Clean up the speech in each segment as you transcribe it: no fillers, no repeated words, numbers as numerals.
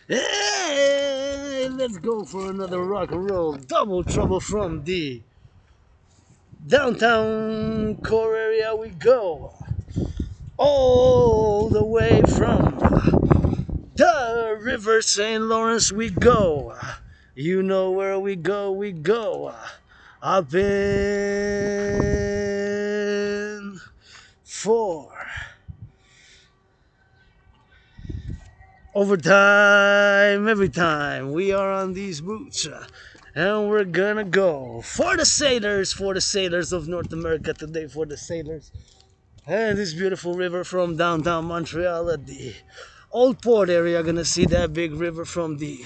Hey, let's go for another rock and roll. Double trouble from the downtown core area we go. All the way from the River St. Lawrence we go. You know where we go, we go. Up in four. Overtime, every time we are on these boots, and we're gonna go for the sailors of North America today, for the sailors. And this beautiful river from downtown Montreal at the Old Port area. Gonna see that big river from the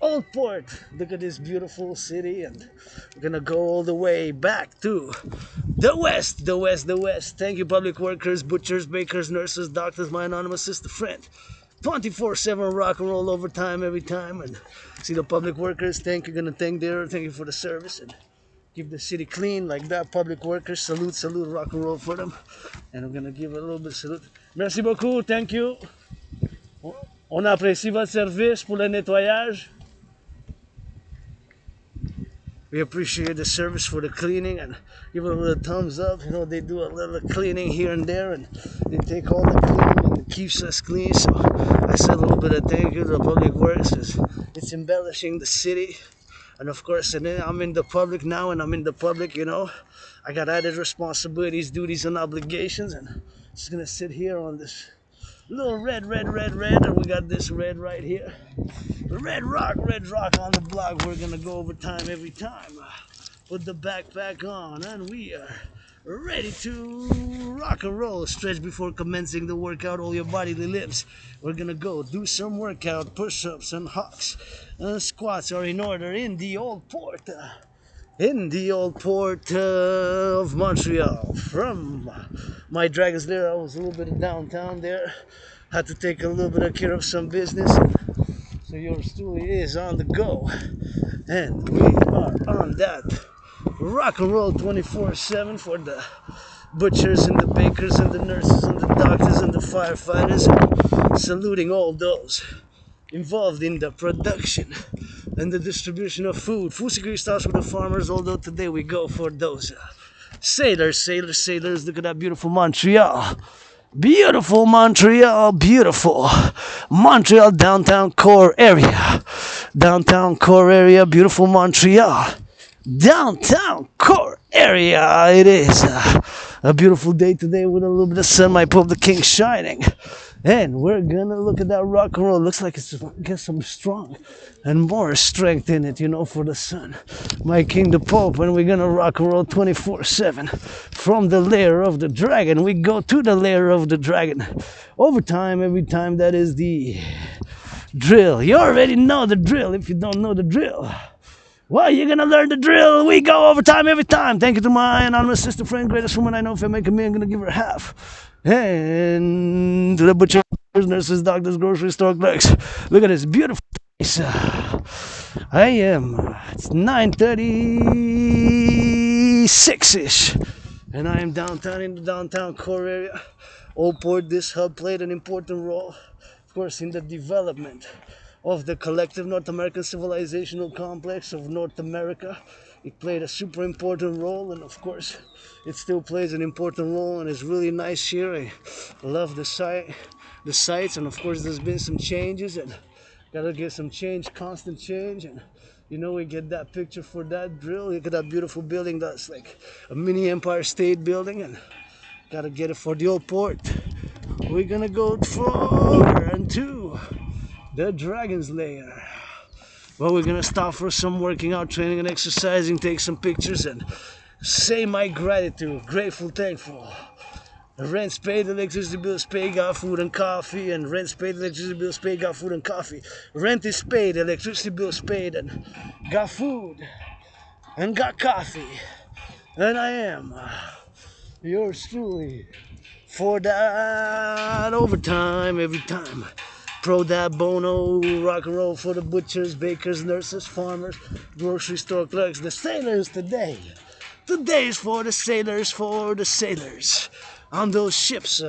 Old Port. Look at this beautiful city, and we're gonna go all the way back to the west, the west, the west. Thank you, public workers, butchers, bakers, nurses, doctors, my anonymous sister friend. 24/7 rock and roll overtime every time. And see the public workers, thank you, gonna thank you for the service and keep the city clean like that. Public workers, salute, salute, rock and roll for them. And I'm gonna give a little bit of salute. Merci beaucoup, thank you. On apprécie votre service pour le nettoyage. We appreciate the service for the cleaning and give it a little thumbs up. You know, they do a little cleaning here and there and they take all the cleaning and it keeps us clean. So I said a little bit of thank you to the public works because it's embellishing the city. And of course, and then I'm in the public now and I'm in the public, you know. I got added responsibilities, duties, and obligations. And I'm just going to sit here on this little red, and we got this red right here. Red rock on the block. We're gonna go overtime every time. Put the backpack on, and we are ready to rock and roll. Stretch before commencing the workout. All your bodily limbs. We're gonna go do some workout, push-ups and hawks. Squats are in order in the old port. Of Montreal. From my Dragon's Lair, I was a little bit downtown there. Had to take a little bit of care of some business. So yours truly is on the go. And we are on that rock and roll 24/7 for the butchers and the bakers and the nurses and the doctors and the firefighters. And saluting all those involved in the production and the distribution of food. Food security starts with the farmers, although today we go for those sailors. Look at that beautiful Montreal. Beautiful Montreal, beautiful Montreal downtown core area. Downtown core area, beautiful Montreal. Downtown core area. It is a beautiful day today with a little bit of sun. My Pope the King shining. And we're gonna look at that rock and roll. Looks like it's got some strong and more strength in it, you know, for the sun. My King the Pope, and we're gonna rock and roll 24/7 from the lair of the dragon. We go to the lair of the dragon. Overtime, every time. That is the drill. You already know the drill. If you don't know the drill, well, you're gonna learn the drill. We go overtime every time. Thank you to my anonymous sister friend, greatest woman I know. If I make a million, I'm gonna give her half. And to the butchers, nurses, doctors, grocery store clerks. Look at this beautiful place. It's 9:36-ish. And I am downtown in the downtown core area. Old Port, this hub played an important role, of course, in the development of the collective North American civilizational complex of North America. It played a super important role, and of course, it still plays an important role, and it's really nice here. I love the sites, and of course, there's been some changes, and gotta get some change, constant change, and you know, we get that picture for that drill. Look at that beautiful building. That's like a mini Empire State Building, and gotta get it for the old port. We're gonna go far and to the Dragon's Lair. Well, we're gonna stop for some working out, training, and exercising, take some pictures, and say my gratitude, grateful, thankful. Rent's paid, electricity bills paid, got food and coffee, and rent's paid, electricity bills paid, got food and coffee. Rent is paid, electricity bills paid, and got food and got coffee. And I am yours truly for that overtime every time. Pro dat bono, rock and roll for the butchers, bakers, nurses, farmers, grocery store clerks, the sailors today. Today's for the sailors, on those ships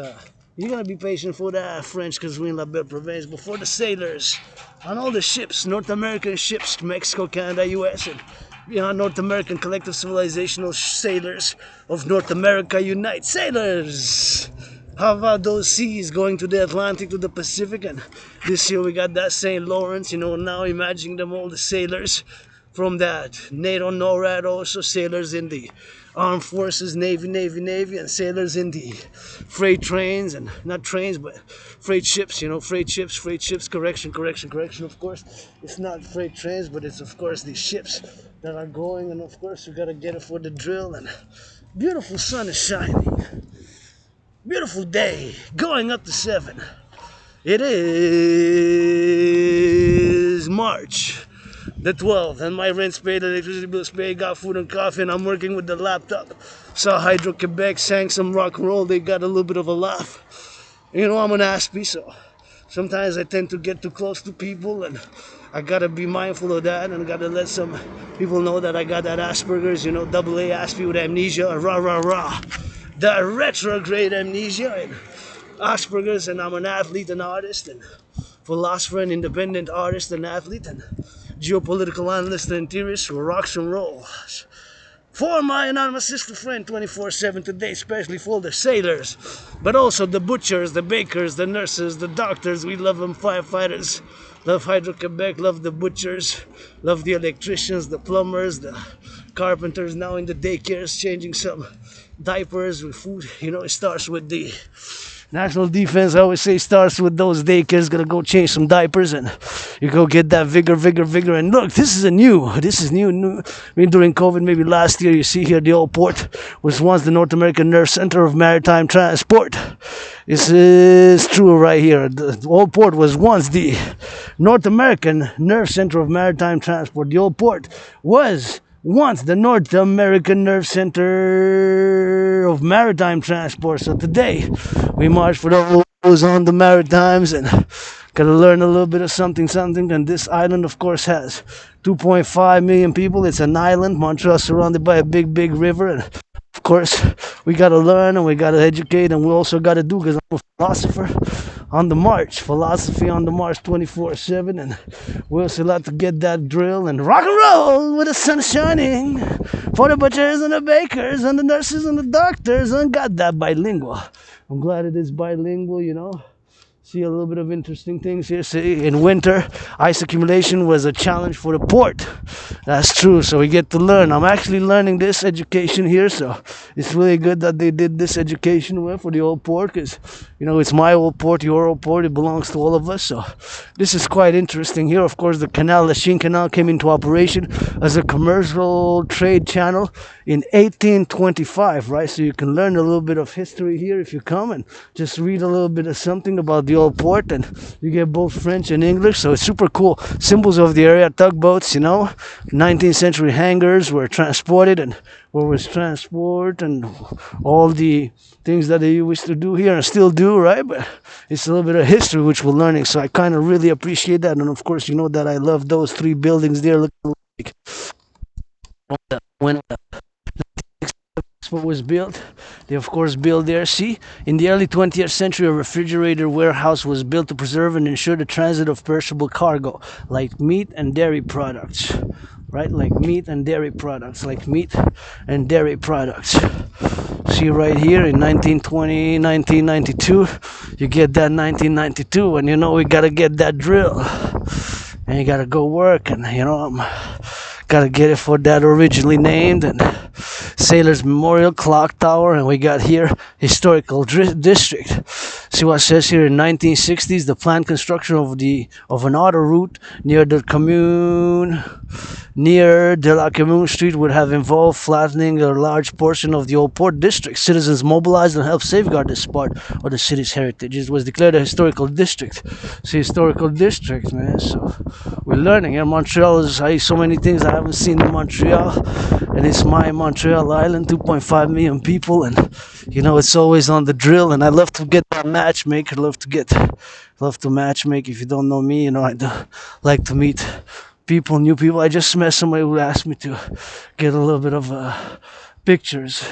You gotta be patient for the French because we in La Belle Province. But for the sailors on all the ships, North American ships, Mexico, Canada, US, and beyond North American collective civilizational sailors of North America unite. Sailors! How about those seas going to the Atlantic, to the Pacific? And this year we got that St. Lawrence, now imagining them all the sailors from that NATO, NORAD, also sailors in the armed forces, Navy, and sailors in the freight trains, and not trains, but freight ships, freight ships, correction, of course. It's not freight trains, but it's, of course, the ships that are going, and, of course, we gotta get it for the drill, and beautiful sun is shining. Beautiful day, going up to 7. It is March the 12th, and my rent's paid, electricity bill's paid, got food and coffee, and I'm working with the laptop. Saw Hydro Quebec, sang some rock and roll, they got a little bit of a laugh. I'm an Aspie, so sometimes I tend to get too close to people, and I gotta be mindful of that, and gotta let some people know that I got that Asperger's, double A Aspie with amnesia, rah. That retrograde amnesia and Asperger's, and I'm an athlete and artist and philosopher and independent artist and athlete and geopolitical analyst and theorist who rocks and rolls. For my anonymous sister friend 24/7 today, especially for the sailors, but also the butchers, the bakers, the nurses, the doctors, we love them, firefighters, love Hydro Quebec, love the butchers, love the electricians, the plumbers, the carpenters, now in the daycares, changing some diapers with food. It starts with the national defense. I always say starts with those daycares. Gonna go change some diapers, and you go get that vigor. And look, this is new. I mean, during COVID, maybe last year, you see here the old port was once the North American Nerve Center of Maritime Transport. This is true right here. The old port was once the North American Nerve Center of Maritime Transport. The old port was once the North American Nerve Center of Maritime Transport. So today we march for those on the Maritimes, and gotta learn a little bit of something. And this island, of course, has 2.5 million people. It's an island. Montreal surrounded by a big river, and of course we gotta learn and we gotta educate, and we also gotta do, because I'm a philosopher on the march, philosophy on the march 24/7, and we also like to get that drill and rock and roll with the sun shining for the butchers and the bakers and the nurses and the doctors, and got that bilingual. I'm glad it is bilingual, See a little bit of interesting things here. See, in winter, ice accumulation was a challenge for the port. That's true. So we get to learn. I'm actually learning this education here. So it's really good that they did this education for the old port, because, it's my old port, your old port. It belongs to all of us. So this is quite interesting here. Of course, the Lachine Canal came into operation as a commercial trade channel in 1825, right? So you can learn a little bit of history here if you come and just read a little bit of something about the old port, and you get both French and English, so it's super cool. Symbols of the area, tugboats, 19th century hangars were transported, and where was transport and all the things that they used to do here and still do, right? But it's a little bit of history which we're learning, so I kind of really appreciate that. And of course, that I love those 3 buildings there looking like when what was built. They of course built there. See, in the early 20th century, a refrigerator warehouse was built to preserve and ensure the transit of perishable cargo, like meat and dairy products, right? Like meat and dairy products. See right here in 1920, 1992, you get that 1992, and we gotta get that drill, and you gotta go work, and gotta get it for that originally named, and Sailors Memorial Clock Tower, and we got here historical district. See what it says here. In 1960s, the planned construction of an auto route near the La Commune Street would have involved flattening a large portion of the old port district. Citizens mobilized and helped safeguard this part of the city's heritage. It was declared a historical district. See, historical district, man. So we're learning here. Montreal is so many things I haven't seen in Montreal, and it's my Montreal island, 2.5 million people, and it's always on the drill. And I love to get that matchmaker. Love to matchmake. If you don't know me, I like to meet people, new people. I just met somebody who asked me to get a little bit of pictures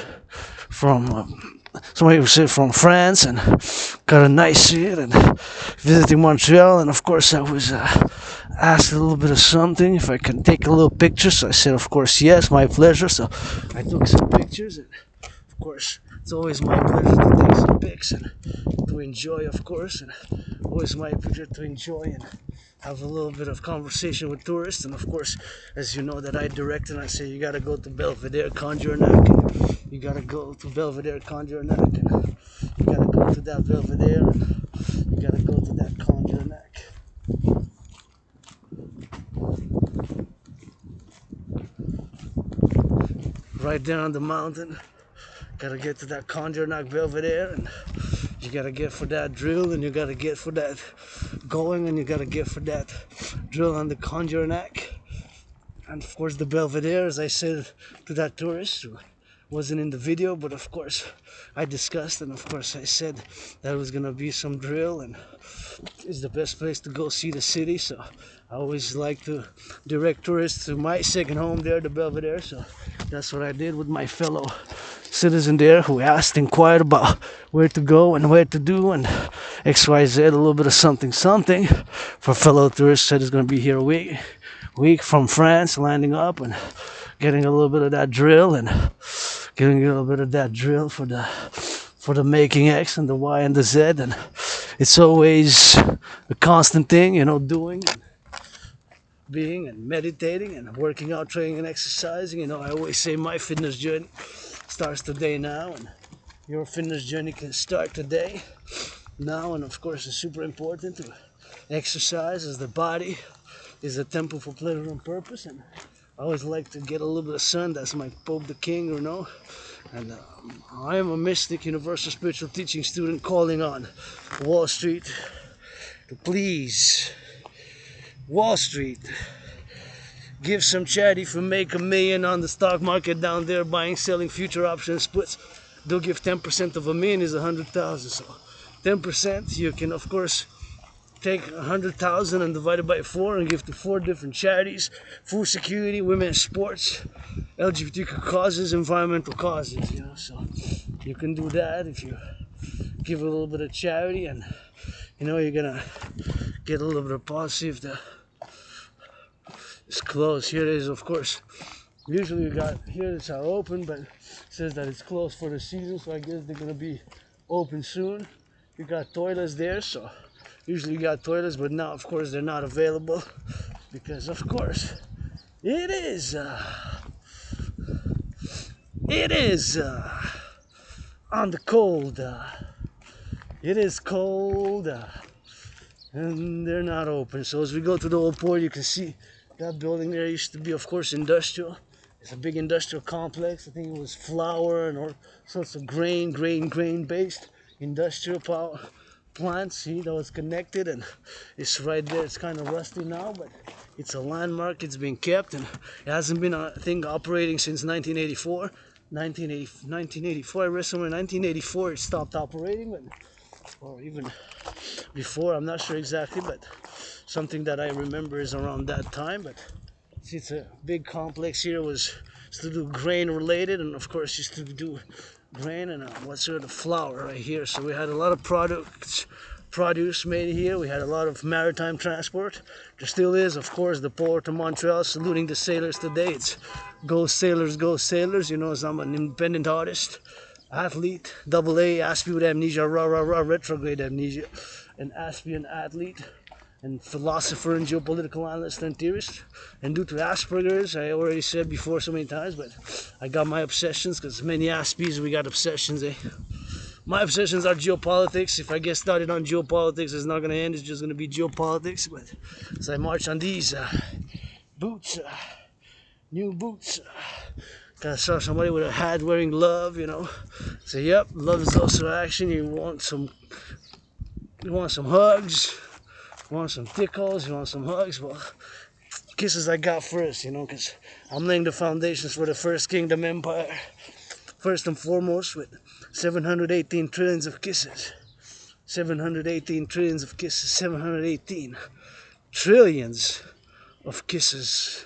from somebody who said from France, and got a nice seat, and visiting Montreal. And of course, I was asked a little bit of something if I can take a little picture. So I said, of course, yes, my pleasure. So I took some pictures, and of course, it's always my pleasure to take some pics and to enjoy, of course, and always my pleasure to enjoy and have a little bit of conversation with tourists. And of course, as you know, that I direct, and I say you gotta go to Belvedere, Conjurac, and you gotta go to Belvedere, Conjurac, and you gotta go to that Belvedere, and you gotta go to that Conjurac. Right there on the mountain, gotta get to that Conjurac Belvedere, and you gotta get for that drill, and you gotta get for that going, and you gotta get for that drill on the Conjurac. And of course the Belvedere, as I said to that tourist who wasn't in the video, but of course I discussed, and of course I said that was gonna be some drill, and it's the best place to go see the city. So I always like to direct tourists to my second home there, the Belvedere. So that's what I did with my fellow citizen there, who asked, inquired about where to go and where to do, and XYZ, a little bit of something for fellow tourists. Said it's going to be here a week from France, landing up and getting a little bit of that drill, and getting a little bit of that drill for the making X and the Y and the Z. And it's always a constant thing, doing and being and meditating and working out, training and exercising. I always say my fitness journey starts today now, and your fitness journey can start today now. And of course, it's super important to exercise, as the body is a temple for pleasure and purpose. And I always like to get a little bit of sun. That's my Pope the King, And I am a mystic, universal spiritual teaching student, calling on Wall Street to please, Wall Street, give some charity for make $1 million on the stock market down there, buying, selling future option splits. They'll give 10% of $1 million is 100,000. So 10%, you can of course take 100,000 and divide it by 4 and give to 4 different charities: food security, women's sports, LGBTQ causes, environmental causes. So you can do that if you give a little bit of charity, and you're gonna get a little bit of positive. It's closed. Here it is, of course. Usually we got here, it's our open, but it says that it's closed for the season, so I guess they're gonna be open soon. You got toilets there, so usually you got toilets, but now of course they're not available, because of course it is on the cold. It is cold, and they're not open. So as we go to the old port, you can see that building there used to be, of course, industrial. It's a big industrial complex. I think it was flour and all sorts of grain based industrial power plants. See, that was connected, and it's right there. It's kind of rusty now, but it's a landmark. It's been kept, and it hasn't been, I think, operating since 1984. 1984, I read somewhere in 1984 it stopped operating, or even before, I'm not sure exactly, but something that I remember is around that time. But see, it's a big complex here. It was to do grain related, and of course used to do grain and what's sort of flour right here. So we had a lot of produce made here. We had a lot of maritime transport. There still is, of course, the port of Montreal, saluting the sailors today. It's go sailors, go sailors. As I'm an independent artist, athlete, AA, Aspie with amnesia, retrograde amnesia, an Aspian athlete and philosopher and geopolitical analyst and theorist. And due to Asperger's, I already said before so many times, but I got my obsessions, because many Aspies, we got obsessions, eh? My obsessions are geopolitics. If I get started on geopolitics, it's not going to end. It's just going to be geopolitics. But as I march on these boots, new boots, gotta saw somebody with a hat wearing love, Say, yep, love is also action. You want some hugs, you want some tickles, you want some hugs. Well, kisses I got first, because I'm laying the foundations for the first kingdom empire. First and foremost, with 718 trillions of kisses. 718 trillions of kisses. 718 trillions of kisses,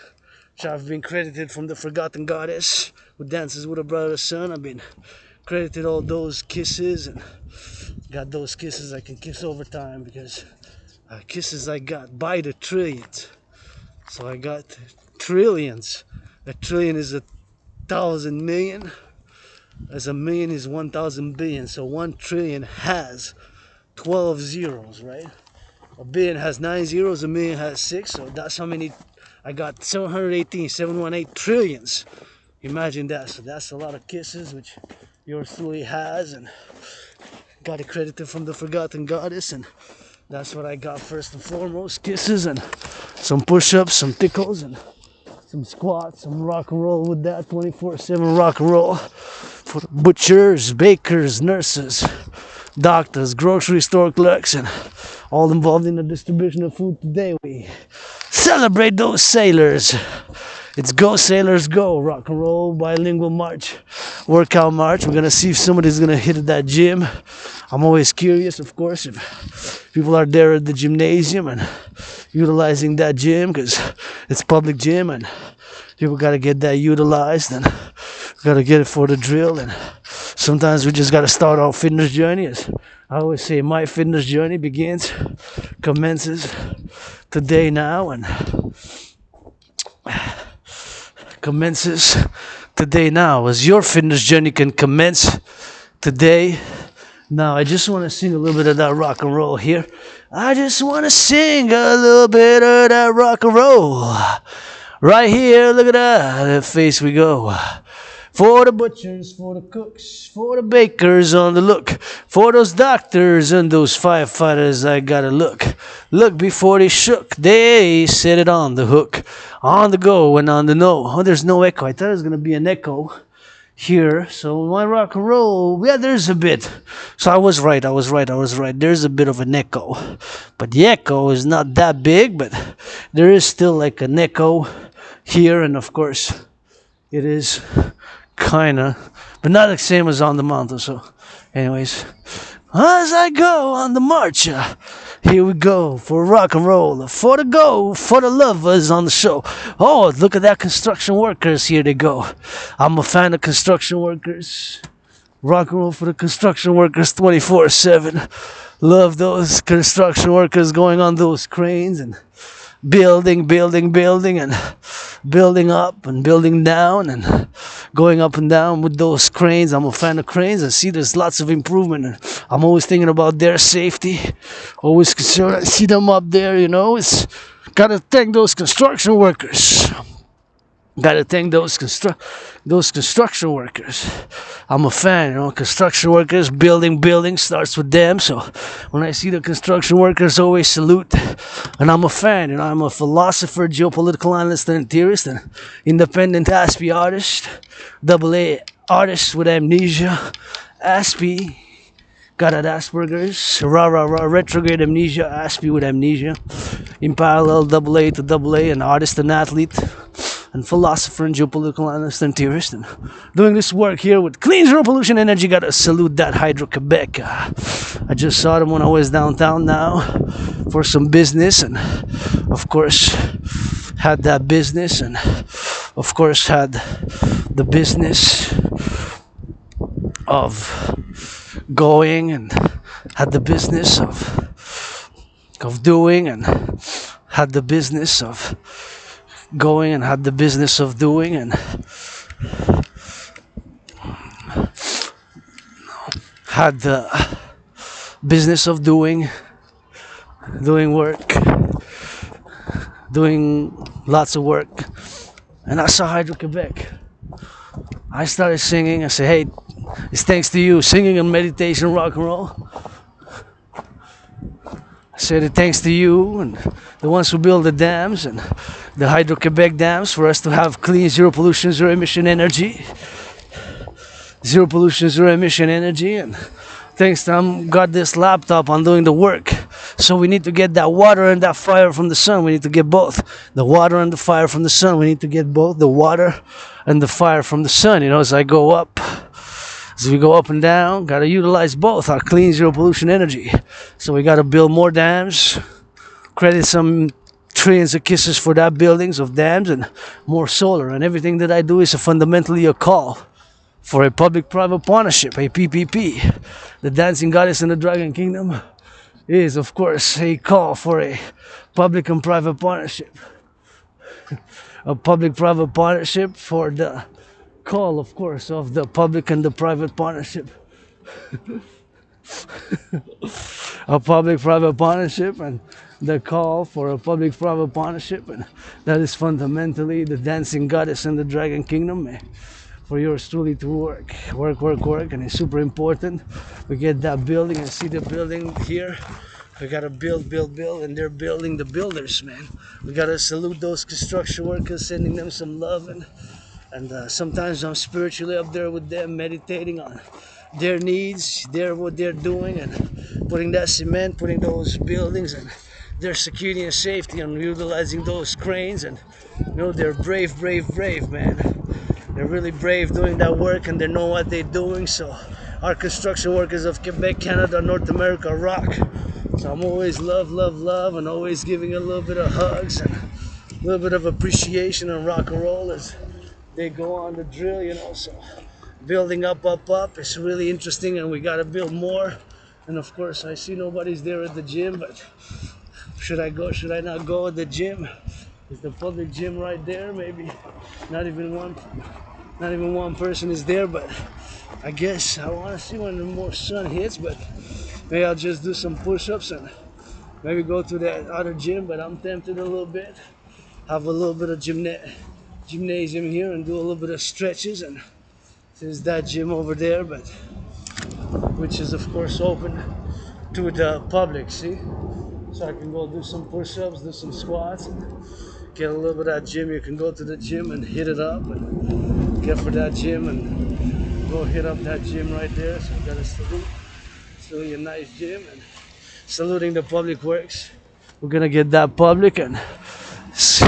which I've been credited from the forgotten goddess who dances with her brother's son. I've been credited all those kisses, and got those kisses I can kiss over time, because kisses I got by the trillions. So I got trillions. A trillion is 1,000 million. As a million is 1,000 billion. So 1 trillion has 12 zeros, right? A billion has 9 zeros, a million has 6. So that's how many I got. 718 trillions. Imagine that. So that's a lot of kisses, which yours truly has, and got it credited from the forgotten goddess, and that's what I got first and foremost. Kisses and some push-ups, some tickles, and some squats, some rock and roll with that. 24/7 rock and roll for the butchers, bakers, nurses, doctors, grocery store clerks, and all involved in the distribution of food today. We celebrate those sailors. It's Go Sailors Go, rock and roll, bilingual march, workout march. We're gonna see if somebody's gonna hit at that gym. I'm always curious, of course, if people are there at the gymnasium and utilizing that gym, because it's public gym and people gotta get that utilized, and gotta get it for the drill. And sometimes we just gotta start our fitness journey. As I always say, my fitness journey commences today now, and commences today now, as your fitness journey can commence today now. I just want to sing a little bit of that rock and roll here. I just want to sing a little bit of that rock and roll right here. Look at that face we go. For the butchers, for the cooks, for the bakers on the look, for those doctors and those firefighters, I gotta look before they shook. They set it on the hook, on the go and on the no. Oh, there's no echo. I thought it was gonna be an echo here. So my rock and roll, yeah, there's a bit. So I was right. There's a bit of an echo, but the echo is not that big, but there is still like an echo here, and of course it is kinda, but not the same as on the mountain. So anyways, as I go on the march, here we go for rock and roll, for the go, for the lovers on the show. Oh, look at that, construction workers, here they go. I'm a fan of construction workers. Rock and roll for the construction workers 24/7. Love those construction workers going on those cranes and building and building up and building down and going up and down with those cranes. I'm a fan of cranes. I see there's lots of improvement, and I'm always thinking about their safety, always concerned. I see them up there, it's gotta thank those construction workers. Gotta thank those construction workers. I'm a fan, construction workers, building starts with them. So when I see the construction workers, always salute. And I'm a fan, I'm a philosopher, geopolitical analyst, and theorist, and independent Aspie artist, AA artist with amnesia. Aspie, got at Asperger's, retrograde amnesia, Aspie with amnesia. In parallel, AA to AA, an artist and athlete, and philosopher and geopolitical analyst and theorist, and doing this work here with clean zero pollution energy. Gotta salute that Hydro-Quebec. I just saw them when I was downtown now for some business, and of course had that business, and of course had the business of going, and had the business of doing, and had the business of going, and had the business of doing, and had the business of doing work, doing lots of work. And I saw Hydro-Quebec. I started singing. I said, hey, it's thanks to you, singing and meditation, rock and roll. I said it thanks to you and the ones who build the dams and the Hydro-Quebec dams for us to have clean, zero pollution, zero emission energy. Zero pollution, zero emission energy. And thanks to them, got this laptop on doing the work. So we need to get that water and that fire from the sun. We need to get both. The water and the fire from the sun. We need to get both the water and the fire from the sun. As I go up. As we go up and down, got to utilize both our clean, zero pollution energy. So we got to build more dams, credit some trillions of kisses for that buildings of dams, and more solar. And everything that I do is fundamentally a call for a public-private partnership, a PPP. The dancing goddess in the dragon kingdom is, of course, a call for a public and private partnership. A public-private partnership for the call, of course, of the public and the private partnership. A public-private partnership and the call for a public-private partnership, and that is fundamentally the dancing goddess in the dragon kingdom. For yours truly to work, and it's super important. We get that building and see the building here. We gotta build, and they're building the builders, man. We gotta salute those construction workers, sending them some love, and sometimes I'm spiritually up there with them, meditating on their needs, what they're doing, and putting that cement, putting those buildings, and their security and safety, and utilizing those cranes, and they're brave, man. They're really brave doing that work, and they know what they're doing. So our construction workers of Quebec, Canada, North America rock. So I'm always love, and always giving a little bit of hugs and a little bit of appreciation and rock and roll as they go on the drill, So building up. It's really interesting, and we gotta build more. And of course, I see nobody's there at the gym, but should I go? Should I not go at the gym? Is the public gym right there? Maybe not even one person is there, but I guess I want to see when the more sun hits, but maybe I'll just do some push-ups and maybe go to that other gym, but I'm tempted a little bit. Have a little bit of gymnasium here and do a little bit of stretches, and there's that gym over there, but which is of course open to the public, see? So I can go do some push-ups, do some squats, and get a little bit of that gym. You can go to the gym and hit it up and get for that gym and go hit up that gym right there. So I gotta salute. It's really a nice gym, and saluting the public works. We're gonna get that public, and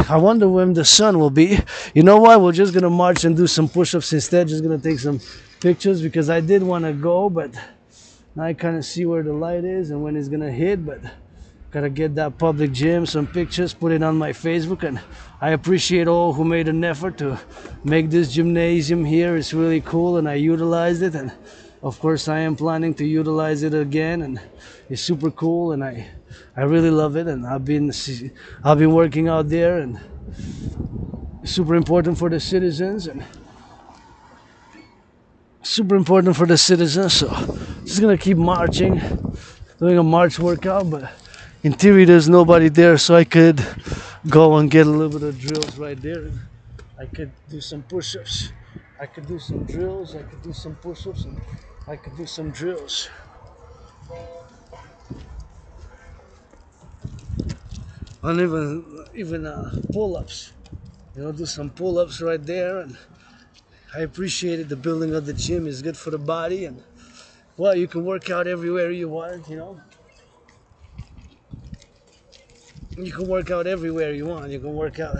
I wonder when the sun will be. You know what? We're just gonna march and do some push-ups instead. Just gonna take some pictures because I did want to go, but now I kind of see where the light is and when it's gonna hit, but gotta get that public gym, some pictures, put it on my Facebook, and I appreciate all who made an effort to make this gymnasium here. It's really cool, and I utilized it, and of course I am planning to utilize it again, and it's super cool, and I really love it, and I've been working out there, and it's super important for the citizens, and super important for the citizens. So just gonna keep marching, doing a march workout, but in theory there's nobody there, so I could go and get a little bit of drills right there. I could do some push-ups, I could do some drills, I could do some push-ups, and I could do some drills. And even pull-ups, do some pull-ups right there. And I appreciated the building of the gym is good for the body, and well, you can work out everywhere you want, You can work out everywhere you want. You can work out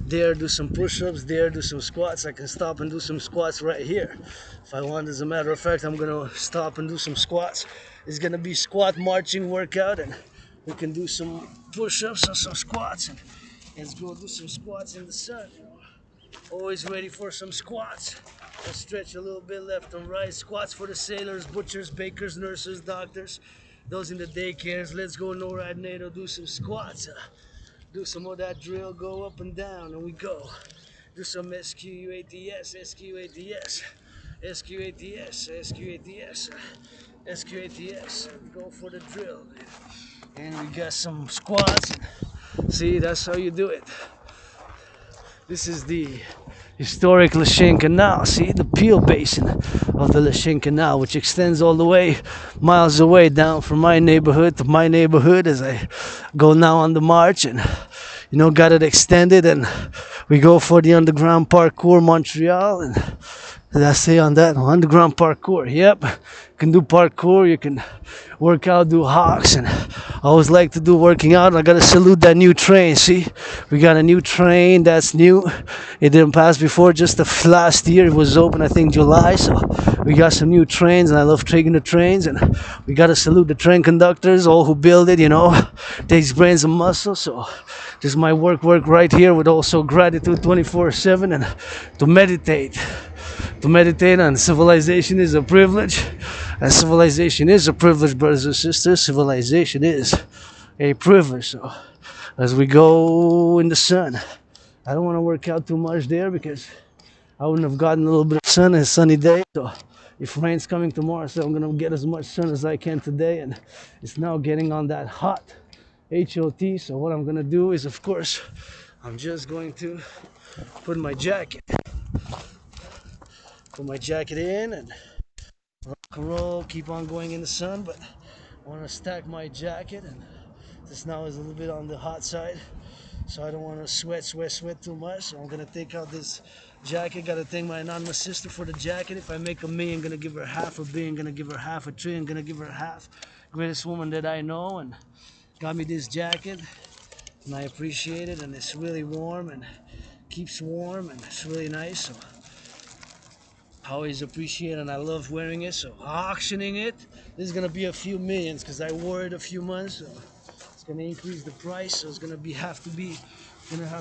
there, do some push-ups, there, do some squats. I can stop and do some squats right here if I want. As a matter of fact, I'm gonna stop and do some squats. It's gonna be squat marching workout, and we can do some push-ups and some squats, and let's go do some squats in the sun. Always ready for some squats. Let's stretch a little bit left and right. Squats for the sailors, butchers, bakers, nurses, doctors, those in the daycares. Let's go no right NATO, do some squats. Do some of that drill, go up and down, and we go. Do some SQATS, SQATS, SQATS, SQATS, SQATS. Go for the drill. And we got some squats. See, that's how you do it. This is the historic Lachine Canal. See, the Peel Basin of the Lachine Canal, which extends all the way, miles away, down from my neighborhood to my neighborhood as I go now on the march, and got it extended, and we go for the underground parkour Montreal. And did I say on that? Underground parkour. Yep. You can do parkour, you can work out, do hawks, and I always like to do working out. I gotta salute that new train. See, we got a new train that's new. It didn't pass before, just the last year. It was open, I think, July. So we got some new trains, and I love taking the trains. And we gotta salute the train conductors, all who build it. Takes brains and muscle. So this is my work right here, with also gratitude 24/7, and to meditate. to meditate on civilization is a privilege. And civilization is a privilege, brothers and sisters. Civilization is a privilege. So as we go in the sun, I don't want to work out too much there because I wouldn't have gotten a little bit of sun and a sunny day. So if rain's coming tomorrow, so I'm gonna get as much sun as I can today, and it's now getting on that hot HOT. So what I'm gonna do is, of course, I'm just going to put my jacket in and rock and roll, keep on going in the sun. But I want to stack my jacket, and this now is a little bit on the hot side, so I don't want to sweat too much. So I'm gonna take out this jacket. Gotta thank my anonymous sister for the jacket. If I make $1 million, gonna give her half. $1 billion, gonna give her half. $1 trillion, gonna give her half. Greatest woman that I know, and got me this jacket, and I appreciate it. And it's really warm and keeps warm, and it's really nice. So I always appreciate it, and I love wearing it. So auctioning it, this is gonna be a few millions because I wore it a few months. So it's gonna increase the price. So it's gonna have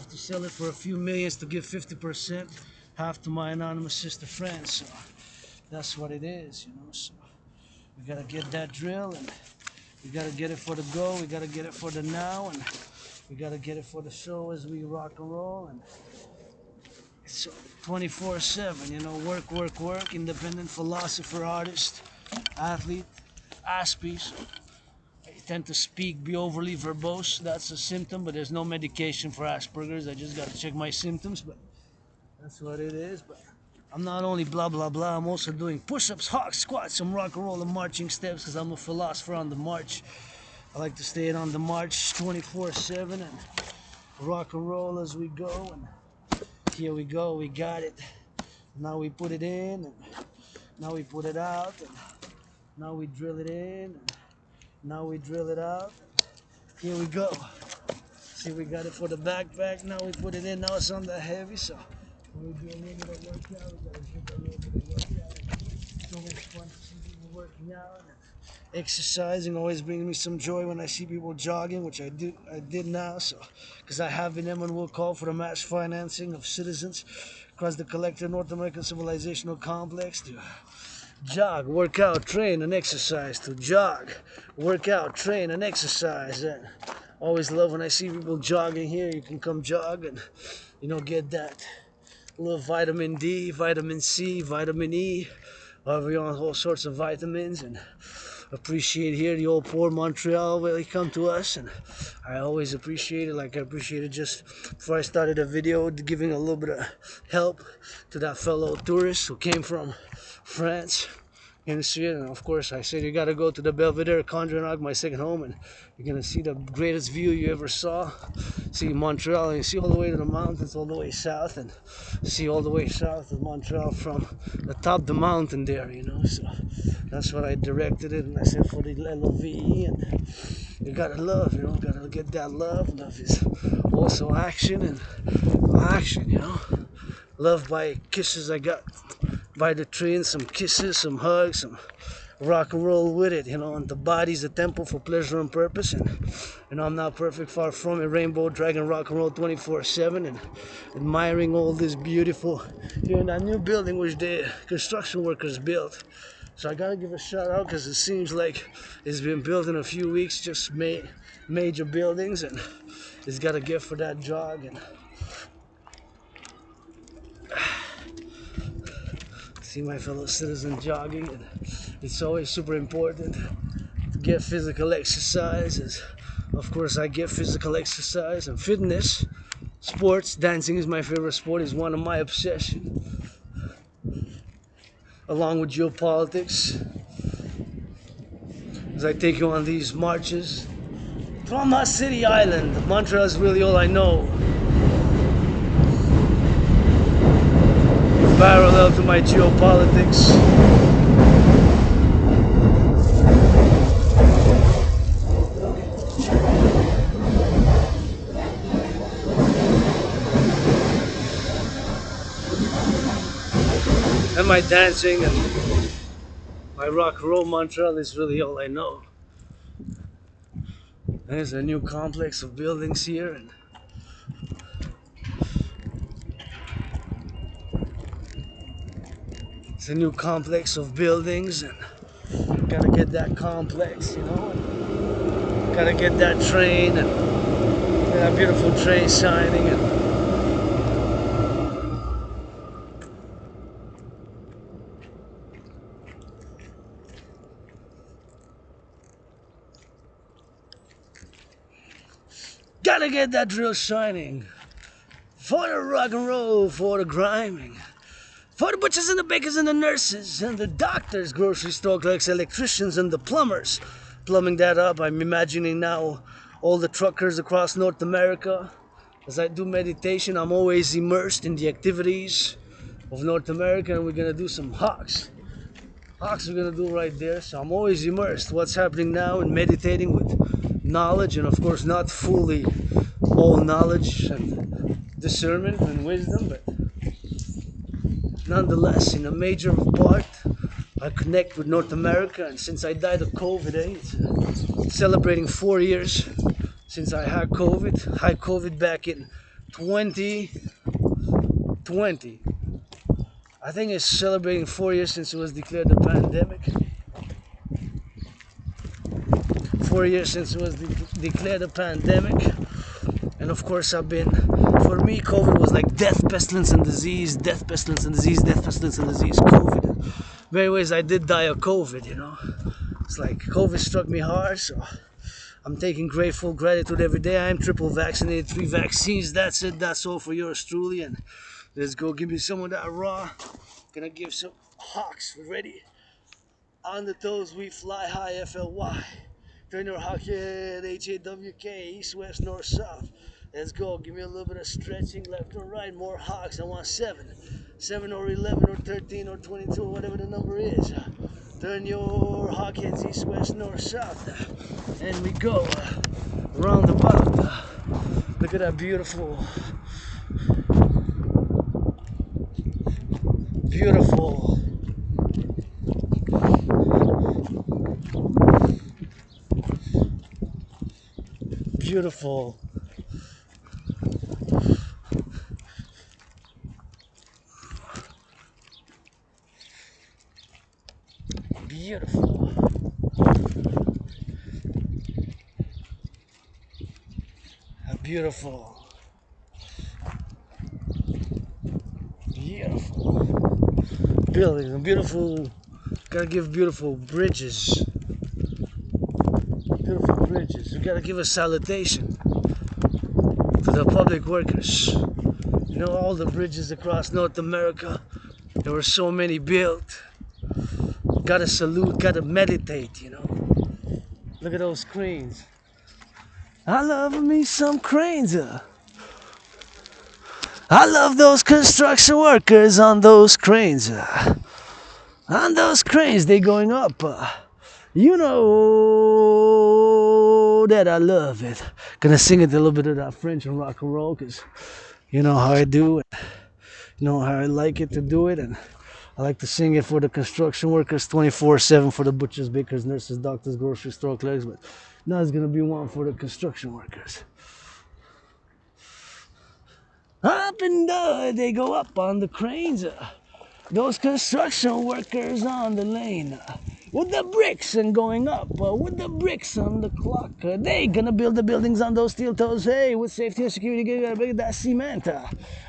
to sell it for a few millions to give 50%, half to my anonymous sister friends. So that's what it is, you know. So we gotta get that drill, and we gotta get it for the go. We gotta get it for the now, and we gotta get it for the show as we rock and roll. And it's 24/7, you know, work, independent philosopher, artist, athlete, aspies. I tend to speak, be overly verbose. That's a symptom, but there's no medication for Asperger's. I just got to check my symptoms, but that's what it is. But I'm not only blah, blah, blah. I'm also doing push-ups, hawks, squats, some rock and roll and marching steps because I'm a philosopher on the march. I like to stay on the march 24/7 and rock and roll as we go. And here we go. We got it. Now we put it in, and now we put it out, and now we drill it in, and now we drill it out. Here we go. See, we got it for the backpack. Now we put it in. Now it's on the heavy. So when we do a little bit of workout, we gotta do a little bit of workout. It's always fun to see people working out and exercising. Always brings me some joy when I see people jogging, which I did now. So because I have been and will call for the mass financing of citizens across the collective North American civilizational complex to jog, work out, train, and exercise. To jog, work out, train, and exercise. And always love when I see people jogging here. You can come jog and, you know, get that little vitamin D, vitamin C, vitamin E, however you want, all sorts of vitamins. And appreciate here the old poor Montreal where they come to us, and I always appreciate it. Like I appreciated just before I started the video, giving a little bit of help to that fellow tourist who came from France in the street. And of course I said you gotta go to the Belvedere Condrenag, my second home, and you're gonna see the greatest view you ever saw. See Montreal, and you see all the way to the mountains, all the way south, and see all the way south of Montreal from the top of the mountain there, you know. So that's what I directed it, and I said for the LOVE, and you gotta love, you know, gotta get that love. Love is also action, and action, you know. Love by kisses I got by the train, some kisses, some hugs, some rock and roll with it, you know. And the body's a temple for pleasure and purpose, and you know, I'm not perfect, far from it. Rainbow dragon rock and roll 24/7, and admiring all this beautiful here in that new building which the construction workers built. So I gotta give a shout out because it seems like it's been built in a few weeks, just major buildings, and it's got a gift for that jog. And see my fellow citizen jogging, and it's always super important to get physical exercise. As of course I get physical exercise and fitness, sports, dancing is my favorite sport, is one of my obsessions, along with geopolitics, as I take you on these marches from my city island. Montreal is really all I know, parallel to my geopolitics. And my dancing and my rock and roll. Montreal is really all I know. There's a new complex of buildings here, and It's a new complex of buildings, and gotta get that complex, you know. Gotta get that train, and that beautiful train shining, and gotta get that drill shining. For the rock and roll, for the grinding. For the butchers and the bakers and the nurses and the doctors, grocery store clerks, electricians and the plumbers. Plumbing that up, I'm imagining now all the truckers across North America. As I do meditation, I'm always immersed in the activities of North America, and we're gonna do some hawks. Hawks we're gonna do right there, so I'm always immersed. What's happening now and meditating with knowledge, and of course not fully all knowledge and discernment and wisdom, but nonetheless, in a major part, I connect with North America, and since I died of COVID, it's celebrating 4 years since I had COVID. I had COVID back in 2020. I think it's celebrating 4 years since it was declared a pandemic. 4 years since it was declared a pandemic. And of course, for me, COVID was like death, pestilence, and disease, death, pestilence, and disease, death, pestilence, and disease, COVID. In many ways, I did die of COVID, you know. It's like COVID struck me hard, so I'm taking grateful gratitude every day. I am triple vaccinated, 3 vaccines. That's it. That's all for yours truly. And let's go give me some of that raw. Gonna give some hawks. We're ready. On the toes, we fly high, FLY. Turn your hawk head, HAWK, east, west, north, south. Let's go. Give me a little bit of stretching, left or right. More hawks. I want 7. 7 or 11 or 13 or 22 or whatever the number is. Turn your hawk heads east, west, north, south. And we go around the bottom. Look at that beautiful, beautiful, beautiful beautiful, beautiful, beautiful buildings and beautiful, gotta give beautiful bridges. Beautiful bridges. We gotta give a salutation to the public workers. You know, all the bridges across North America, there were so many built. Gotta salute, gotta meditate, you know. Look at those cranes. I love me some cranes. I love those construction workers on those cranes. On those cranes, they going up. You know that I love it. Gonna sing it a little bit of that French and rock and roll, because you know how I do it. You know how I like it to do it, and I like to sing it for the construction workers 24/7, for the butchers, bakers, nurses, doctors, grocery store clerks, but now it's gonna be one for the construction workers. Up and down, they go up on the cranes. Those construction workers on the lane. With the bricks and going up, with the bricks on the clock. They gonna build the buildings on those steel toes. Hey, with safety and security, gotta build that cement.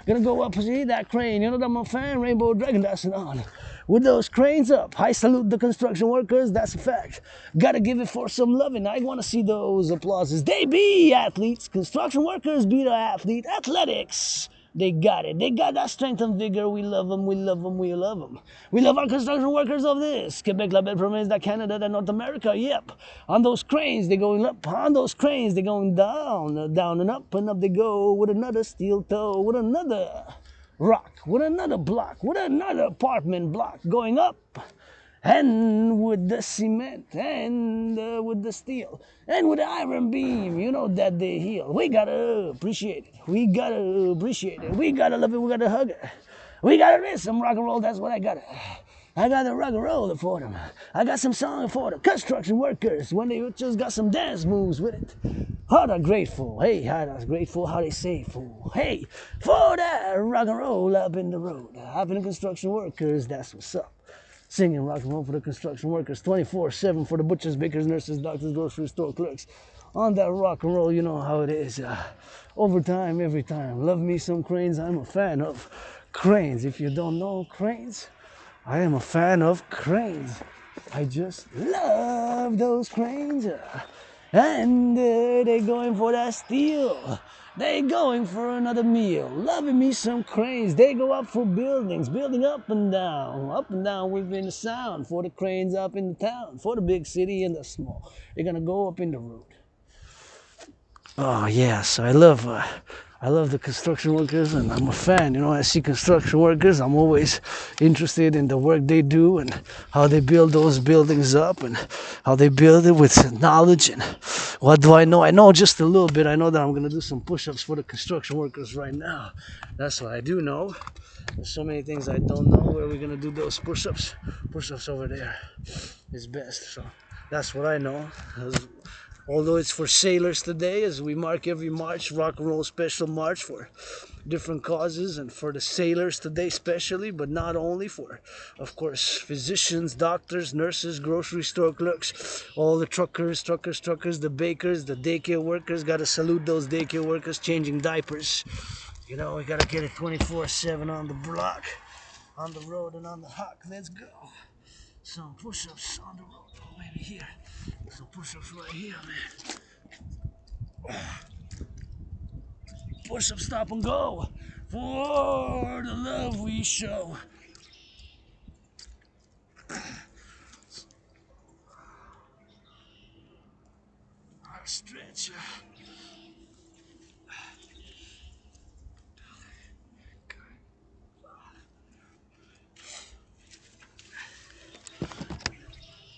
Gonna go up, see that crane. You know that I'm a fan, Rainbow Dragon, that's it on. With those cranes up, I salute the construction workers, that's a fact. Gotta give it for some loving. I wanna see those applauses. They be athletes, construction workers be the athlete, athletics. They got it. They got that strength and vigor. We love them. We love them. We love them. We love our construction workers of this. Quebec, La Belle Province, that Canada, that North America. Yep. On those cranes, they going up. On those cranes, they going down. Down and up they go with another steel toe, with another rock, with another block, with another apartment block going up. And with the cement, and with the steel, and with the iron beam, you know that they heal. We gotta appreciate it. We gotta appreciate it. We gotta love it. We gotta hug it. We gotta miss some rock and roll. That's what I gotta. I got a rock and roll for them. I got some song for the construction workers when they just got some dance moves with it. Heart are grateful. Hey, heart are grateful. How they say fool. Hey, for that rock and roll up in the road. Up in the construction workers, that's what's up. Singing rock and roll for the construction workers 24/7 for the butchers, bakers, nurses, doctors, grocery store clerks. On that rock and roll, you know how it is. Overtime, every time. Love me some cranes. I'm a fan of cranes. If you don't know cranes, I am a fan of cranes. I just love those cranes. And they going for that steel. They going for another meal. Loving me some cranes. They go up for buildings, building up and down within the sound. For the cranes up in the town, for the big city and the small. They're gonna go up in the road. Oh yes, I love the construction workers, and I'm a fan. You know, I see construction workers, I'm always interested in the work they do and how they build those buildings up and how they build it with knowledge. And what do I know? I know just a little bit. I know that I'm gonna do some push-ups for the construction workers right now. That's what I do know. There's so many things I don't know. Where we're gonna do those push-ups? Push-ups over there is best. So that's what I know. Although it's for sailors today, as we mark every March, rock and roll special march for different causes and for the sailors today especially, but not only for, of course, physicians, doctors, nurses, grocery store clerks, all the truckers, the bakers, the daycare workers. Gotta salute those daycare workers changing diapers. You know, we gotta get it 24/7 on the block, on the road and on the hawk. Let's go. Some push-ups on the road. Oh, maybe here. Some push-ups right here, man. Push-up, stop and go. For the love we show. Our stretch.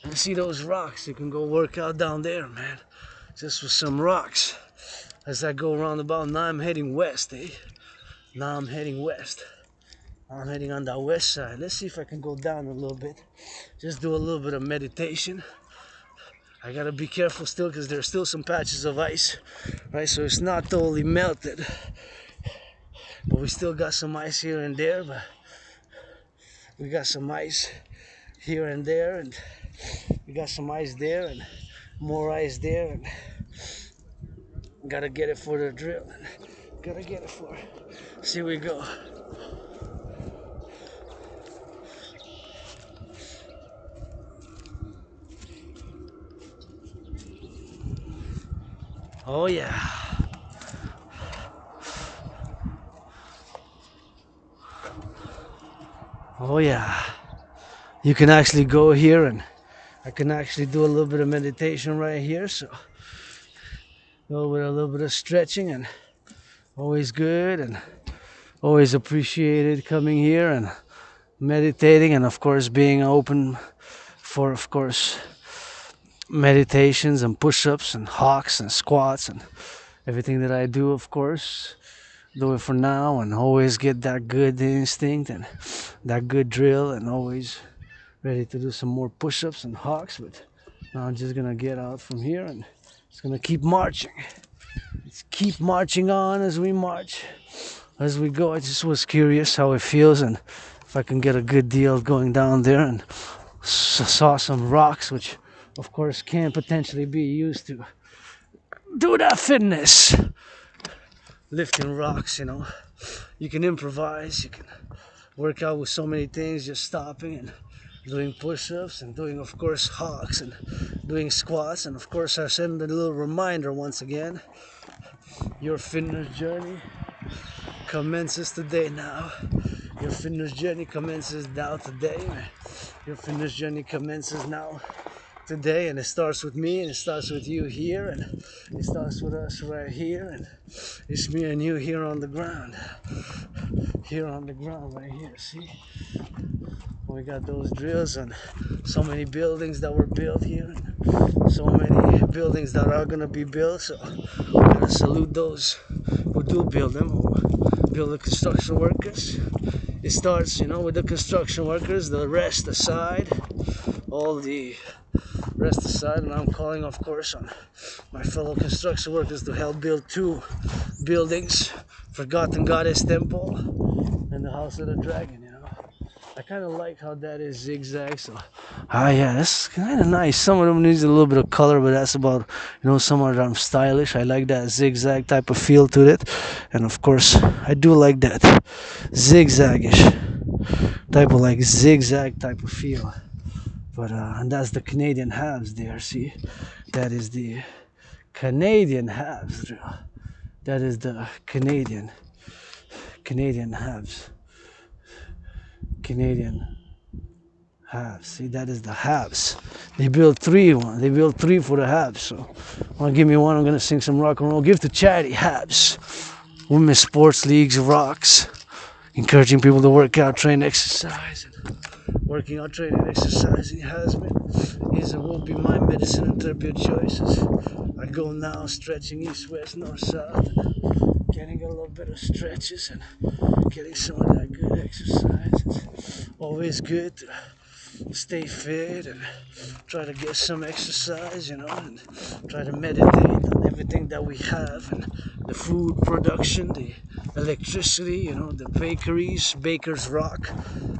And see those rocks? You can go work out down there, man. Just with some rocks. As I go around about, now I'm heading west, eh? Now I'm heading west. I'm heading on the west side. Let's see if I can go down a little bit. Just do a little bit of meditation. I gotta be careful still because there's still some patches of ice, right? So it's not totally melted. But we still got some ice here and there. But we got some ice here and there. And we got some ice there and more ice there. And gotta get it for the drill. Gotta get it for it. See we go. Oh yeah. Oh yeah. You can actually go here and I can actually do a little bit of meditation right here. So a little bit of stretching, and always good and always appreciated coming here and meditating, and of course being open for, of course, meditations and push-ups and hawks and squats and everything that I do. Of course, do it for now and always get that good instinct and that good drill, and always ready to do some more push-ups and hawks. But now I'm just gonna get out from here and it's gonna keep marching. Let's keep marching on as we march, as we go. I just was curious how it feels and if I can get a good deal going down there, and saw some rocks which of course can potentially be used to do that fitness. Lifting rocks, you know. You can improvise, you can work out with so many things, just stopping and doing push-ups and doing, of course, hawks and doing squats. And of course I send a little reminder once again, your fitness journey commences today now. Your fitness journey commences now today. Your fitness journey commences now today, and it starts with me and it starts with you here, and it starts with us right here, and it's me and you here on the ground. Here on the ground right here, see? We got those drills and so many buildings that were built here, so many buildings that are gonna be built. So I'm gonna salute those who do build them, who build the construction workers. It starts, with the construction workers, the rest aside, all the rest aside, and I'm calling, of course, on my fellow construction workers to help build 2 buildings, Forgotten Goddess Temple and the House of the Dragon. I kind of like how that is zigzag, so yeah, that's kind of nice. Some of them needs a little bit of color, but that's about, some of them stylish. I like that zigzag type of feel to it, and of course I do like that zigzagish type of zigzag type of feel. But and that's the Canadian halves there. See, that is the Canadian halves. That is the Canadian halves. Canadian halves. See, that is the halves. They built 3 for the halves. So, want to give me one? I'm gonna sing some rock and roll. Give to charity. Halves. Women's sports leagues rocks. Encouraging people to work out, train, exercise. Working out, training, exercising has been, is, and will be my medicine and therapy choices. I go now, stretching east, west, north, south, getting a little bit of stretches and getting some of that good exercise. It's always good to stay fit and try to get some exercise, and try to meditate on everything that we have, and the food production, the electricity, the bakeries, bakers rock,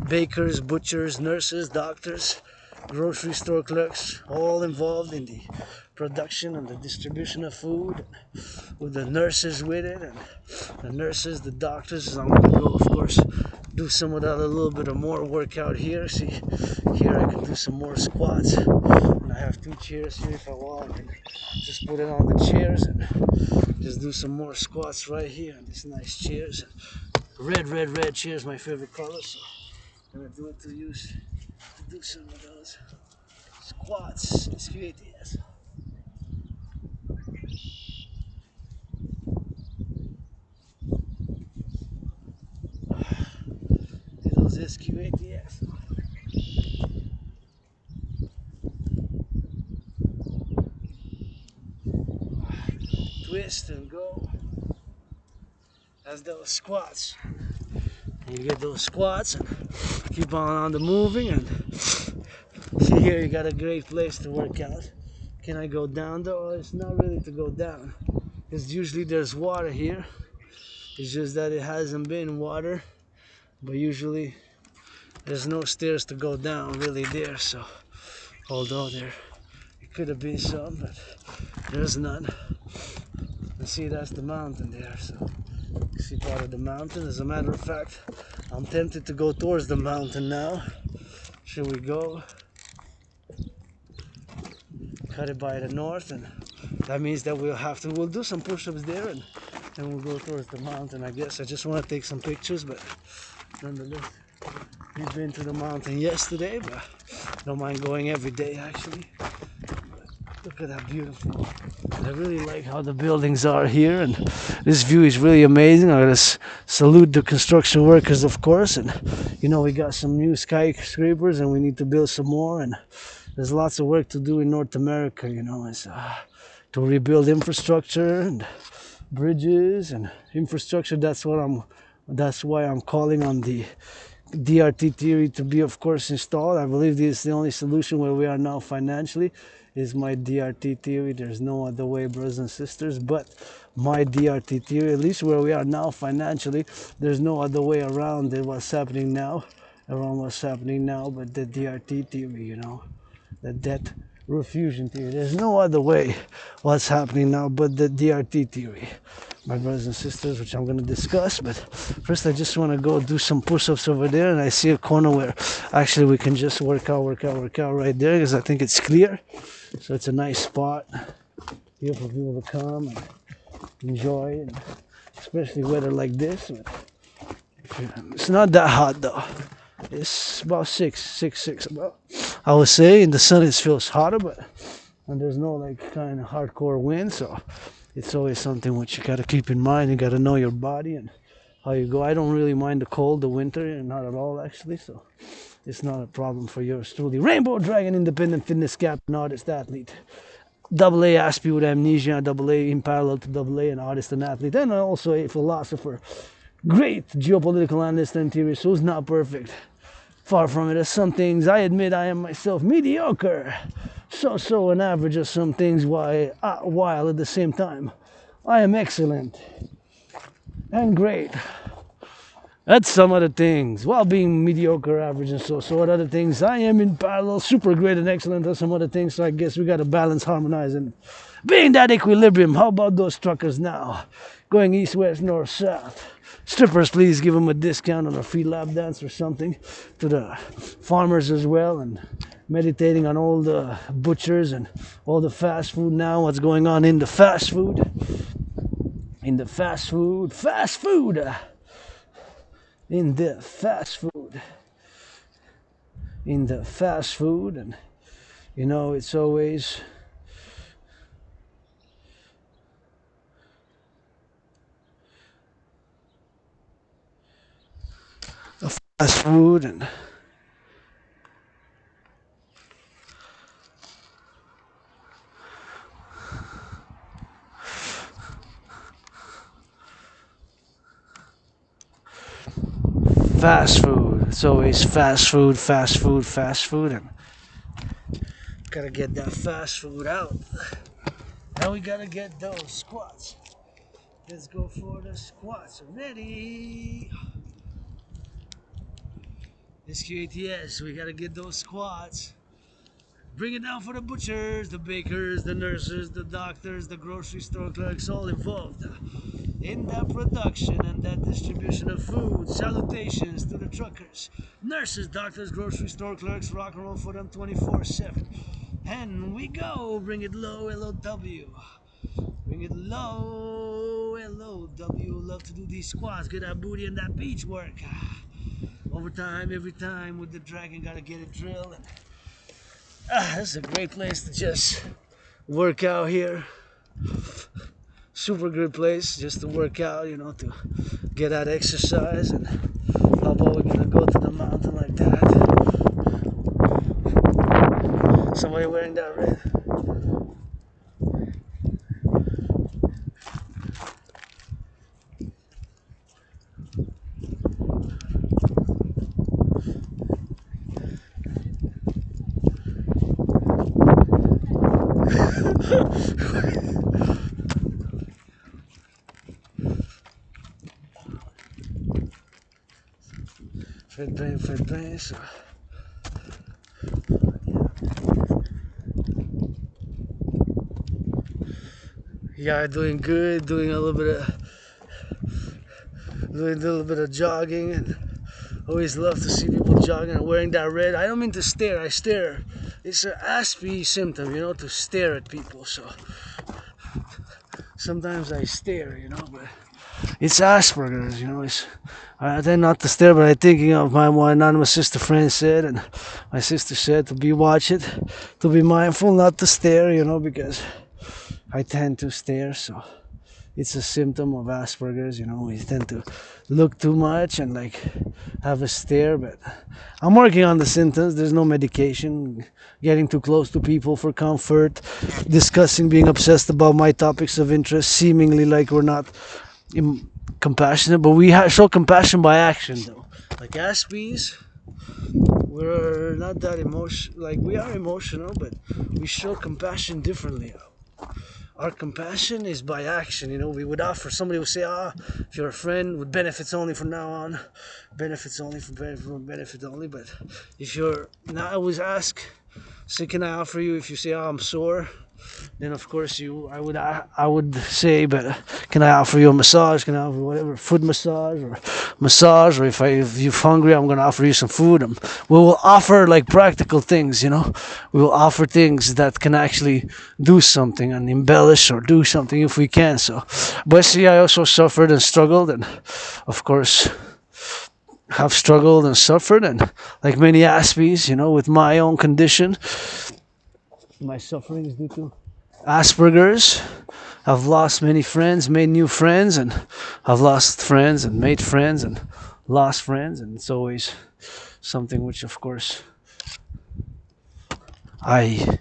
bakers, butchers, nurses, doctors, grocery store clerks, all involved in the production and the distribution of food, with the nurses with it, and the nurses, the doctors. I'm going to go, of course, do some of that, a little bit of more workout here. See, here I can do some more squats, and I have 2 chairs here. If I want, I can just put it on the chairs and just do some more squats right here on these nice chairs. Red chairs, my favorite color, so I'm going to do it to do some of those squats. SQATs. Those SQATs. Twist and go. That's those squats. And you get those squats and keep on the moving. And see, here you got a great place to work out. Can I go down though? It's not really to go down. Because usually there's water here. It's just that it hasn't been water. But usually there's no stairs to go down really there. So although it could have been some, but there's none. And see, that's the mountain there. So you see part of the mountain. As a matter of fact, I'm tempted to go towards the mountain now. Should we go? Cut it by the north, and that means that we'll do some push-ups there, and then we'll go towards the mountain. I guess I just want to take some pictures, but nonetheless, we've been to the mountain yesterday, but don't mind going every day actually. Look at that beautiful. I really like how the buildings are here, and this view is really amazing. I gotta salute the construction workers, of course, and we got some new skyscrapers and we need to build some more, and there's lots of work to do in North America, it's to rebuild infrastructure and bridges and infrastructure. That's why I'm calling on the DRT theory to be, of course, installed. I believe this is the only solution where we are now financially, is my DRT theory. There's no other way, brothers and sisters, but my DRT theory, at least where we are now financially, there's no other way around what's happening now, but the DRT theory, the debt refusion theory. There's no other way what's happening now but the DRT theory, my brothers and sisters, which I'm going to discuss. But first I just want to go do some push-ups over there, and I see a corner where actually we can just work out right there, because I think it's clear. So it's a nice spot here for people to come and enjoy, and especially weather like this. It's not that hot though. It's about 6 about. I would say in the sun it feels hotter, and there's no kind of hardcore wind, so it's always something which you gotta keep in mind. You gotta know your body and how you go. I don't really mind the cold, the winter, not at all actually, so it's not a problem for yours truly. Rainbow Dragon, independent fitness captain, artist, athlete. AA Aspie with amnesia, AA in parallel to AA, an artist and athlete, and also a philosopher. great geopolitical analyst and theorist who's not perfect. Far from it. As some things, I admit I am myself mediocre. So an average of some things, while at the same time, I am excellent and great at some other things. While being mediocre, average, and so at other things, I am in parallel super great and excellent at some other things. So I guess we gotta balance, harmonize, and being that equilibrium. How about those truckers now? Going east, west, north, south. Strippers, please give them a discount on a free lap dance or something. To the farmers as well, and meditating on all the butchers and all the fast food now. What's going on in the fast food? In the fast food. In the fast food. In the fast food. And you know, it's always fast food and fast food. It's always fast food, and gotta get that fast food out. Now we gotta get those squats. Let's go for the squats. Ready? SQATS, we gotta get those squats. Bring it down for the butchers, the bakers, the nurses, the doctors, the grocery store clerks, all involved in that production and that distribution of food. Salutations to the truckers, nurses, doctors, grocery store clerks, rock and roll for them 24/7. And we go, bring it low, LOW. Bring it low, LOW. Love to do these squats, get that booty and that beach work. Overtime, every time with the dragon, gotta get it drilled. And, this is a great place to just work out here. Super good place just to work out, you know, to get that exercise. And how about we're gonna go to the mountain like that? Somebody wearing that red. Fed brain, so. Yeah, doing good, doing a little bit of jogging, and always love to see people jogging and wearing that red. I don't mean to stare, I stare. It's an Aspie symptom, you know, to stare at people, so sometimes I stare, you know, but it's Asperger's, you know. I tend not to stare, but I'm thinking of my anonymous sister friend said, and my sister said to be mindful not to stare, you know, because I tend to stare, so it's a symptom of Asperger's, you know. We tend to look too much and like have a stare, but I'm working on the symptoms. There's no medication. Getting too close to people for comfort, discussing, being obsessed about my topics of interest, seemingly like we're not compassionate, but we show compassion by action, though. Like Aspies, we're not that emotional. Like, we are emotional, but we show compassion differently. Our compassion is by action, you know. We would offer, somebody would say, if you're a friend, with benefits only from now on, benefits only, but if you're, now I always ask, say, can I offer you, if you say, I'm sore, then of course I would say, but can I offer you a massage? Can I offer whatever, foot massage, or if you're hungry, I'm gonna offer you some food. We will offer like practical things, you know. We will offer things that can actually do something and embellish or do something if we can. So, but see, I also suffered and struggled, and of course have struggled and suffered, and like many Aspies, you know, with my own condition. My suffering is due to Asperger's. I've lost many friends, made new friends, and I've lost friends and made friends and lost friends, and it's always something which, of course, I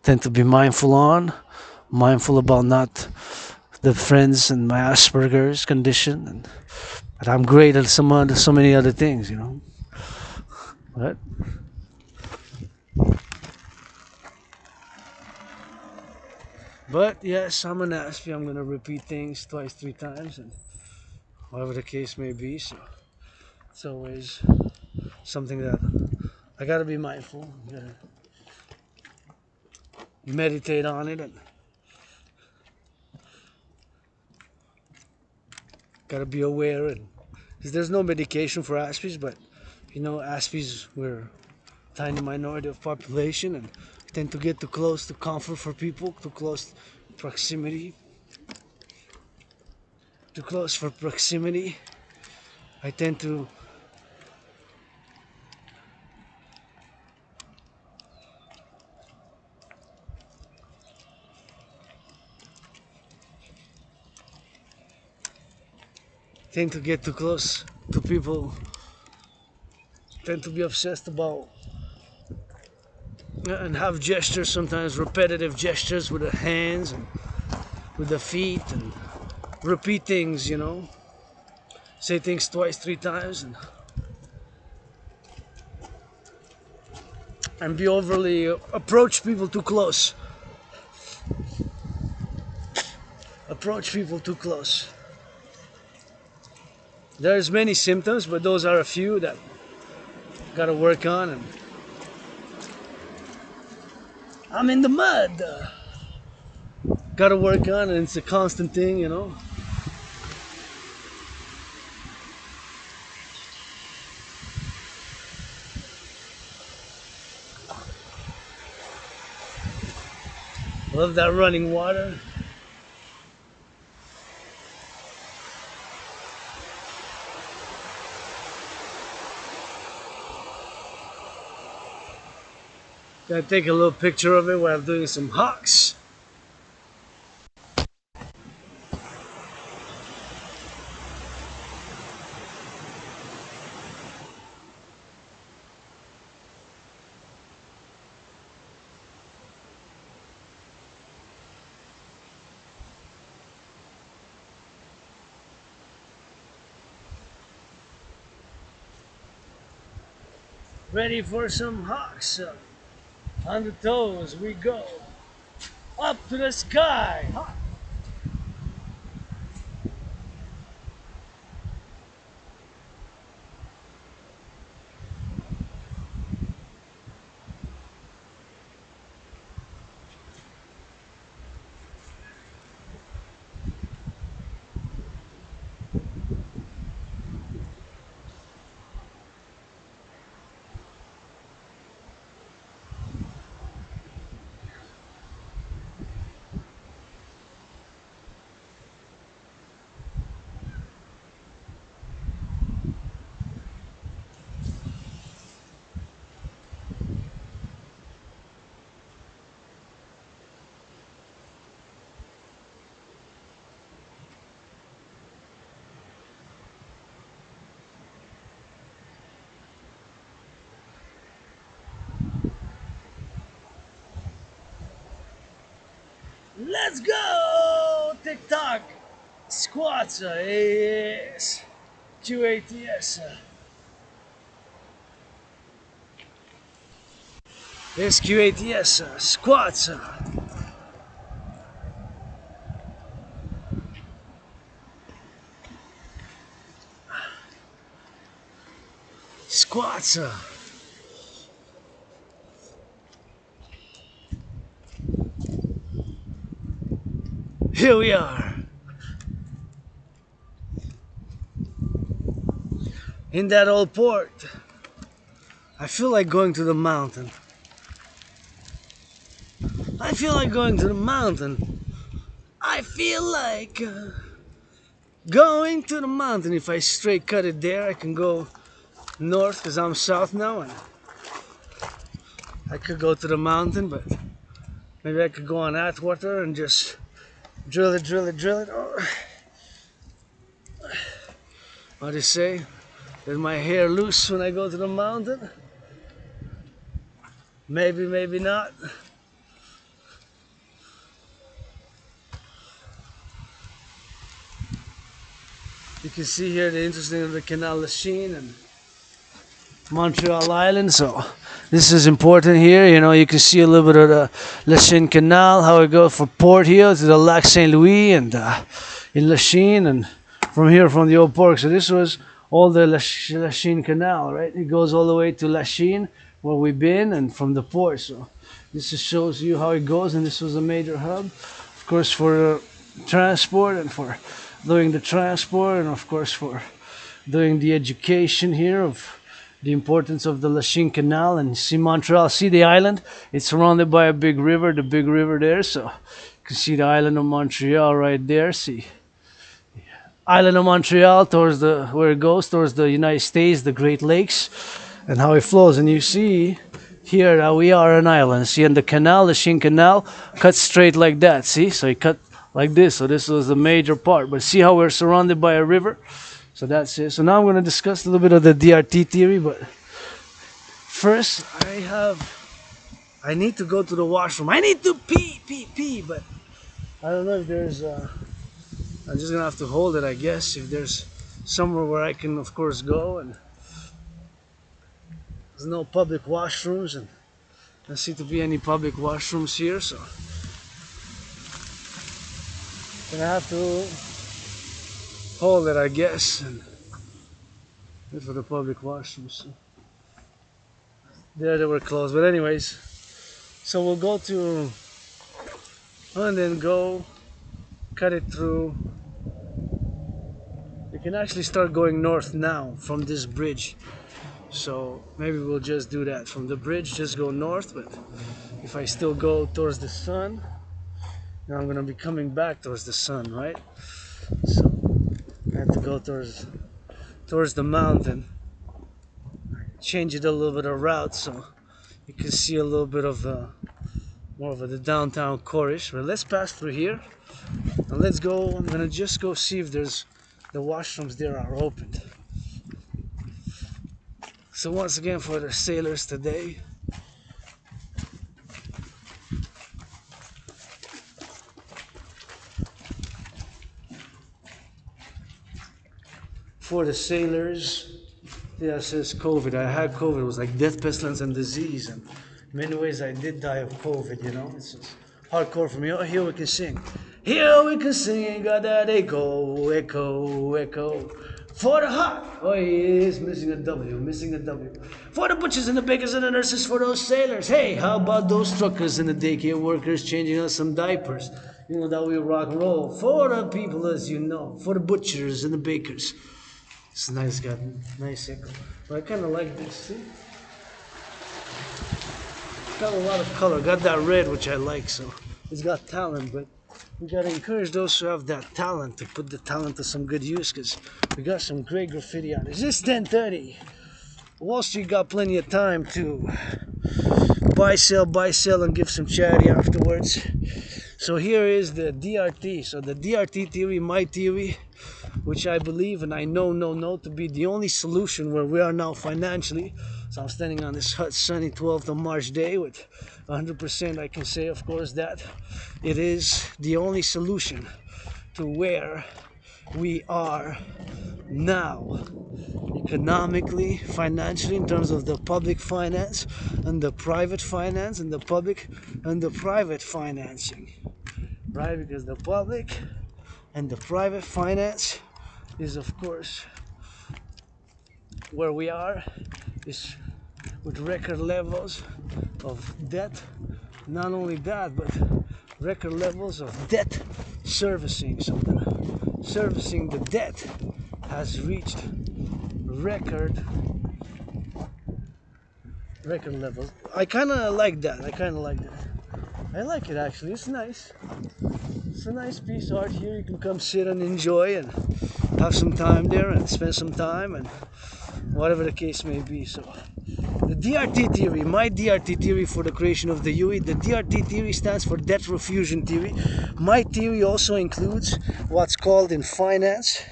tend to be mindful about not the friends and my Asperger's condition, and But I'm great at so many other things, you know. But yes, I'm an aspie. I'm gonna repeat things twice, three times, and whatever the case may be. So it's always something that I gotta be mindful. Gotta meditate on it, and gotta be aware. And because there's no medication for aspies, but you know, aspies we're a tiny minority of population, and tend to get too close to comfort for people, too close proximity, too close for proximity. I tend to get too close to people, tend to be obsessed about and have gestures, sometimes repetitive gestures with the hands and with the feet, and repeat things, you know, say things twice, three times, and be overly approach people too close. Approach people too close. There's many symptoms, but those are a few that gotta work on, and I'm in the mud. Gotta work on, and it's a constant thing, you know. Love that running water. Gonna take a little picture of it while I'm doing some hawks. Ready for some hawks. On the toes we go. Up to the sky. Let's go! TikTok! Squats! Yes! QATS! Yes, QATS! Squats! Squats! Here we are! In that old port. I feel like going to the mountain. I feel like going to the mountain. I feel like going to the mountain. If I straight cut it there, I can go north because I'm south now, and I could go to the mountain, but maybe I could go on Atwater and just drill it, drill it, drill it. Or what do you say? Is my hair loose when I go to the mountain? Maybe, maybe not. You can see here the interesting of the Canal Lachine and Montreal Island. So this is important here. You know, you can see a little bit of the Lachine Canal, how it goes from Port Hill to the Lac Saint Louis and in Lachine, and from here from the old port. So this was all the Lachine Canal, right? It goes all the way to Lachine, where we've been, and from the port. So this just shows you how it goes, and this was a major hub, of course, for transport and for doing the transport, and of course for doing the education here of the importance of the Lachine Canal. And see Montreal, see the island, it's surrounded by a big river, the big river there. So you can see the island of Montreal right there. See island of Montreal towards the where it goes towards the United States, the Great Lakes, and how it flows. And you see here that we are an island. See, and the canal, the Lachine Canal, cuts straight like that. See, so it cut like this. So this was a major part. But see how we're surrounded by a river. So that's it. So now I'm going to discuss a little bit of the DRT theory. But first, I need to go to the washroom. I need to pee. But I don't know if there's. I'm just gonna have to hold it, I guess, if there's somewhere where I can, of course, go. And there's no public washrooms, and there seem to be any public washrooms here, so gonna have to hold it, I guess, and wait for the public washrooms. So there they were closed, but anyways, so we'll go to and then go cut it through. You can actually start going north now from this bridge, so maybe we'll just do that from the bridge, just go north. But if I still go towards the sun, now I'm gonna be coming back towards the sun, right? So I have to go towards the mountain, change it a little bit of route so you can see a little bit of more of the downtown core-ish. But let's pass through here and let's go. I'm gonna just go see if there's the washrooms there are opened. So once again, for the sailors today, yeah, it says COVID. I had COVID. It was like death, pestilence, and disease. And in many ways, I did die of COVID, you know. It's just hardcore for me. Oh, here we can sing. Here we can sing. Got that echo, echo, echo. For the heart. Oh, yes, missing a W, missing a W. For the butchers and the bakers and the nurses, for those sailors. Hey, how about those truckers and the daycare workers changing us some diapers? You know that we rock and roll. For the people, as you know. For the butchers and the bakers. It's nice, got nice echo. But I kind of like this, see? Got a lot of color, got that red, which I like, so it's got talent. But we gotta encourage those who have that talent to put the talent to some good use, because we got some great graffiti on it. It's just 10:30. Wall Street got plenty of time to buy, sell, and give some charity afterwards. So here is the DRT. So the DRT theory, my theory, which I believe and I know to be the only solution where we are now financially. So I'm standing on this hot sunny 12th of March day with 100% I can say, of course, that it is the only solution to where we are now, economically, financially, in terms of the public finance and the private finance and the public and the private financing, right? Because the public and the private finance is, of course, where we are, is with record levels of debt. Not only that, but record levels of debt servicing. So servicing the debt has reached record levels. I kind of like that. I like it, actually. It's nice. It's a nice piece of art here. You can come sit and enjoy and have some time there and spend some time and whatever the case may be. So the DRT theory, my DRT theory for the creation of the UE, the DRT theory stands for debt refusion theory. My theory also includes what's called in finance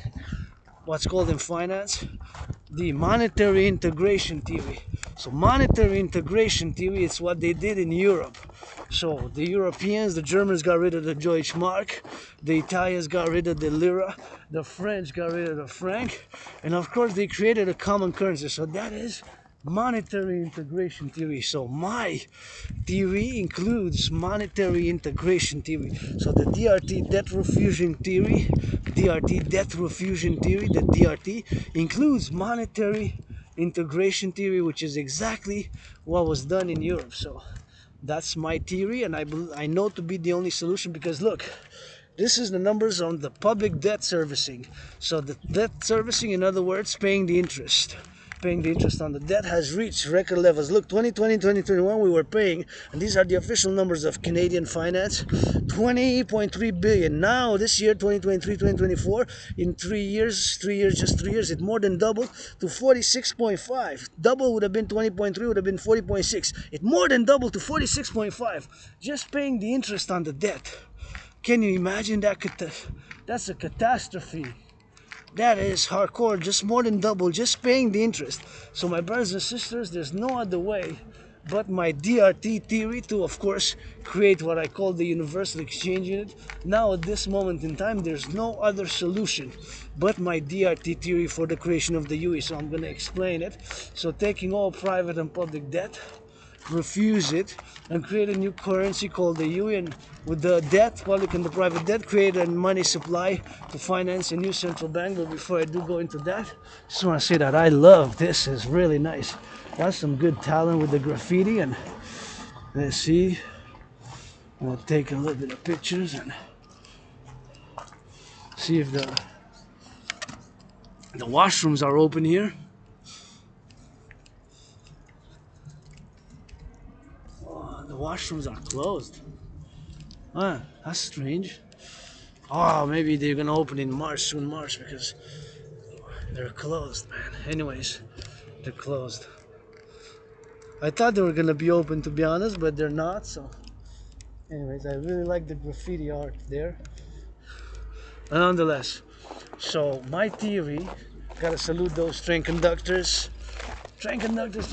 the monetary integration theory. So monetary integration theory is what they did in Europe. So the Europeans, the Germans got rid of the Deutschmark, the Italians got rid of the lira, the French got rid of the franc, and of course they created a common currency. So that is monetary integration theory. So my theory includes monetary integration theory. So the DRT, debt refusion theory, DRT, debt refusion theory, the DRT includes monetary integration theory, which is exactly what was done in Europe. So that's my theory, and I know to be the only solution, because look, this is the numbers on the public debt servicing. So the debt servicing, in other words, paying the interest on the debt, has reached record levels. Look, 2020, 2021, we were paying, and these are the official numbers of Canadian finance, 20.3 billion. Now, this year, 2023, 2024, in 3 years, just 3 years, it more than doubled to 46.5. Double would have been 20.3, would have been 40.6. It more than doubled to 46.5, just paying the interest on the debt. Can you imagine that? That's a catastrophe. That is hardcore, just more than double, just paying the interest. So my brothers and sisters, there's no other way but my DRT theory to, of course, create what I call the universal exchange unit. Now at this moment in time, there's no other solution but my DRT theory for the creation of the UE. So I'm going to explain it. So taking all private and public debt, refuse it, and create a new currency called the UN. With the debt, public and the private debt, create a money supply to finance a new central bank. But before I do go into that, just want to say that I love this. It's really nice. Got some good talent with the graffiti, and let's see. I'm gonna take a little bit of pictures and see if the washrooms are open here. The washrooms are closed. Huh, that's strange. Oh, maybe they're gonna open in March, soon March, because they're closed, man. Anyways, they're closed. I thought they were gonna be open, to be honest, but they're not. So anyways, I really like the graffiti art there. And nonetheless, so my theory, gotta salute those train conductors. Train conductors.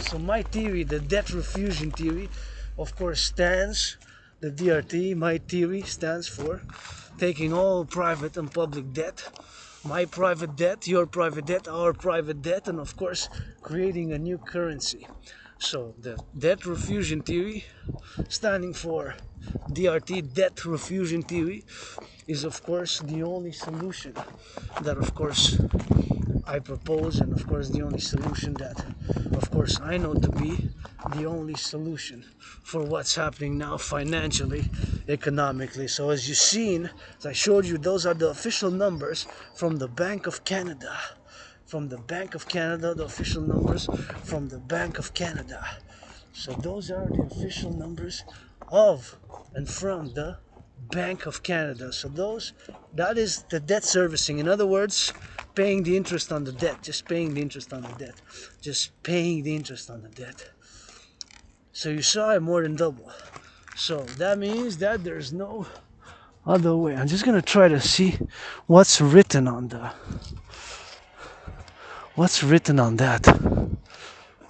So my theory, the debt refusion theory, of course, stands, the DRT, my theory stands for taking all private and public debt, my private debt, your private debt, our private debt, and of course, creating a new currency. So the debt refusion theory, standing for DRT, debt refusion theory, is of course the only solution that, of course, I propose, and of course the only solution that, of course, I know to be the only solution for what's happening now financially, economically. So as you've seen, as I showed you, those are the official numbers from the Bank of Canada. From the Bank of Canada, the official numbers from the Bank of Canada. So those are the official numbers of and from the Bank of Canada. So that is the debt servicing. In other words, paying the interest on the debt. Just paying the interest on the debt. Just paying the interest on the debt. So you saw it more than double. So that means that there's no other way. I'm just gonna try to see what's written on that.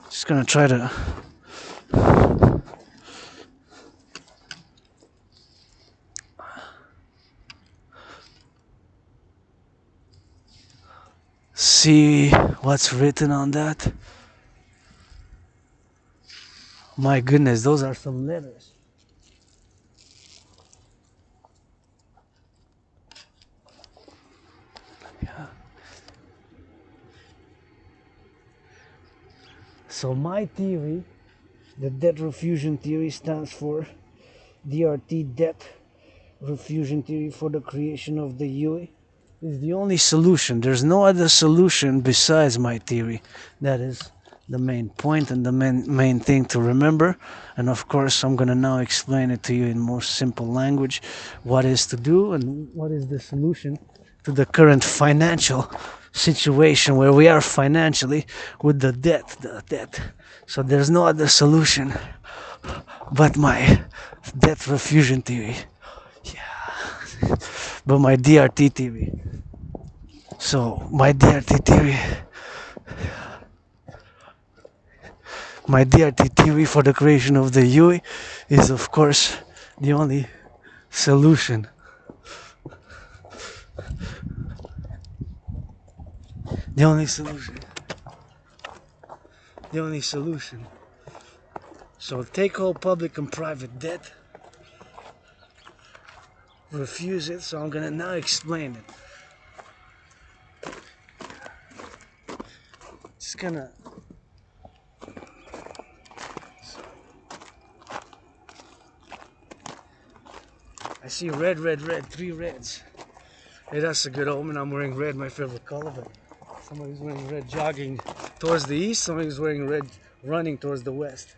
Just gonna try to see what's written on that. My goodness, those are some letters. Yeah. So my theory, the debt refusion theory, stands for DRT, debt refusion theory for the creation of the UE, is the only solution. There's no other solution besides my theory. That is the main point and the main thing to remember. And of course, I'm gonna now explain it to you in more simple language, what is to do and what is the solution to the current financial situation where we are financially with the debt. So there's no other solution but my debt refusion theory. Yeah. But my DRT theory. So my DRT theory my DRT theory for the creation of the UE is of course the only solution. The only solution. The only solution. So take all public and private debt, refuse it. So I'm gonna now explain it. Just gonna. I see red, red, red, 3 reds. Hey, that's a good omen. I'm wearing red, my favorite color, but somebody's wearing red jogging towards the east, somebody's wearing red running towards the west.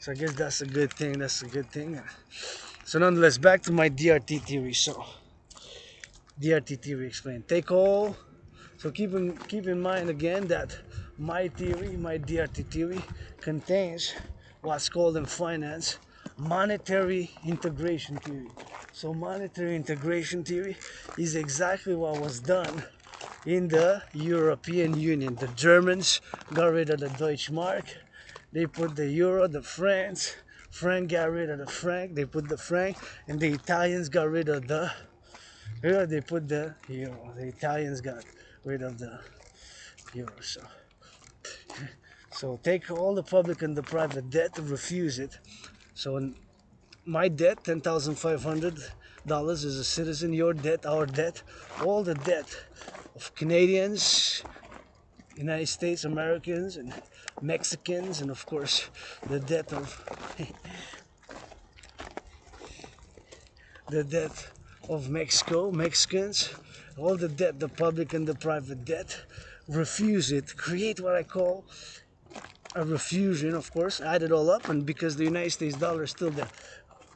So I guess that's a good thing, that's a good thing. So nonetheless, back to my DRT theory. So DRT theory explained. Take all, so keep in mind again that my theory, my DRT theory, contains what's called in finance monetary integration theory. So monetary integration theory is exactly what was done in the European Union. The Germans got rid of the Deutsche Mark. They put the euro, the franc got rid of the franc, they put the franc, and the Italians got rid of the euro, they put the euro. The Italians got rid of the euro. So take all the public and the private debt, refuse it. So in my debt, $10,500 as a citizen, your debt, our debt, all the debt of Canadians, United States, Americans, and Mexicans, and of course the debt of Mexico, Mexicans, all the debt, the public and the private debt, refuse it, create what I call a refusion, of course, add it all up, and because the United States dollar is still the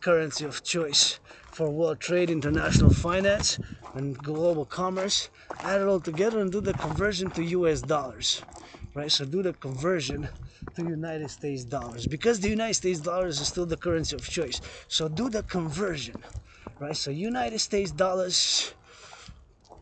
currency of choice for world trade, international finance, and global commerce, add it all together and do the conversion to US dollars, right? So do the conversion to United States dollars, because the United States dollars is still the currency of choice. So do the conversion, right? So United States dollars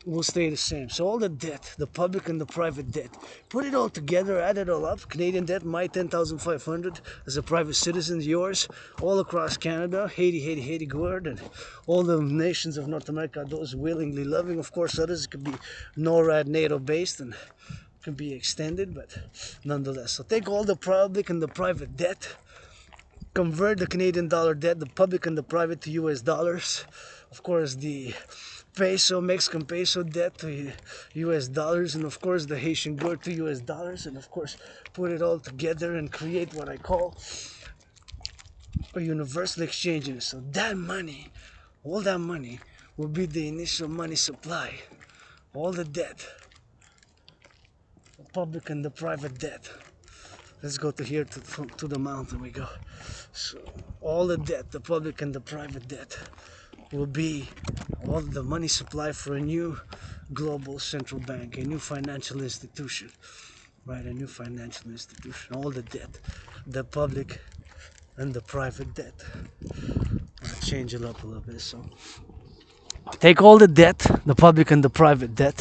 will stay the same. So all the debt, the public and the private debt, put it all together, add it all up. Canadian debt, my 10,500 as a private citizen, yours, all across Canada, Haiti, good, and all the nations of North America, those willingly loving. Of course, others could be NORAD, NATO based, and can be extended, but nonetheless. So take all the public and the private debt, convert the Canadian dollar debt, the public and the private, to US dollars. Of course, the peso, Mexican peso debt to US dollars, and of course the Haitian gourd to US dollars, and of course put it all together and create what I call a universal exchange unit. So that money, all that money, will be the initial money supply. All the debt, the public and the private debt. Let's go to here, to the mountain we go. So all the debt, the public and the private debt, will be all the money supply for a new global central bank, a new financial institution, right? A new financial institution. All the debt, the public and the private debt. I'll change it up a little bit. So take all the debt, the public and the private debt.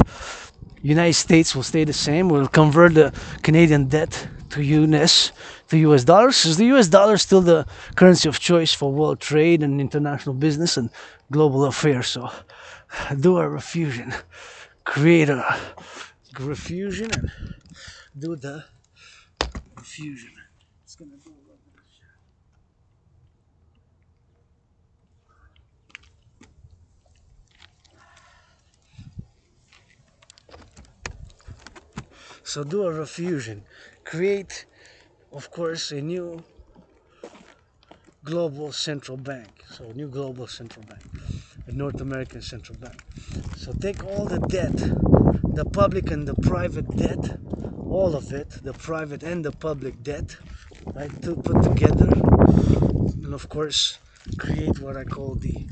United States will stay the same. We'll convert the Canadian debt to US dollars, because the US dollar is still the currency of choice for world trade and international business and global affairs. So do a refusion, create a refusion, and do the refusion. It's gonna do a little bit of shit. So do a refusion, create, of course, a new global central bank. So a new global central bank, a North American central bank. So take all the debt, the public and the private debt, all of it, the private and the public debt, right, to put together, and of course create what I call the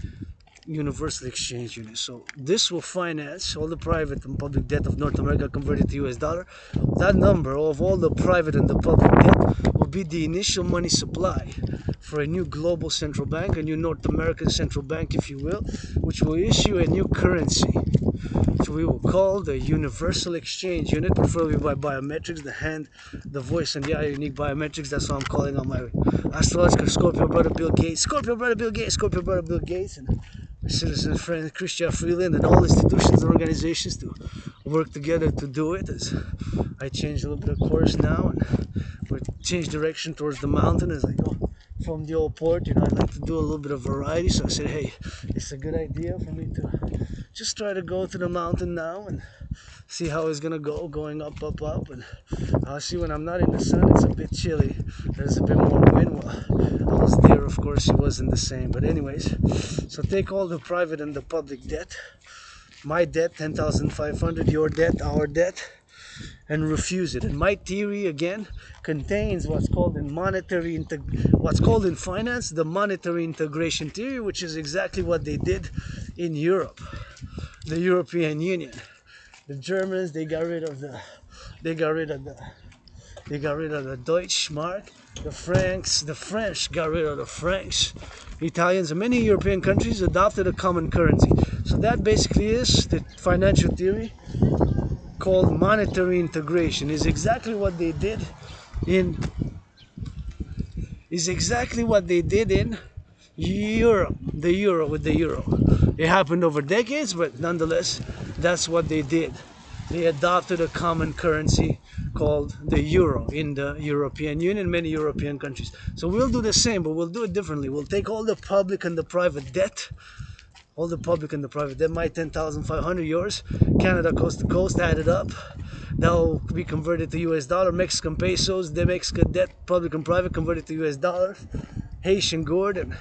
universal exchange unit. So this will finance all the private and public debt of North America converted to US dollar. That number of all the private and the public debt will be the initial money supply for a new global central bank, a new North American central bank, if you will, which will issue a new currency which we will call the Universal Exchange Unit, preferably by biometrics, the hand, the voice, and the eye unique biometrics. That's what I'm calling on my astrological Scorpio brother Bill Gates, Scorpio brother Bill Gates, Scorpio brother Bill Gates, and my citizen friend Christian Freeland, and all institutions and organizations to work together to do it. As I change a little bit of course now, and we change direction towards the mountain as I go from the old port. You know, I'd like to do a little bit of variety, so I said, hey, it's a good idea for me to just try to go to the mountain now and see how it's gonna go, going up, and I'll see when I'm not in the sun, it's a bit chilly, there's a bit more wind. Well, I was there, of course, it wasn't the same, but anyways, so take all the private and the public debt, my debt, 10,500, your debt, our debt, and refuse it. And my theory again contains what's called in finance the monetary integration theory, which is exactly what they did in Europe, the European Union. The Germans, they got rid of the Deutsche Mark. The French got rid of the francs. Italians and many European countries adopted a common currency. So that basically is the financial theory called monetary integration. Is exactly what they did in Europe, the euro with the euro. It happened over decades, but nonetheless, that's what they did. They adopted a common currency called the euro in the European Union, many European countries. So we'll do the same, but we'll do it differently. We'll take all the public and the private debt, my 10,500, yours, Canada coast to coast, added up. That'll be converted to US dollar, Mexican pesos, the Mexican debt, public and private, converted to US dollars, Haitian gourd, and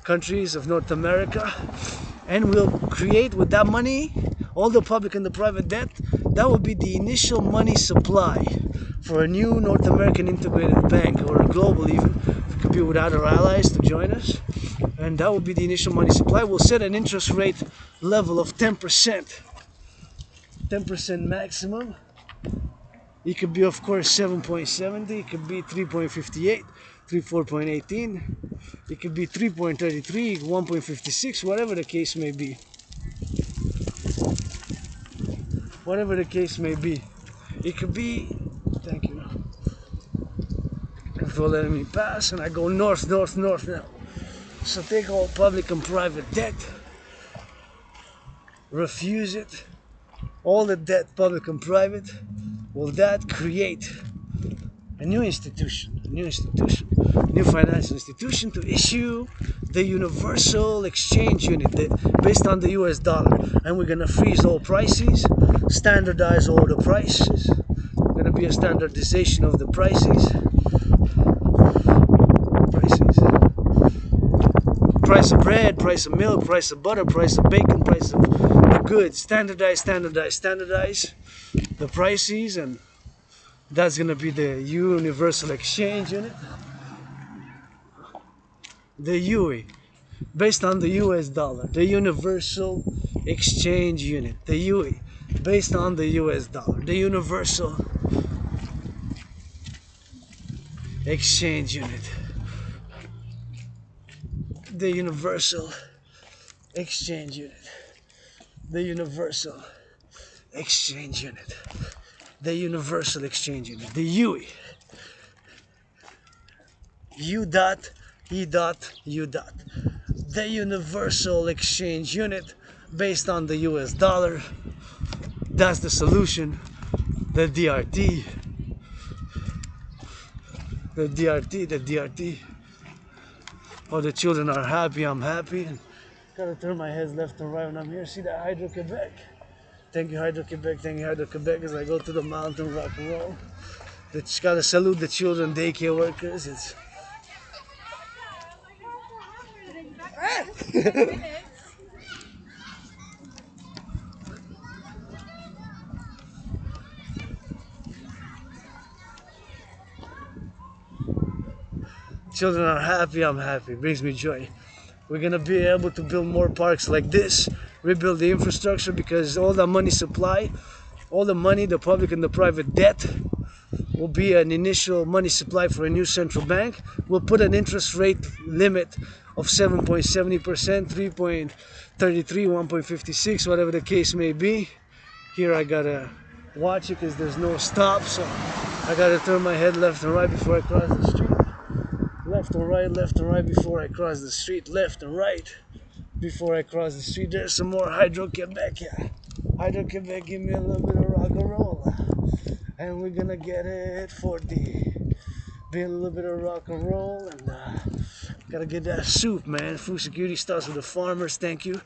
countries of North America. And we'll create with that money, all the public and the private debt, that will be the initial money supply for a new North American integrated bank, or a global even. It could be with other allies to join us. And that will be the initial money supply. We'll set an interest rate level of 10%. 10% maximum. It could be, of course, 7.70. It could be 3.58, 4.18. It could be 3.33, 1.56, whatever the case may be. Whatever the case may be. It could be, thank you for letting me pass, and I go north now. So take all public and private debt, refuse it, all the debt, public and private. Will that create a new institution, new financial institution to issue the Universal Exchange Unit based on the US dollar? And we're gonna freeze all prices, standardize all the prices. Gonna be a standardization of the prices. Price of bread, price of milk, price of butter, price of bacon, price of the goods. Standardize the prices, and that's gonna be the Universal Exchange Unit. The UE, based on the US dollar. The Universal Exchange Unit. The UE, based on the US dollar. The Universal Exchange Unit. The Universal Exchange Unit. The Universal Exchange Unit. The Universal Exchange Unit. The UE. U dot, E dot, U dot. The Universal Exchange Unit based on the US dollar. That's the solution. The DRT. The DRT. Oh, the children are happy, I'm happy. And gotta turn my head left and right when I'm here. See that Hydro-Quebec? Thank you, Hydro-Quebec, as I go to the mountain, rock and roll. Just gotta salute the children, daycare workers. It's children are happy, I'm happy. It brings me joy. We're gonna be able to build more parks like this, rebuild the infrastructure, because all the money supply, all the money, the public and the private debt, will be an initial money supply for a new central bank. We'll put an interest rate limit of 7.70%, 3.33, 1.56, whatever the case may be. Here I gotta watch it because there's no stop, so I gotta turn my head left and right before I cross the street. Left and right before I cross the street. Left and right before I cross the street. There's some more Hydro-Quebec, yeah. Hydro-Quebec, give me a little bit of rock and roll. And we're gonna get it for the be a little bit of rock and roll, and gotta get that soup, man. Food security starts with the farmers, thank you.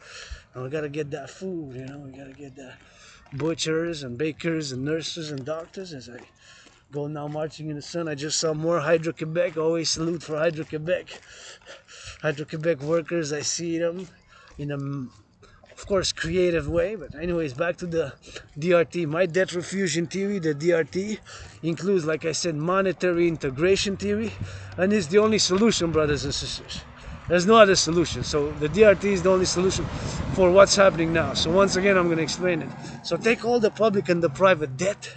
And we gotta get that food, you know. We gotta get that butchers and bakers and nurses and doctors. As I go now marching in the sun, I just saw more Hydro-Quebec. Always salute for Hydro-Quebec. Hydro-Quebec workers, I see them in a, of course, creative way. But anyways, back to the DRT. My debt refusion theory, the DRT, includes, like I said, monetary integration theory, and it's the only solution, brothers and sisters. There's no other solution. So the DRT is the only solution for what's happening now. So once again, I'm going to explain it. So take all the public and the private debt,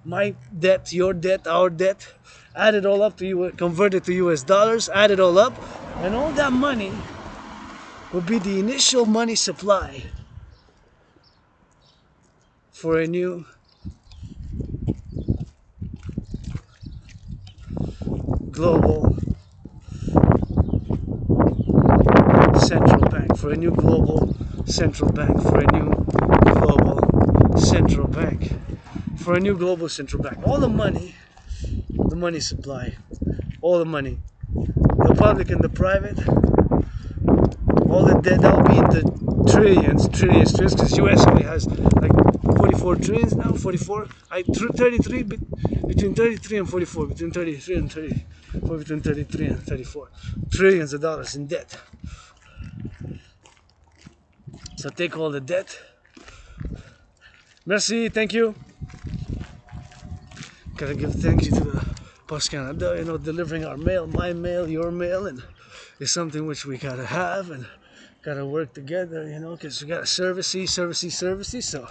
my debt, your debt, our debt, add it all up to you, convert it to US dollars, add it all up, and all that money will be the initial money supply for a new global central bank, for a new global central bank, for a new global central bank, for a new global central bank. All the money supply, all the money, the public and the private, all the debt, that'll be into trillions, because US only has like 44 trillions now, 44, 33, between 33 and 44, between 33 and 34, between 33 and 34 trillions of dollars in debt. So take all the debt. Merci, thank you. Gotta give thank you to the Post Canada, you know, delivering our mail, my mail, your mail, and it's something which we gotta have and gotta work together, you know, because we got services. So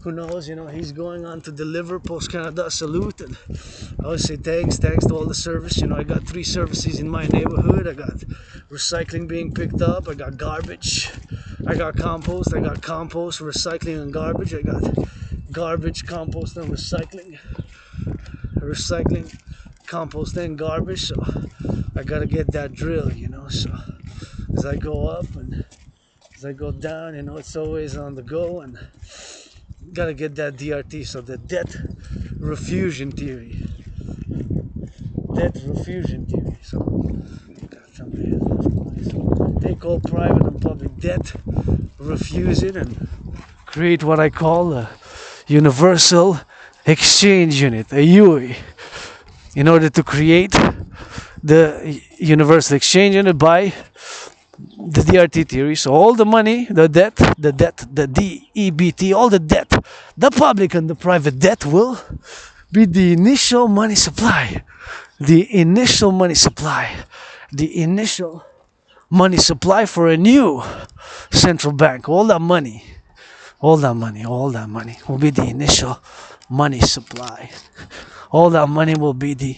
who knows, you know, he's going on to deliver. Post Canada, salute, and I always say thanks to all the service. You know, I got 3 services in my neighborhood. I got recycling being picked up, I got garbage, I got compost, recycling and garbage. I got garbage, compost, and recycling, compost, and garbage. So I gotta get that drill, you know. So as I go up and as I go down, you know, it's always on the go, and gotta get that DRT. So the debt refusion theory. So take all private and public debt, refuse it, and create what I call a universal exchange unit, a UE, in order to create the universal exchange unit by the DRT theory. So all the money, the debt, the DEBT, all the debt, the public and the private debt will be the initial money supply. The initial money supply for a new central bank. All that money will be the initial money supply. All that money will be the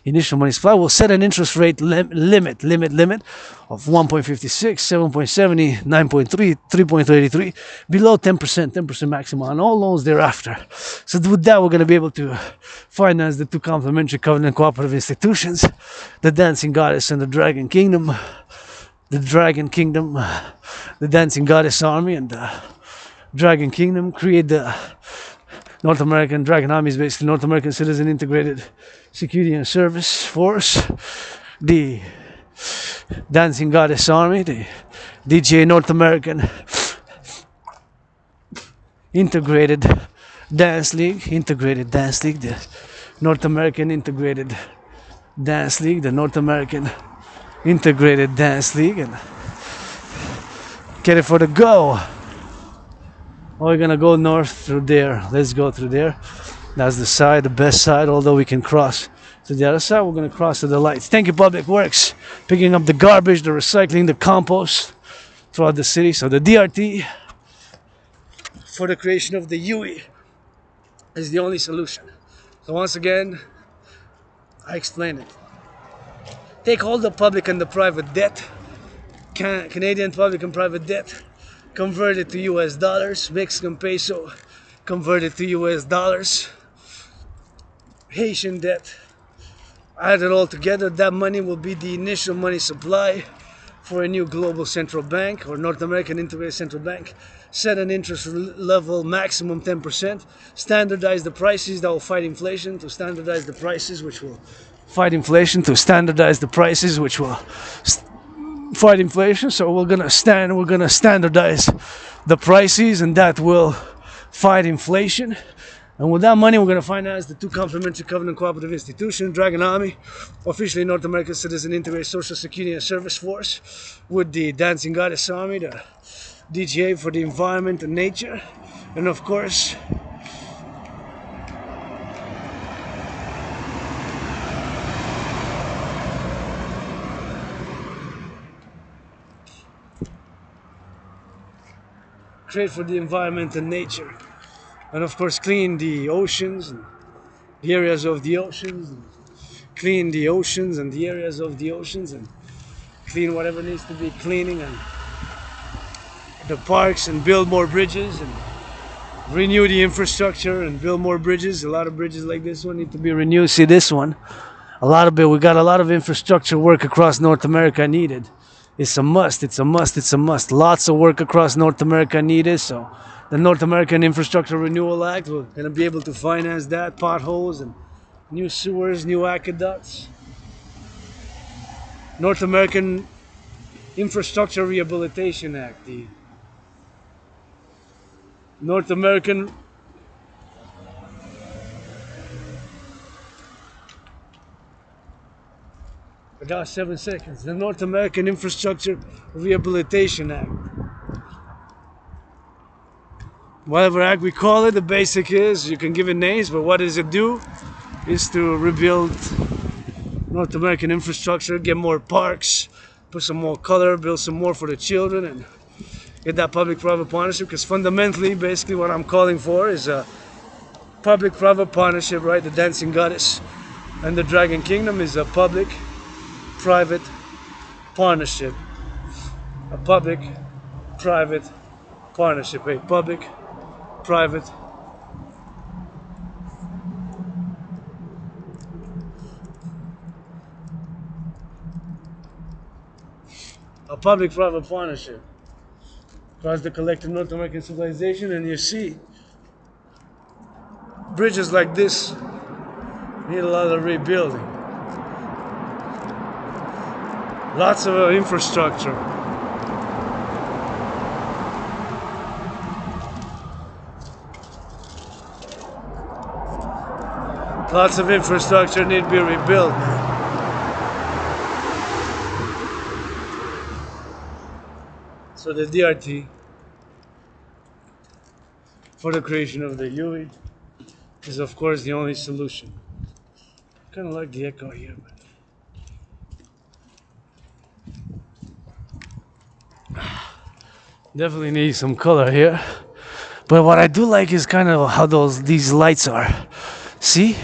initial money supply. We'll set an interest rate limit of 1.56, 7.70, 9.3, 3.33, below 10% maximum on all loans thereafter. So with that, we're going to be able to finance the 2 complementary covenant cooperative institutions, the Dancing Goddess and the Dragon Kingdom, the Dancing Goddess Army and the Dragon Kingdom, create the North American Dragon Army, is basically North American Citizen Integrated Security and Service Force, the Dancing Goddess Army, the DGA North American Integrated Dance League, the North American Integrated Dance League, the North American Integrated Dance League, and get it for the go. Oh, we're gonna go north through there. Let's go through there. That's the side, the best side, although we can cross to the other side. We're gonna cross to the lights. Thank you, Public Works, picking up the garbage, the recycling, the compost throughout the city. So the DRT for the creation of the UE is the only solution. So once again, I explain it. Take all the public and the private debt, Canadian public and private debt, convert it to US dollars, Mexican peso, converted to US dollars, Haitian debt. Add it all together, that money will be the initial money supply for a new global central bank or North American integrated central bank. Set an interest level maximum 10%. Standardize the prices that will fight inflation to standardize the prices which will fight inflation to standardize the prices which will fight inflation. So we're gonna standardize the prices, and that will fight inflation. And with that money, we're going to finance the two complementary covenant cooperative institutions, Dragon Army, officially North American Citizen Integrated Social Security and Service Force, with the Dancing Goddess Army, the DGA for the environment and nature, and of course, trade for the environment and nature. And of course, clean the oceans and the areas of the oceans, and clean the oceans and the areas of the oceans, and clean whatever needs to be cleaning, and the parks, and build more bridges, and renew the infrastructure and build more bridges. A lot of bridges like this one need to be renewed. See this one, a lot of it. We got a lot of infrastructure work across North America needed. It's a must. It's a must. It's a must. Lots of work across North America needed. So the North American Infrastructure Renewal Act, we're going to be able to finance that, potholes and new sewers, new aqueducts. North American Infrastructure Rehabilitation Act, the North American I got 7 seconds. The North American Infrastructure Rehabilitation Act. Whatever act we call it, the basic is, you can give it names, but what does it do? Is to rebuild North American infrastructure, get more parks, put some more color, build some more for the children, and get that public-private partnership. Because fundamentally, basically what I'm calling for is a public-private partnership, right? The Dancing Goddess and the Dragon Kingdom is a public-private partnership. A public-private partnership, a public-private public-private partnership across the collective North American civilization. And you see bridges like this need a lot of rebuilding. Lots of infrastructure. Lots of infrastructure need to be rebuilt. So the DRT for the creation of the UE is of course the only solution. Kind of like the echo here, but definitely need some color here. But what I do like is kind of how these lights are. See?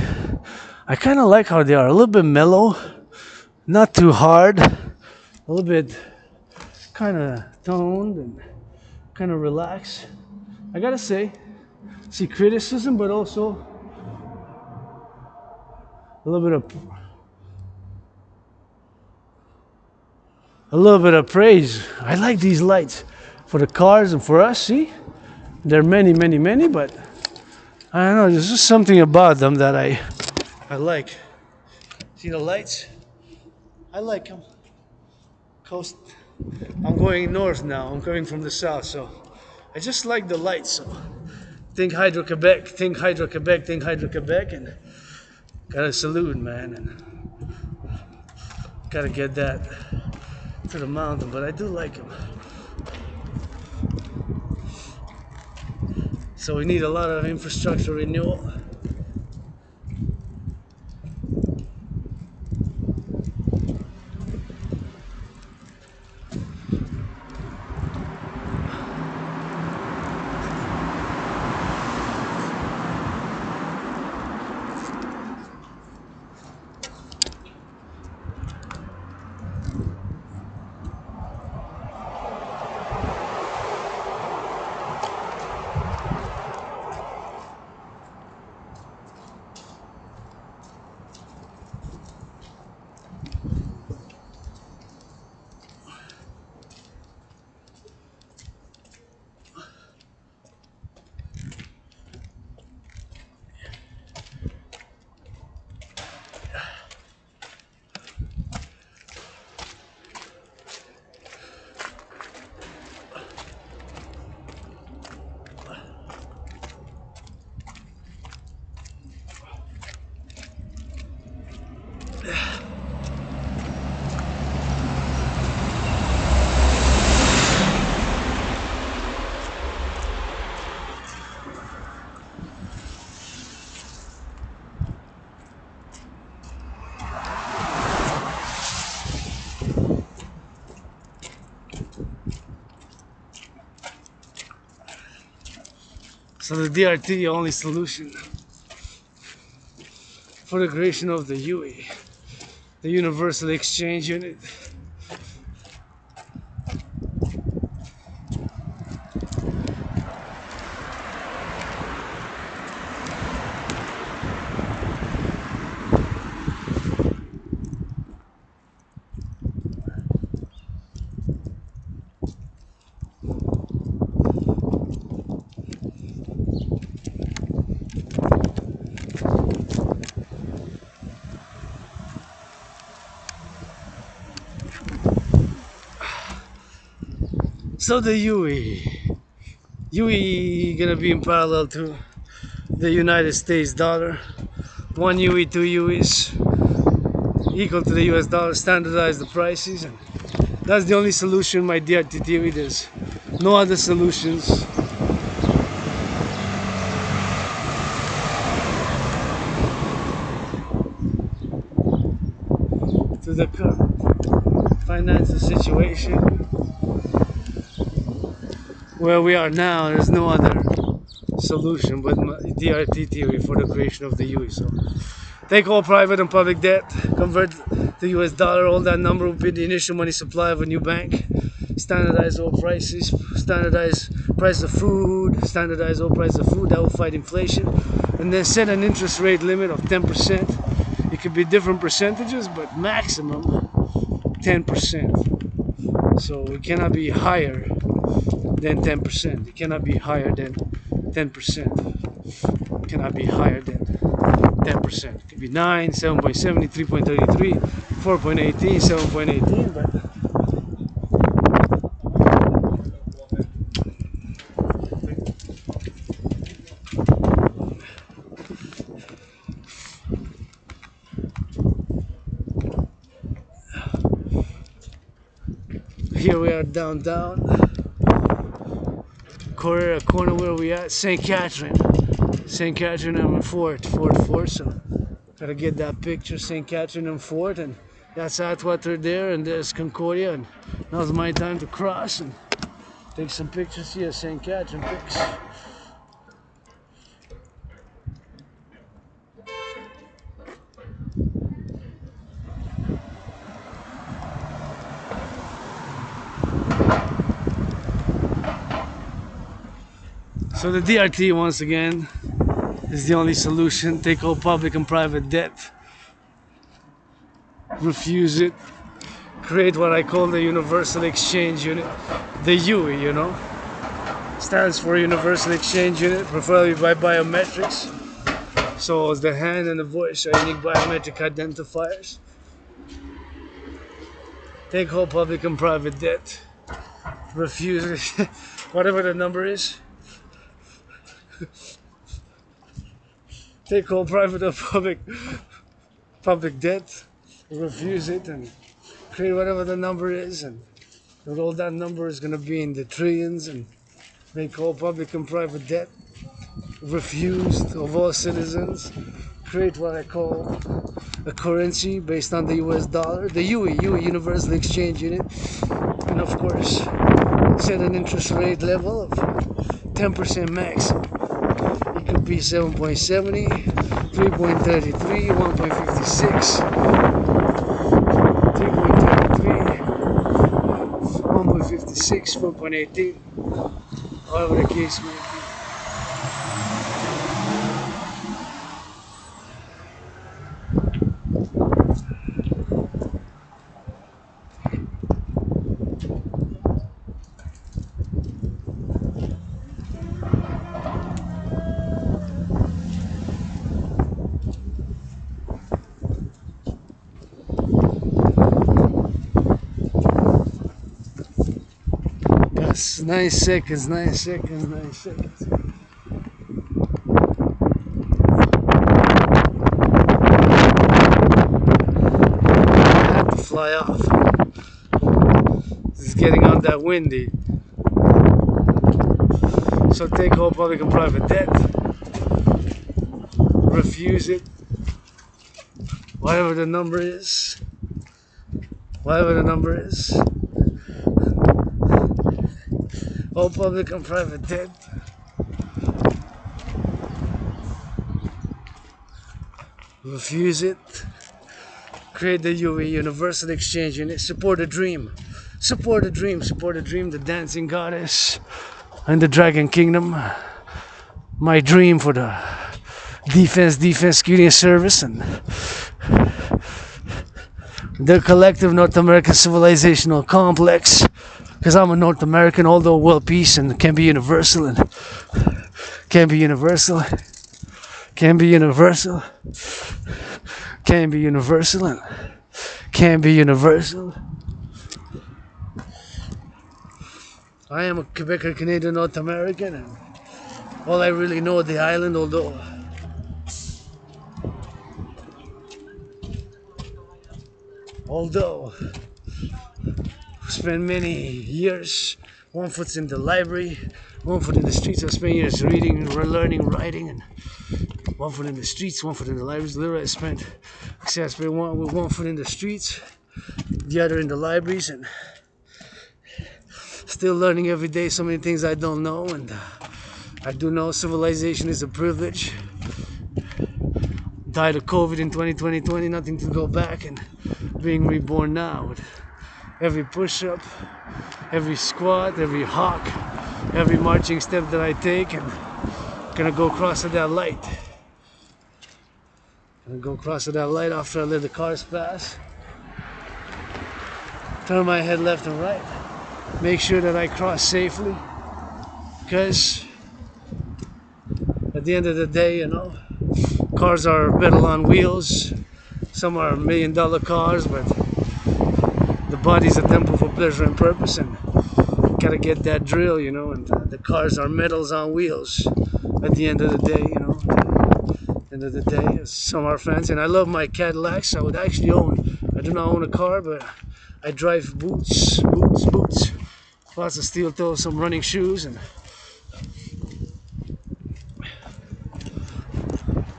I kind of like how they are. A little bit mellow, not too hard, a little bit kind of toned and kind of relaxed. I gotta say, see criticism, but also a little bit of praise. I like these lights for the cars and for us. See, there are many, but I don't know. There's just something about them that I like. See the lights? I like them. Coast. I'm going north now. I'm coming from the south, so I just like the lights. So think Hydro-Quebec, think Hydro-Quebec, think Hydro-Quebec, and gotta salute, man, and gotta get that to the mountain. But I do like them. So we need a lot of infrastructure renewal. So the DRT only solution for the creation of the UE, the Universal Exchange Unit. So the UE gonna be in parallel to the United States dollar. One UE, two UEs equal to the US dollar. Standardize the prices, and that's the only solution, my DRT theory. There's no other solutions. To the current financial situation where we are now. There's no other solution but DRT theory for the creation of the UE. So take all private and public debt, convert the US dollar, all that number will be the initial money supply of a new bank, standardize all prices, standardize price of food, standardize all price of food, that will fight inflation, and then set an interest rate limit of 10%. It could be different percentages, but maximum 10%. So it cannot be higher than 10%. It cannot be higher than 10%. It cannot be higher than 10%. It could be 9, 7.70, 3.33, 4.18, 7.18, but here we are downtown. Corner where we at, St. Catherine. St. Catherine and Fort, so gotta get that picture, St. Catherine and Fort, and that's Atwater there, and there's Concordia, and now's my time to cross and take some pictures here, St. Catherine pics. So the DRT, once again, is the only solution. Take all public and private debt, refuse it, create what I call the Universal Exchange Unit, the UE, you know, stands for Universal Exchange Unit, preferably by biometrics. So the hand and the voice are unique biometric identifiers. Take all public and private debt, refuse it, whatever the number is. Take all private or public debt, refuse it, and create whatever the number is, and all that number is going to be in the trillions, and make all public and private debt refused of all citizens. Create what I call a currency based on the US dollar, the UE, Universal Exchange Unit, and of course set an interest rate level of 10% maximum. It could be 7.70, 3.33, 1.56, 3.33, 1.56, 4.18, however the case may be. Yes, 9 seconds, 9 seconds, 9 seconds. fly off. It's getting on that windy. So take all public and private debt. Refuse it. Whatever the number is. Whatever the number is. All public and private debt. Refuse it. Create the UE, Universal Exchange Unit. Support the dream. Support the dream. Support the dream. The dancing goddess and the dragon kingdom. My dream for the defense security and service and the collective North American civilizational complex. Because I'm a North American, although world peace and can be universal and can be universal. Can be universal. Can be universal and can be universal. I am a Quebecer, Canadian, North American, and all I really know of the island, although I spent many years, one foot's in the library, one foot in the streets. I spent years reading, learning, writing, and one foot in the streets, one foot in the libraries. Literally, I spent one foot in the streets, the other in the libraries, and still learning every day so many things I don't know. And I do know civilization is a privilege. Died of COVID in 2020, nothing to go back, and being reborn now with every push-up, every squat, every hawk, every marching step that I take, and gonna go across to that light. Gonna go across to that light after I let the cars pass. Turn my head left and right. Make sure that I cross safely. Because at the end of the day, you know, cars are metal on wheels. Some are $1 million cars, but the body's a temple for pleasure and purpose, and you gotta get that drill, you know. And the cars are metals on wheels. At the end of the day, you know. End of the day, some are fancy, and I love my Cadillacs. I would actually I do not own a car, but I drive boots, lots of steel toes, some running shoes, and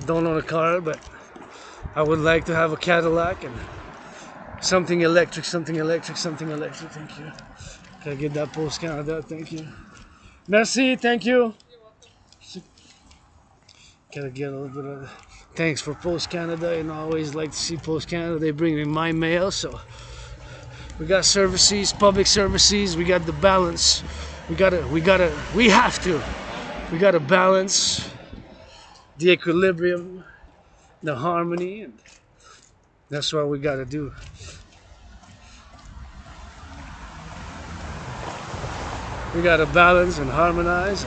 don't own a car, but I would like to have a Cadillac and something electric, thank you. Can I get that Post Canada, thank you. Merci, thank you. Gotta get a little bit of thanks for Post Canada, and I always like to see Post Canada. They bring me my mail, so we got services, public services. We got the balance. We gotta balance the equilibrium, the harmony, and that's what we gotta do. We gotta balance and harmonize.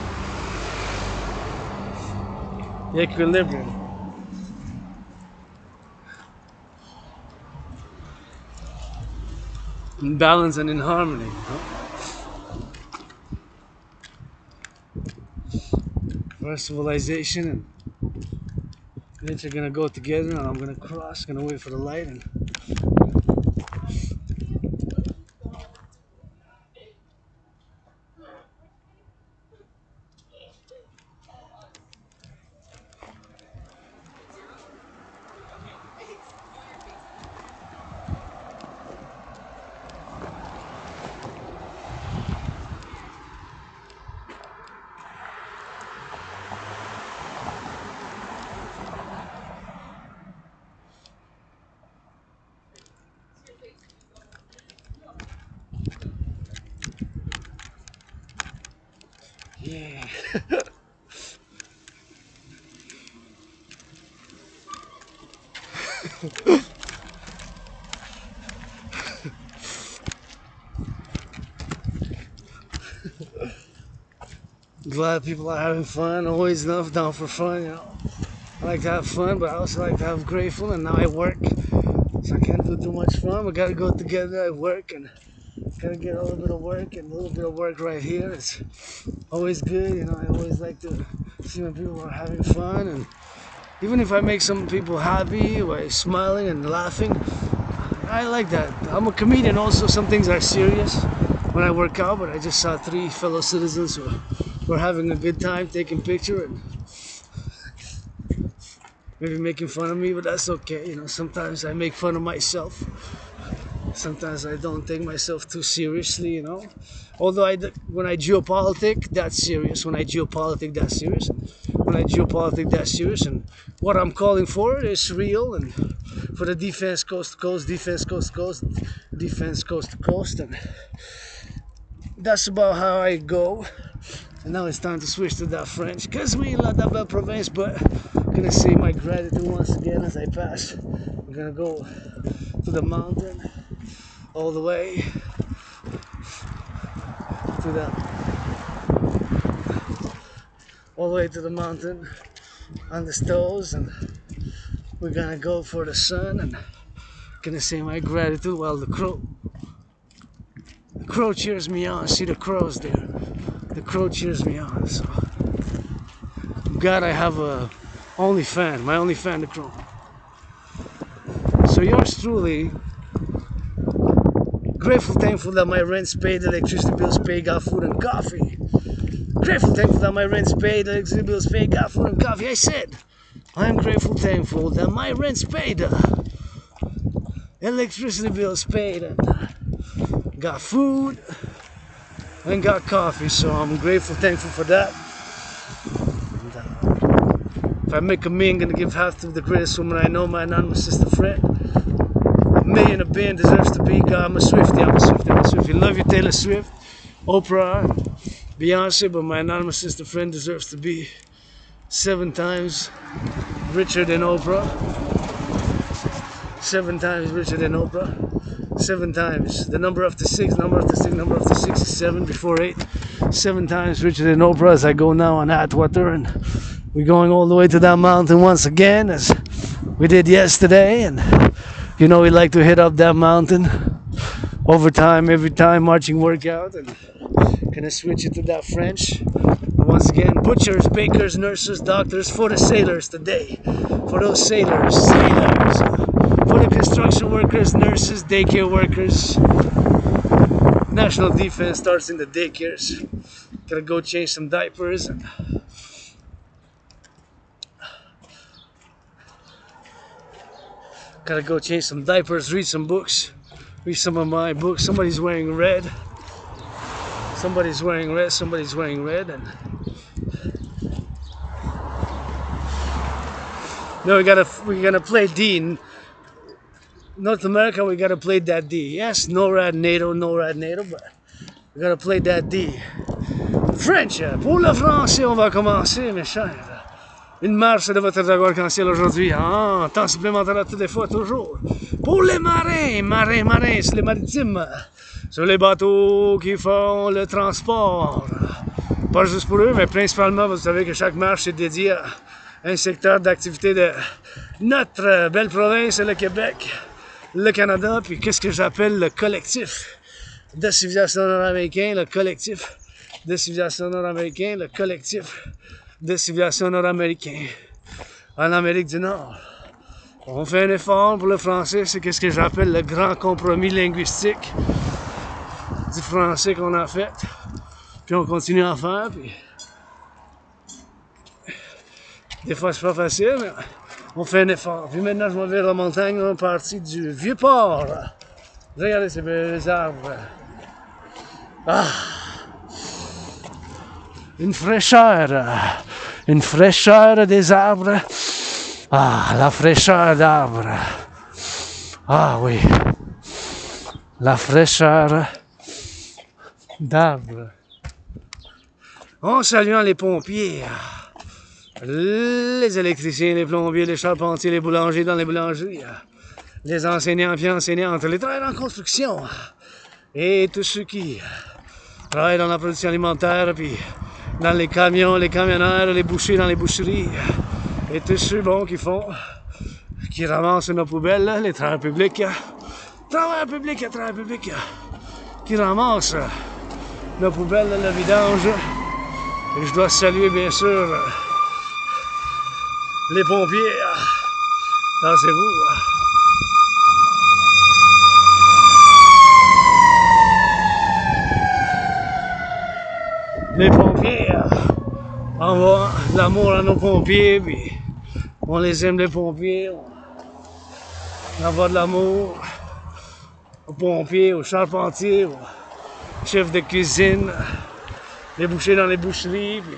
The equilibrium. In balance and in harmony. For civilization and nature are gonna go together, and I'm gonna cross, gonna wait for the light, and yeah. Glad people are having fun. Always enough down for fun, you know. I like to have fun, but I also like to have grateful. And now I work, so I can't do too much fun. We gotta go together. I work and gotta get a little bit of work, and a little bit of work right here. It's always good, you know. I always like to see when people are having fun, and even if I make some people happy by smiling and laughing, I like that. I'm a comedian also. Some things are serious when I work out, but I just saw 3 fellow citizens who were having a good time taking picture and maybe making fun of me, but that's okay. You know, sometimes I make fun of myself. Sometimes I don't take myself too seriously, you know. Although when I geopolitic, that's serious. When I geopolitic, that's serious. When I geopolitic, that's serious. And what I'm calling for is real. And for the defense coast to coast, defense coast to coast, defense coast to coast. And that's about how I go. And now it's time to switch to that French. Because we la da belle province, but I'm going to say my gratitude once again as I pass. I'm going to go to the mountain. All the way to the mountain on the stoves, and we're gonna go for the sun and gonna say my gratitude while the crow cheers me on. See the crows there, the crow cheers me on. So God, I have a only fan, my only fan, the crow. So yours truly, grateful, thankful that my rent's paid, electricity bills paid, got food and coffee. Grateful, thankful that my rent's paid, electricity bills paid, got food and coffee. I said, I'm grateful, thankful that my rent's paid, electricity bills paid, and got food and got coffee. So I'm grateful, thankful for that. And, if I make a million, I'm gonna give half to the greatest woman I know, my anonymous sister friend. Million of being deserves to be. God, I'm a Swiftie, I'm a Swiftie, I'm a Swiftie. Love you, Taylor Swift, Oprah, Beyonce, but my anonymous sister friend deserves to be 7 times richer than Oprah. 7 times richer than Oprah. 7 times. The number after 6, number after 6, number after 6 is 7 before 8. 7 times richer than Oprah as I go now on Atwater, and we're going all the way to that mountain once again as we did yesterday. And you know, we like to hit up that mountain overtime, every time, marching workout, and gonna switch it to that French. Once again, butchers, bakers, nurses, doctors, for the sailors today. For those sailors, for the construction workers, nurses, daycare workers. National defense starts in the daycares. Gotta go change some diapers and gotta go change some diapers, read some books, read some of my books. Somebody's wearing red. Somebody's wearing red. Somebody's wearing red. And no, we're gonna play D. In North America, we gotta play that D. Yes, NORAD, NATO, but we gotta play that D. French. Pour le français, on va commencer, mes chers. Une marche de votre dragon arc-en-ciel aujourd'hui, temps supplémentaire à toutes les fois, toujours. Pour les marins, sur les maritimes, sur les bateaux qui font le transport. Pas juste pour eux, mais principalement, vous savez que chaque marche est dédiée à un secteur d'activité de notre belle province, le Québec, le Canada, puis qu'est-ce que j'appelle le collectif de civilisation nord-américain, le collectif de civilisation nord-américain, le collectif de civilisation nord-américain en Amérique du Nord. On fait un effort pour le français, c'est qu'est-ce que j'appelle le grand compromis linguistique du français qu'on a fait, puis on continue à en faire, puis des fois c'est pas facile, mais on fait un effort. Puis maintenant je m'en vais à la montagne, on est parti du Vieux-Port. Regardez ces belles arbres. Une fraîcheur des arbres. La fraîcheur d'arbres. Oui, la fraîcheur d'arbres. En saluant les pompiers, les électriciens, les plombiers, les charpentiers, les boulangers dans les boulangeries, les enseignants et enseignantes, les travailleurs en construction, et tous ceux qui travaillent dans la production alimentaire, puis dans les camions, les camionneurs, les bouchers dans les boucheries, et tous ceux qui ramassent nos poubelles, les travailleurs publics, qui ramassent nos poubelles, le vidange. Et je dois saluer bien sûr les pompiers. Dansez-vous. les pompiers, envoient de l'amour à nos pompiers, puis on les aime les pompiers, on envoie de l'amour aux pompiers, aux charpentiers, aux chefs de cuisine, les bouchers dans les boucheries, puis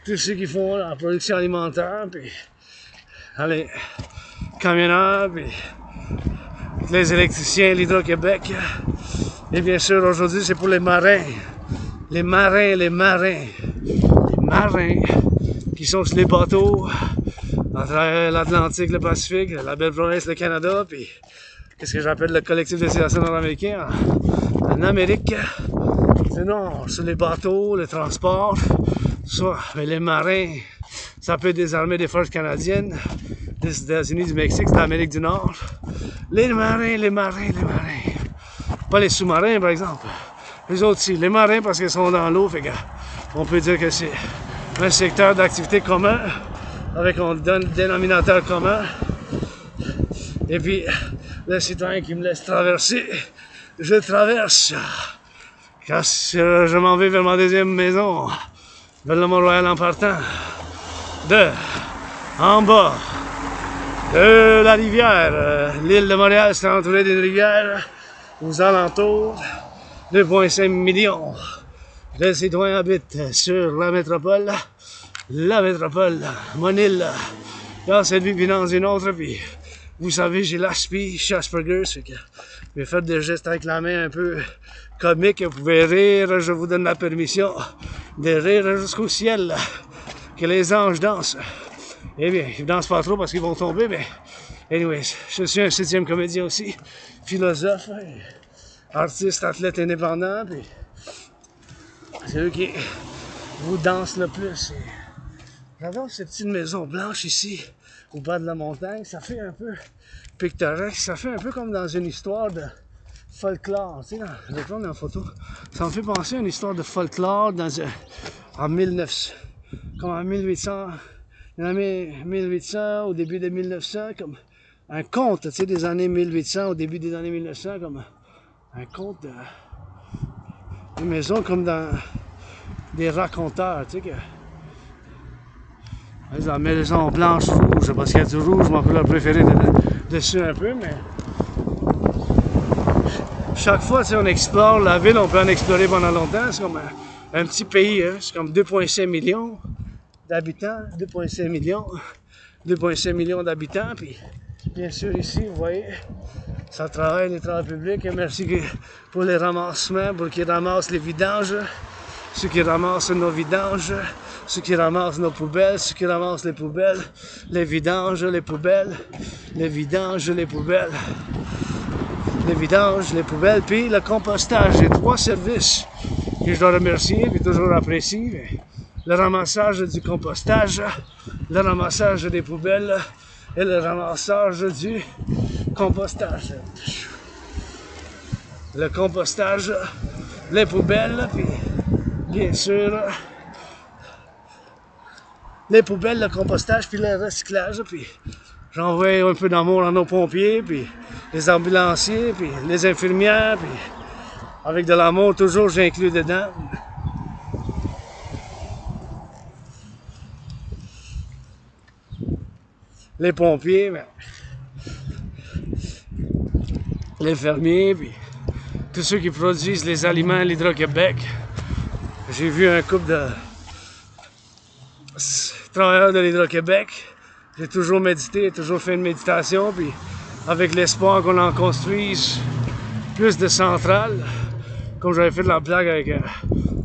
tous ceux qui font la production alimentaire, puis les camionneurs, puis les électriciens, l'Hydro-Québec. Et bien sûr, aujourd'hui, c'est pour les marins. Les marins, les marins. Les marins qui sont sur les bateaux entre l'Atlantique, le Pacifique, la belle province, le Canada, puis qu'est-ce que j'appelle le collectif de Civilisation nord-américain en Amérique. Sinon, sur les bateaux, le transport, ça, mais les marins, ça peut être des armées des forces canadiennes, des États-Unis, du Mexique, de l'Amérique du Nord. Les marins, les marins, les marins. Pas les sous-marins, par exemple. Les autres, si. Les marins, parce qu'ils sont dans l'eau, fait on peut dire que c'est un secteur d'activité commun, avec un dénominateur commun. Et puis, le citoyen qui me laisse traverser, je traverse. Car je m'en vais vers ma deuxième maison, vers le Mont-Royal en partant. En bas de la rivière. L'île de Montréal c'est entourée d'une rivière aux alentours. 2,5 millions de citoyens habitent sur la métropole. La métropole, mon île. Dans cette vie, puis dans une autre, puis vous savez, j'ai l'Aspi, Asperger, c'est que je vais faire des gestes avec la main un peu comiques. Vous pouvez rire, je vous donne la permission de rire jusqu'au ciel. Que les anges dansent. Eh bien, ils dansent pas trop parce qu'ils vont tomber, mais anyways, je suis un 7e comédien aussi, philosophe, artiste, athlète indépendant, puis c'est eux qui vous dansent le plus. J'adore cette petite maison blanche ici, au bas de la montagne, ça fait un peu picturesque, ça fait un peu comme dans une histoire de folklore, tu sais, je vais prendre une photo, ça me fait penser à une histoire de folklore en 1900, comme en 1800, dans les années 1800, au début de 1900, comme un conte, tu sais, des années 1800, au début des années 1900, comme un conte une maison comme dans des raconteurs, tu sais, que la maison blanche rouge, parce qu'il y a du rouge, mon couleur préférée dessus un peu, mais chaque fois, tu sais, on explore la ville, on peut en explorer pendant longtemps, c'est comme un petit pays, hein? C'est comme 2,5 millions d'habitants, 2,5 millions d'habitants, puis bien sûr ici, vous voyez, ça travaille les travaux publics, et merci pour les ramassements, pour qu'ils ramassent les vidanges, ceux qui ramassent nos vidanges, ceux qui ramassent nos poubelles, ceux qui ramassent les poubelles, les vidanges, les poubelles, les vidanges, les poubelles, les vidanges, les poubelles, puis le compostage. J'ai 3 services que je dois remercier, puis toujours apprécier. Le ramassage du compostage, le ramassage des poubelles et le ramassage du compostage. Le compostage, les poubelles, puis bien sûr les poubelles, le compostage, puis le recyclage, puis j'envoie un peu d'amour à nos pompiers, puis les ambulanciers, puis les infirmières, puis avec de l'amour toujours j'inclus dedans. Les pompiers, les fermiers, puis tous ceux qui produisent les aliments à l'Hydro-Québec. J'ai vu un couple de travailleurs de l'Hydro-Québec. J'ai toujours médité, toujours fait une méditation, puis avec l'espoir qu'on en construise plus de centrales, comme j'avais fait de la blague avec un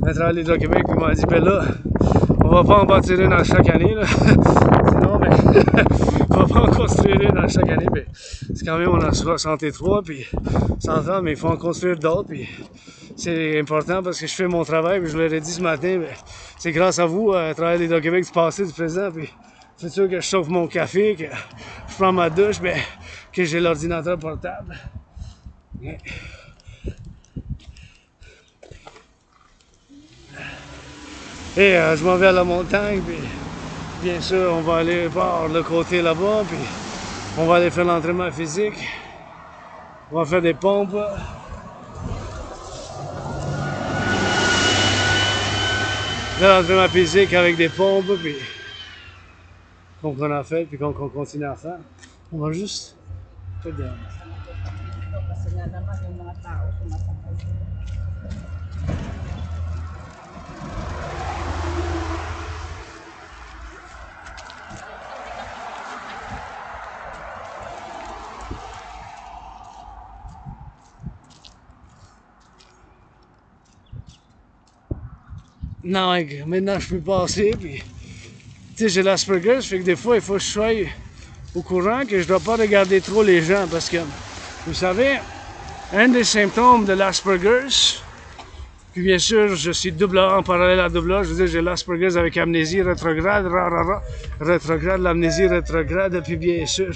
travailleur de l'Hydro-Québec, puis il m'a dit, ben là, on va pas en bâtir une à chaque année, là. Sinon, mais on va pas en construire une à chaque année, mais c'est quand même, on en a 63, puis 130, mais il faut en construire d'autres, puis c'est important parce que je fais mon travail, puis je leur ai dit ce matin, mais c'est grâce à vous, travailler de l'Hydro-Québec, du passé, du présent, puis c'est sûr que je chauffe mon café, que je prends ma douche, mais que j'ai l'ordinateur portable. Et je m'en vais à la montagne, puis bien sûr, on va aller voir le côté là-bas, puis on va aller faire l'entraînement physique. On va faire des pompes. 1, Là, l'entraînement physique avec des pompes, puis qu'on a fait, puis qu'on continue à faire. On va juste tout de... Non, maintenant je peux passer, puis tu sais, j'ai l'Asperger, ça fait que des fois il faut que je sois au courant que je dois pas regarder trop les gens, parce que, vous savez, un des symptômes de l'Asperger, puis bien sûr, je suis doubleur en parallèle à doubleur, je veux dire, j'ai l'Asperger avec amnésie rétrograde, rétrograde, l'amnésie rétrograde, et puis bien sûr,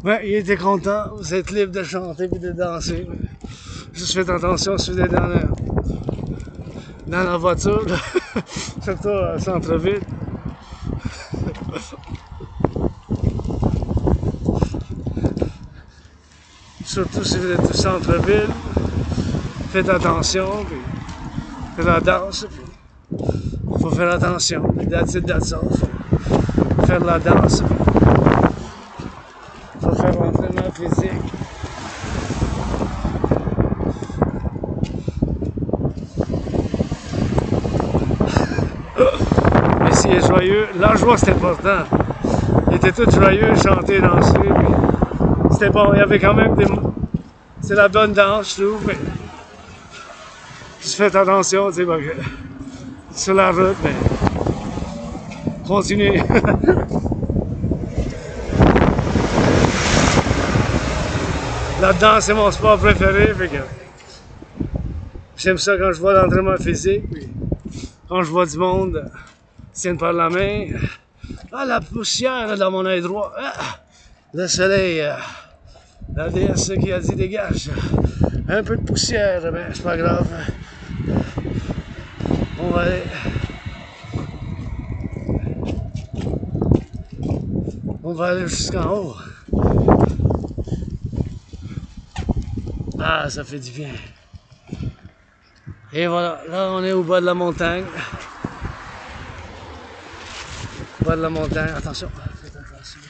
ouais, il était content, vous êtes libre de chanter et de danser. Juste faites attention si vous êtes dans la voiture, surtout au centre-ville. Surtout si vous êtes au centre-ville, faites attention, puis faites la danse, puis faut faire attention, puis that's it, that's all. Faut faire la danse, puis faut faire l'entraînement physique. Mais s'il est joyeux, la joie c'est important. Il était tout joyeux, chanter, danser, puis c'était bon, il y avait quand même des... C'est la bonne danse, je trouve, mais... Juste faites attention, tu sais, parce que... Sur la route, mais... Continuez. La danse, c'est mon sport préféré, fait que... J'aime ça quand je vois l'entraînement physique, puis... Quand je vois du monde... tiennent par la main... Ah, la poussière dans mon œil droit! Ah, le soleil... la déesse qui a dit dégage. Un peu de poussière, mais c'est pas grave. On va aller. On va aller jusqu'en haut. Ah, ça fait du bien. Et voilà, là on est au bas de la montagne. Au bas de la montagne, attention. Faites attention.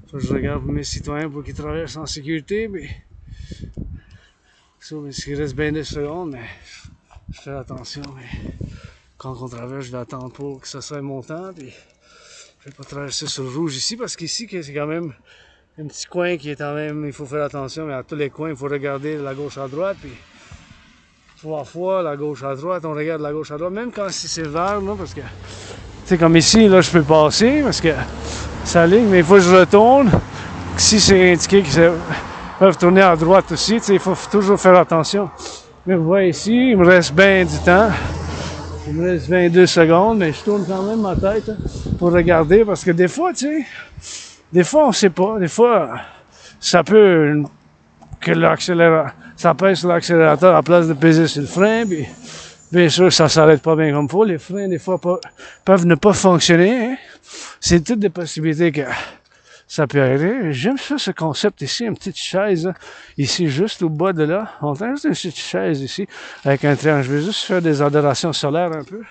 Faut que je regarde mes citoyens pour qu'ils traversent en sécurité, mais... Ça, il reste bien 2 secondes, mais je fais attention. Mais quand on traverse, je vais attendre pour que ça soit montant. Puis je vais pas traverser sur le rouge ici, parce qu'ici, c'est quand même un petit coin qui est quand même... Il faut faire attention, mais à tous les coins, il faut regarder la gauche à droite. Puis 3 fois la gauche à droite, on regarde la gauche à droite, même quand c'est vert, là, parce que... Tu sais, comme ici, là, je peux passer, parce que ça ligne, mais il faut que je retourne. Si c'est indiqué qu'ils peuvent tourner à droite aussi, il faut toujours faire attention. Mais vous voyez ici, il me reste bien du temps. Il me reste 22 secondes, mais je tourne quand même ma tête pour regarder, parce que des fois, tu sais, des fois on sait pas, des fois ça peut que l'accélérateur, ça pèse sur l'accélérateur à la place de peser sur le frein, puis bien sûr ça s'arrête pas bien comme il faut, les freins des fois peuvent ne pas fonctionner, hein. C'est toutes des possibilités que ça peut arriver. J'aime ça, ce concept ici, une petite chaise, là, ici, juste au bas de là. On a juste une petite chaise ici, avec un triangle. Je vais juste faire des adorations solaires un peu.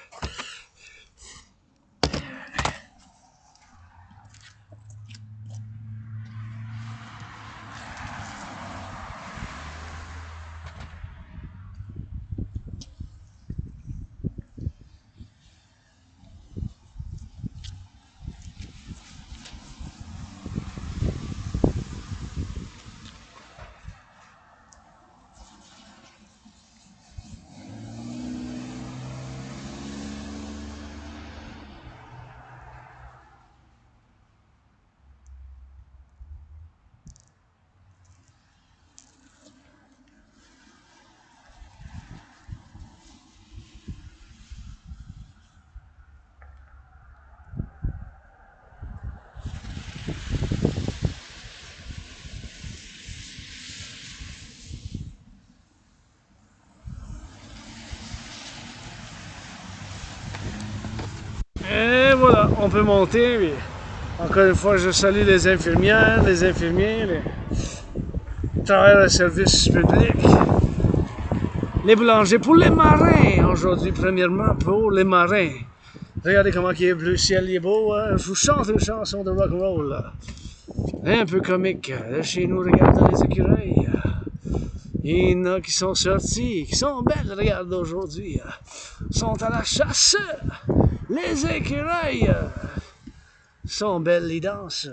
on peut monter. Puis, encore une fois, je salue les infirmières, les infirmiers, les travailleurs de service public, les boulangers, pour les marins aujourd'hui, premièrement pour les marins. Regardez comment il est bleu, le ciel il est beau, hein? Je vous chante une chanson de rock'n'roll là. Un peu comique. Là, chez nous, regardez les écureuils. Il y en a qui sont sortis, qui sont belles, regarde aujourd'hui. Sont à la chasse. Les écureuils sont belles, ils dansent.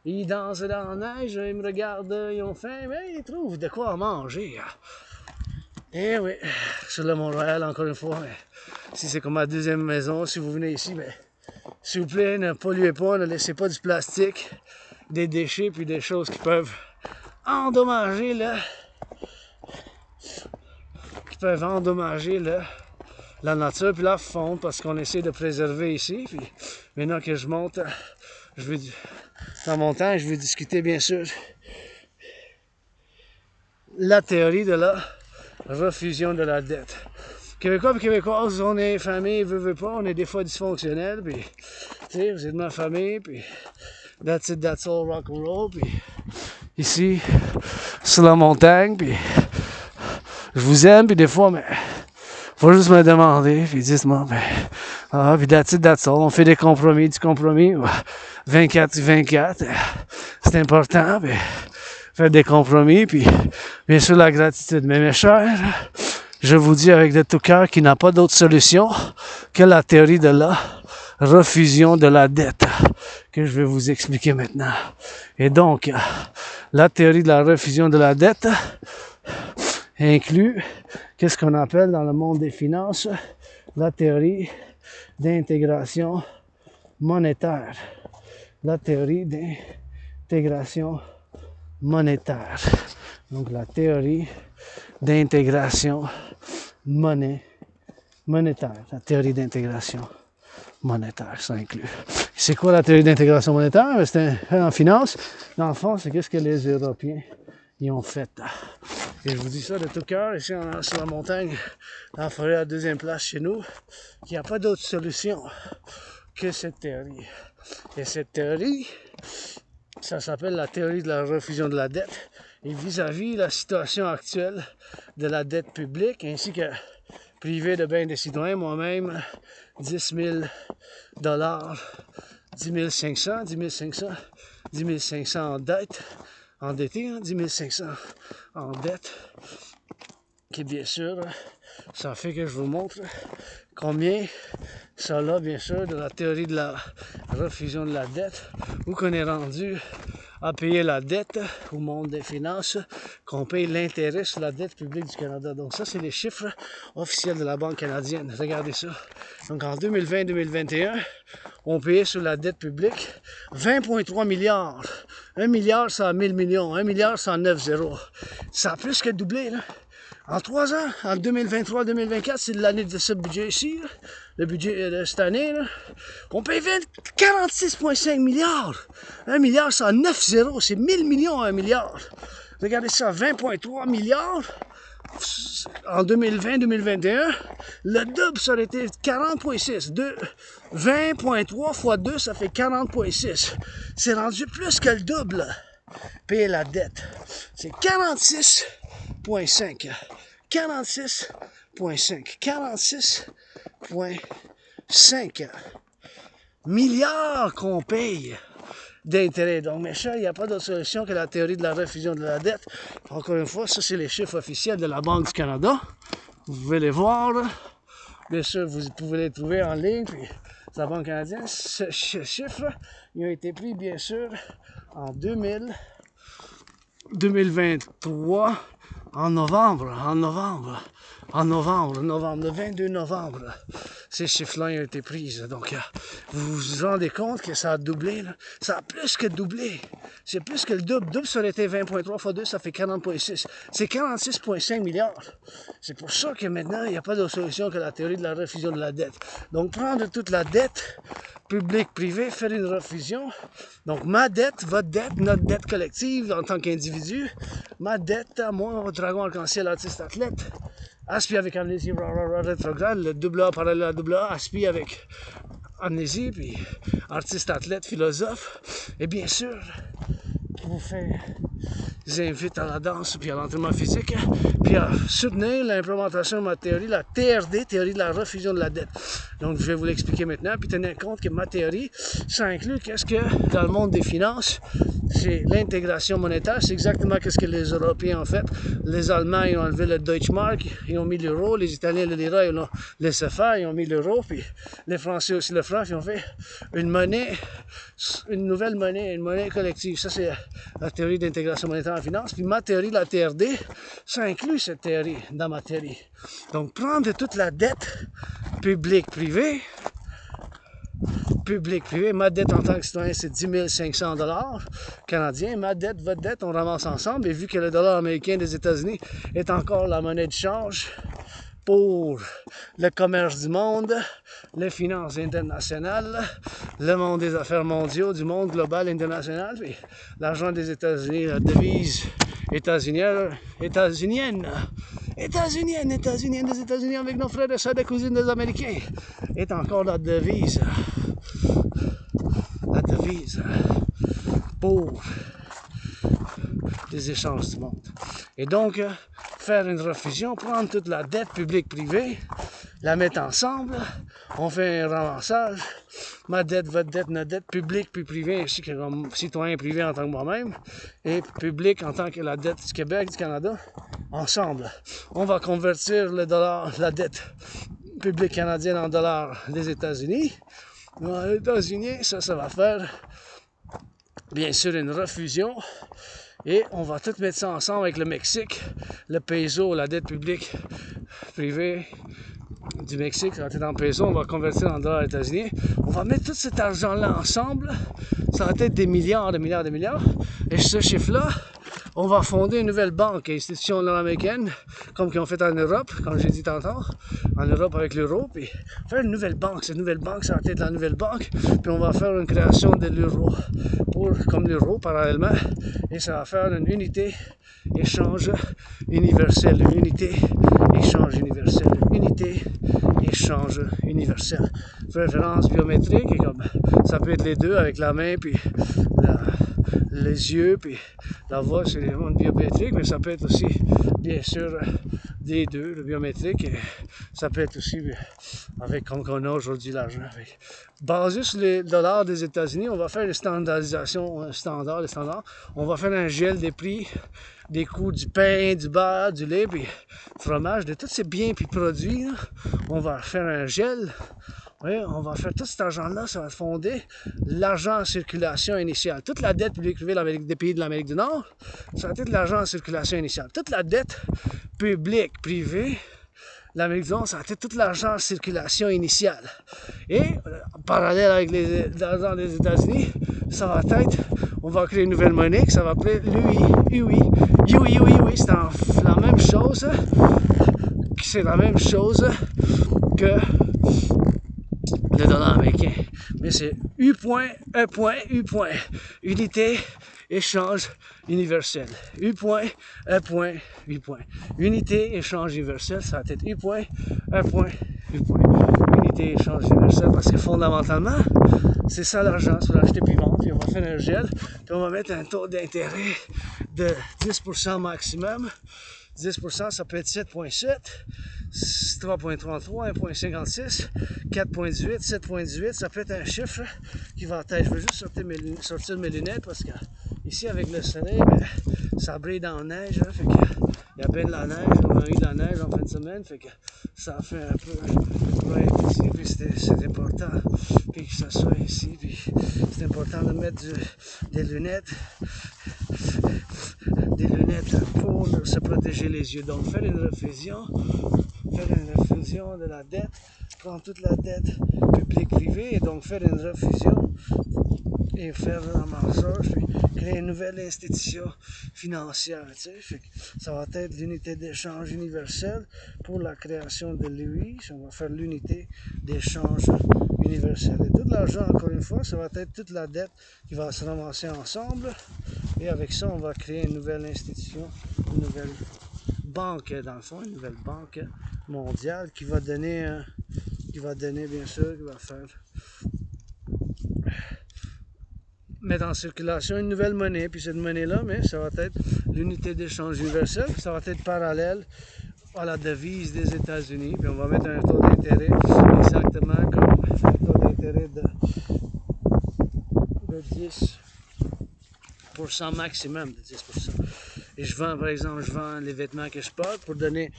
Ils dansent dans la neige, ils me regardent, ils ont faim, mais ils trouvent de quoi manger. Et oui, sur le Mont-Royal, encore une fois, si c'est comme ma deuxième maison, si vous venez ici, ben, s'il vous plaît, ne polluez pas, ne laissez pas du plastique, des déchets, puis des choses qui peuvent endommager la nature, puis la faune, parce qu'on essaie de préserver ici. Puis maintenant que je monte, je vais dans la montagne, je vais discuter bien sûr la théorie de la refusion de la dette. Québécois et Québécoises, on est famille, veut pas, on est des fois dysfonctionnels, puis tu sais, vous êtes ma famille, puis that's it, that's all, rock'n'roll, puis ici, sur la montagne, puis je vous aime, puis des fois, mais faut juste me demander, puis dites-moi, ben, puis that's it, that's all, on fait des compromis, 24, c'est important, puis faire des compromis, puis bien sûr la gratitude. Mais mes chers, je vous dis avec de tout cœur qu'il n'a pas d'autre solution que la théorie de la refusion de la dette, que je vais vous expliquer maintenant. Et donc, la théorie de la refusion de la dette inclut, qu'est-ce qu'on appelle dans le monde des finances, la théorie d'intégration monétaire. La théorie d'intégration monétaire. Donc la théorie d'intégration monétaire. La théorie d'intégration monétaire, ça inclut. C'est quoi la théorie d'intégration monétaire? C'est en finance. Dans le fond, c'est qu'est-ce que les Européens y ont fait. Et je vous dis ça de tout cœur, ici sur la montagne, dans la forêt à deuxième place chez nous, qu'il n'y a pas d'autre solution que cette théorie. Et cette théorie, ça s'appelle la théorie de la refusion de la dette. Et vis-à-vis la situation actuelle de la dette publique, ainsi que privée de biens des citoyens, moi-même, 10 000 $, 10 500 en dette, endetté, 10 500 en dette, qui bien sûr, ça fait que je vous montre combien ça a, bien sûr, de la théorie de la refusion de la dette, où qu'on est rendu à payer la dette au monde des finances, qu'on paye l'intérêt sur la dette publique du Canada. Donc ça, c'est les chiffres officiels de la Banque canadienne. Regardez ça. Donc en 2020-2021, on payait sur la dette publique 20,3 milliards. 1 milliard, ça a 1000 millions. 1 milliard, ça a 9 zéros. Ça a plus que doublé, là. En 3 ans, en 2023-2024, c'est l'année de ce budget ici, là, le budget de cette année, là, on paye 46,5 milliards. 1 milliard, c'est 9 zéros, c'est 1000 millions à 1 milliard. Regardez ça, 20,3 milliards en 2020-2021. Le double, ça aurait été 40,6. 20,3 fois 2, ça fait 40,6. C'est rendu plus que le double, payer la dette. C'est 46,5. 46,5 milliards qu'on paye d'intérêts. Donc, mes chers, il n'y a pas d'autre solution que la théorie de la refusion de la dette. Encore une fois, ça, c'est les chiffres officiels de la Banque du Canada. Vous pouvez les voir, là. Bien sûr, vous pouvez les trouver en ligne, puis la Banque canadienne. Ces chiffres, ils ont été pris, bien sûr, en 2023, en novembre, le 22 novembre, ces chiffres-là ont été pris. Donc, vous vous rendez compte que ça a doublé, là? Ça a plus que doublé. C'est plus que le double. Double, ça aurait été 20,3 fois 2, ça fait 40,6. C'est 46,5 milliards. C'est pour ça que maintenant, il n'y a pas d'autre solution que la théorie de la refusion de la dette. Donc, prendre toute la dette publique-privée, faire une refusion. Donc, ma dette, votre dette, notre dette collective en tant qu'individu, ma dette à moi, dragon arc-en-ciel, artiste athlète, aspi avec amnésie rétrograde, le double A parallèle à double A, aspi avec amnésie, puis artiste, athlète, philosophe. Et bien sûr, je vous invite à la danse puis à l'entraînement physique, puis à soutenir l'implémentation de ma théorie, la TRD, théorie de la refusion de la dette. Donc, je vais vous l'expliquer maintenant, puis tenez compte que ma théorie, ça inclut qu'est-ce que, dans le monde des finances, c'est l'intégration monétaire. C'est exactement ce que les Européens ont fait. Les Allemands, ils ont enlevé le Deutschmark, ils ont mis l'euro. Les Italiens, le lira, ils l'ont laissé faire, ils ont mis l'euro. Puis les Français aussi, le franc, ils ont fait une monnaie, une nouvelle monnaie, une monnaie collective. Ça, c'est la théorie d'intégration monétaire en finance. Puis ma théorie, la TRD, ça inclut cette théorie dans ma théorie. Donc, prendre toute la dette publique-privée, public-privé. Ma dette en tant que citoyen, c'est 10 500 $ canadiens. Ma dette, votre dette, on ramasse ensemble. Et vu que le dollar américain des États-Unis est encore la monnaie de change pour le commerce du monde, les finances internationales, le monde des affaires mondiaux, du monde global international, puis l'argent des États-Unis, la devise états-unienne des États-Unis avec nos frères et sœurs des cousines des Américains, est encore la devise pour les échanges du monde. Et donc, faire une refusion, prendre toute la dette publique-privée, la mettre ensemble, on fait un ramassage, ma dette, votre dette, notre dette, publique puis privée, ainsi que comme citoyen privé en tant que moi-même, et public en tant que la dette du Québec, du Canada, ensemble. On va convertir le dollar, la dette publique canadienne en dollars des États-Unis. Dans les États-Unis, ça va faire bien sûr une refusion. Et on va tout mettre ça ensemble avec le Mexique, le peso, la dette publique privée du Mexique, ça va être en peso, on va convertir en dollars états-unis. On va mettre tout cet argent-là ensemble, ça va être des milliards, et ce chiffre-là, on va fonder une nouvelle banque, institution nord-américaine, comme qu'ils ont fait en Europe, comme j'ai dit tantôt, en Europe avec l'euro, puis faire une nouvelle banque. Cette nouvelle banque, ça va être la nouvelle banque, puis on va faire une création de l'euro, comme l'euro parallèlement, et ça va faire une unité échange universel, unité échange universel, unité échange universel. Référence biométrique, et comme ça peut être les deux avec la main, puis les yeux, puis la voix, c'est les mondes biométriques, mais ça peut être aussi, bien sûr, des deux, le biométrique, et ça peut être aussi avec, comme on a aujourd'hui, l'argent. Basé sur les dollars des États-Unis, on va faire une standardisation, les standards. On va faire un gel des prix, des coûts du pain, du beurre, du lait, puis du fromage, de tous ces biens puis produits. Là. On va faire un gel. Oui, on va faire tout cet argent-là, ça va fonder l'argent en circulation initiale. Toute la dette publique privée des pays de l'Amérique du Nord, ça va être l'argent en circulation initiale. Toute la dette publique privée, l'Amérique du Nord, ça va être tout l'argent en circulation initiale. Et en parallèle avec l'argent des États-Unis, ça va être, on va créer une nouvelle monnaie qui ça va appeler l'UI. C'est la même chose. C'est la même chose que le dollar américain. Mais c'est U.E. Unité, échange universel. U.E. Unité, échange universel, ça va être U.E. Unité, échange universel, parce que fondamentalement, c'est ça l'argent, c'est pour acheter puis vendre, puis on va faire un gel, puis on va mettre un taux d'intérêt de 10% maximum. 10%, ça peut être 7,7, 3,33, 1,56, 4,18, 7,18. Ça peut être un chiffre qui va être. Je vais juste sortir mes lunettes parce que ici, avec le soleil, ça brille dans la neige. Hein, fait que, il y a bien de la neige. On a eu de la neige en fin de semaine. Fait que ça fait un peu. Ouais, ici, puis c'est important puis que ça soit ici. Puis c'est important de mettre des lunettes pour se protéger les yeux. Donc, faire une refusion de la dette, prendre toute la dette publique-privée et donc faire une refusion et faire un marchage, puis créer une nouvelle institution financière. Tu sais. Fait que ça va être l'unité d'échange universelle pour la création de l'UI. On va faire l'unité d'échange universelle. Et tout l'argent, encore une fois, ça va être toute la dette qui va se ramasser ensemble. Et avec ça, on va créer une nouvelle institution, une nouvelle banque, dans le fond, une nouvelle banque mondiale qui va donner bien sûr, qui va faire mettre en circulation une nouvelle monnaie, puis cette monnaie-là, mais ça va être l'unité d'échange universelle, puis ça va être parallèle à la devise des États-Unis, puis on va mettre un taux d'intérêt exactement comme un taux d'intérêt de 10% maximum de 10%. Et je vends, par exemple, les vêtements que je porte pour donner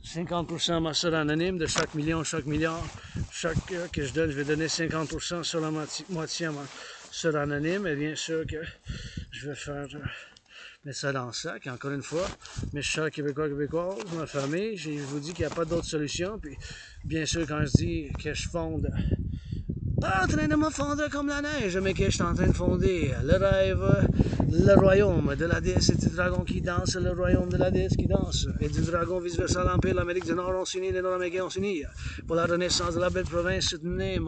50% à ma soeur anonyme de chaque million, chaque milliard, chaque que je donne, je vais donner 50% sur la moitié à ma soeur anonyme. Et bien sûr que je vais faire mettre ça dans le sac. Et encore une fois, mes chers québécoises, ma famille, je vous dis qu'il n'y a pas d'autre solution. Puis bien sûr, quand je dis que je fonde, pas en train de me fondre comme la neige, mais que je suis en train de fonder le rêve, le royaume de la déesse et du dragon qui danse, le royaume de la déesse qui danse, et du dragon vice-versa, l'Empire, l'Amérique du Nord, on s'unit, les Nord-Américains, on s'unit, pour la renaissance de la belle province, soutenez,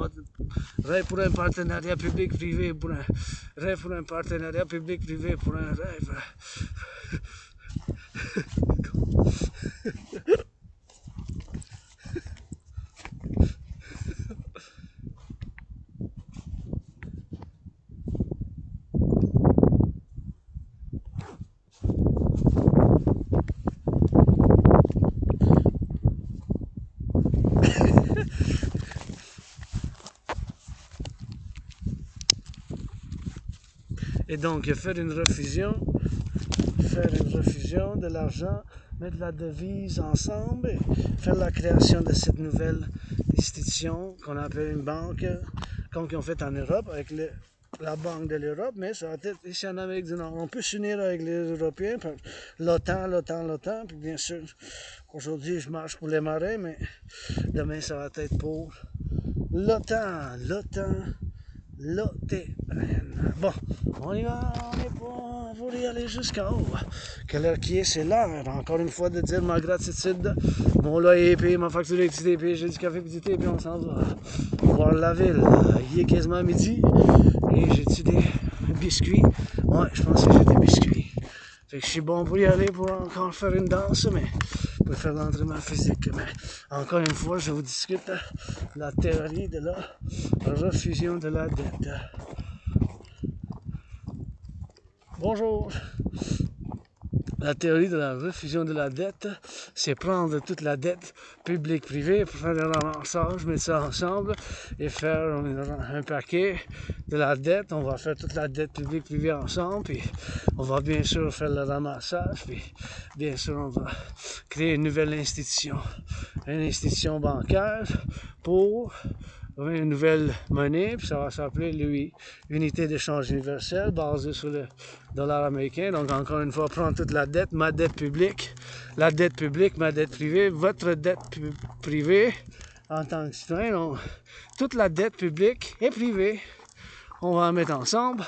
rêve pour un partenariat public-privé, rêve pour un partenariat public-privé, pour un rêve. Et donc, faire une refusion de l'argent, mettre la devise ensemble, et faire la création de cette nouvelle institution qu'on appelle une banque, comme ils ont fait en Europe, avec la Banque de l'Europe, mais ça va être ici en Amérique du Nord. On peut s'unir avec les Européens, l'OTAN, puis bien sûr, aujourd'hui je marche pour les marais, mais demain ça va être pour l'OTAN. Bon, on y va, on est pour y aller jusqu'en haut. Quelle heure qui est, c'est l'heure, encore une fois, de dire ma gratitude. Mon loyer est payé, ma facture d'électricité est payée, j'ai du café et du thé, puis on s'en va voir la ville. Il est quasiment midi, et j'ai-tu des biscuits? Ouais, je pense que j'ai des biscuits. Fait que je suis bon pour y aller, pour encore faire une danse, mais pour faire l'entraînement physique. Mais encore une fois, je vous discute la théorie de la refusion de la dette. Bonjour! La théorie de la refusion de la dette, c'est prendre toute la dette publique-privée pour faire un ramassage, mettre ça ensemble et faire un paquet de la dette. On va faire toute la dette publique-privée ensemble, puis on va bien sûr faire le ramassage, puis bien sûr on va créer une nouvelle institution, une institution bancaire pour une nouvelle monnaie, puis ça va s'appeler l'unité d'échange universelle basée sur le dollar américain. Donc encore une fois, prendre toute la dette, ma dette publique, la dette publique, ma dette privée, votre dette privée en tant que citoyen. Donc, toute la dette publique et privée, on va en mettre ensemble.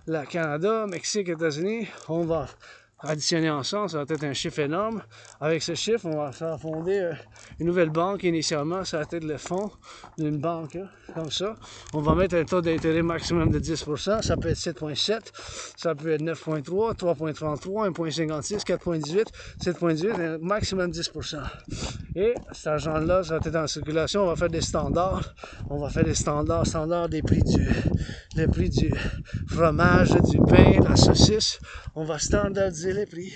Le Canada, Mexique, États-Unis, on va additionner ensemble, ça va être un chiffre énorme. Avec ce chiffre, on va faire fonder une nouvelle banque. Initialement, ça va être le fonds d'une banque, comme ça. On va mettre un taux d'intérêt maximum de 10%. Ça peut être 7,7, ça peut être 9,3, 3,33, 1,56, 4,18, 7,18, maximum 10%. Et cet argent-là, ça va être en circulation. On va faire des standards. On va faire des standards des prix du fromage, du pain, la saucisse. On va standardiser les prix.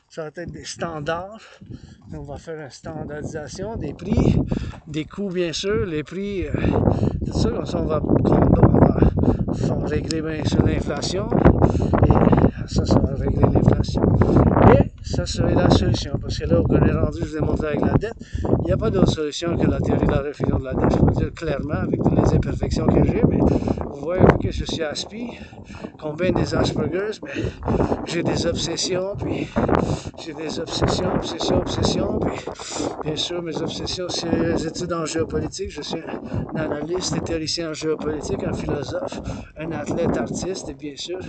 Ça va être des standards. On va faire une standardisation des prix, des coûts bien sûr, les prix, tout ça. Comme ça, on va régler bien sûr l'inflation. Et ça va régler l'inflation. Et ça serait la solution. Parce que là, on est rendu, je vous ai montré avec la dette, il n'y a pas d'autre solution que la théorie de la refusion de la dette. Je peux le dire clairement avec toutes les imperfections que j'ai, mais vous voyez que je suis aspi, combien des Aspergers, mais j'ai des obsessions, puis j'ai des obsessions, puis bien sûr mes obsessions, c'est les études en géopolitique. Je suis un analyste et théoricien en géopolitique, un philosophe, un athlète artiste et bien sûr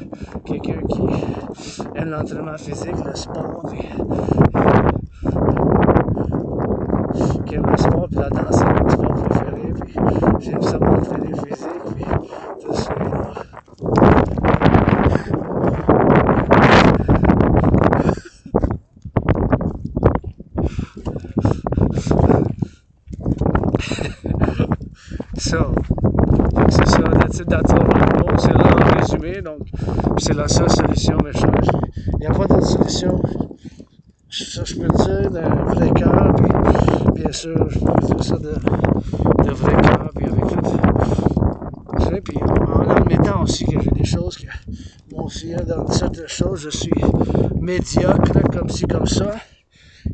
quelqu'un qui aime l'entraînement physique, le sport, puis qui aime le sport, puis la danse, c'est mon sport préféré, puis j'aime ça m'entraîner physique, puis tout ça. So, c'est ça, that's all. C'est là en résumé. fonctionner, donc c'est la seule solution, mais il n'y a pas d'autre solution. Ça, je peux le dire, d'un vrai cœur, puis bien sûr, je peux dire ça de vrai cœur, puis avec tout. Puis en admettant aussi que j'ai des choses que, moi aussi, dans certaines choses, je suis médiocre, comme ci, comme ça,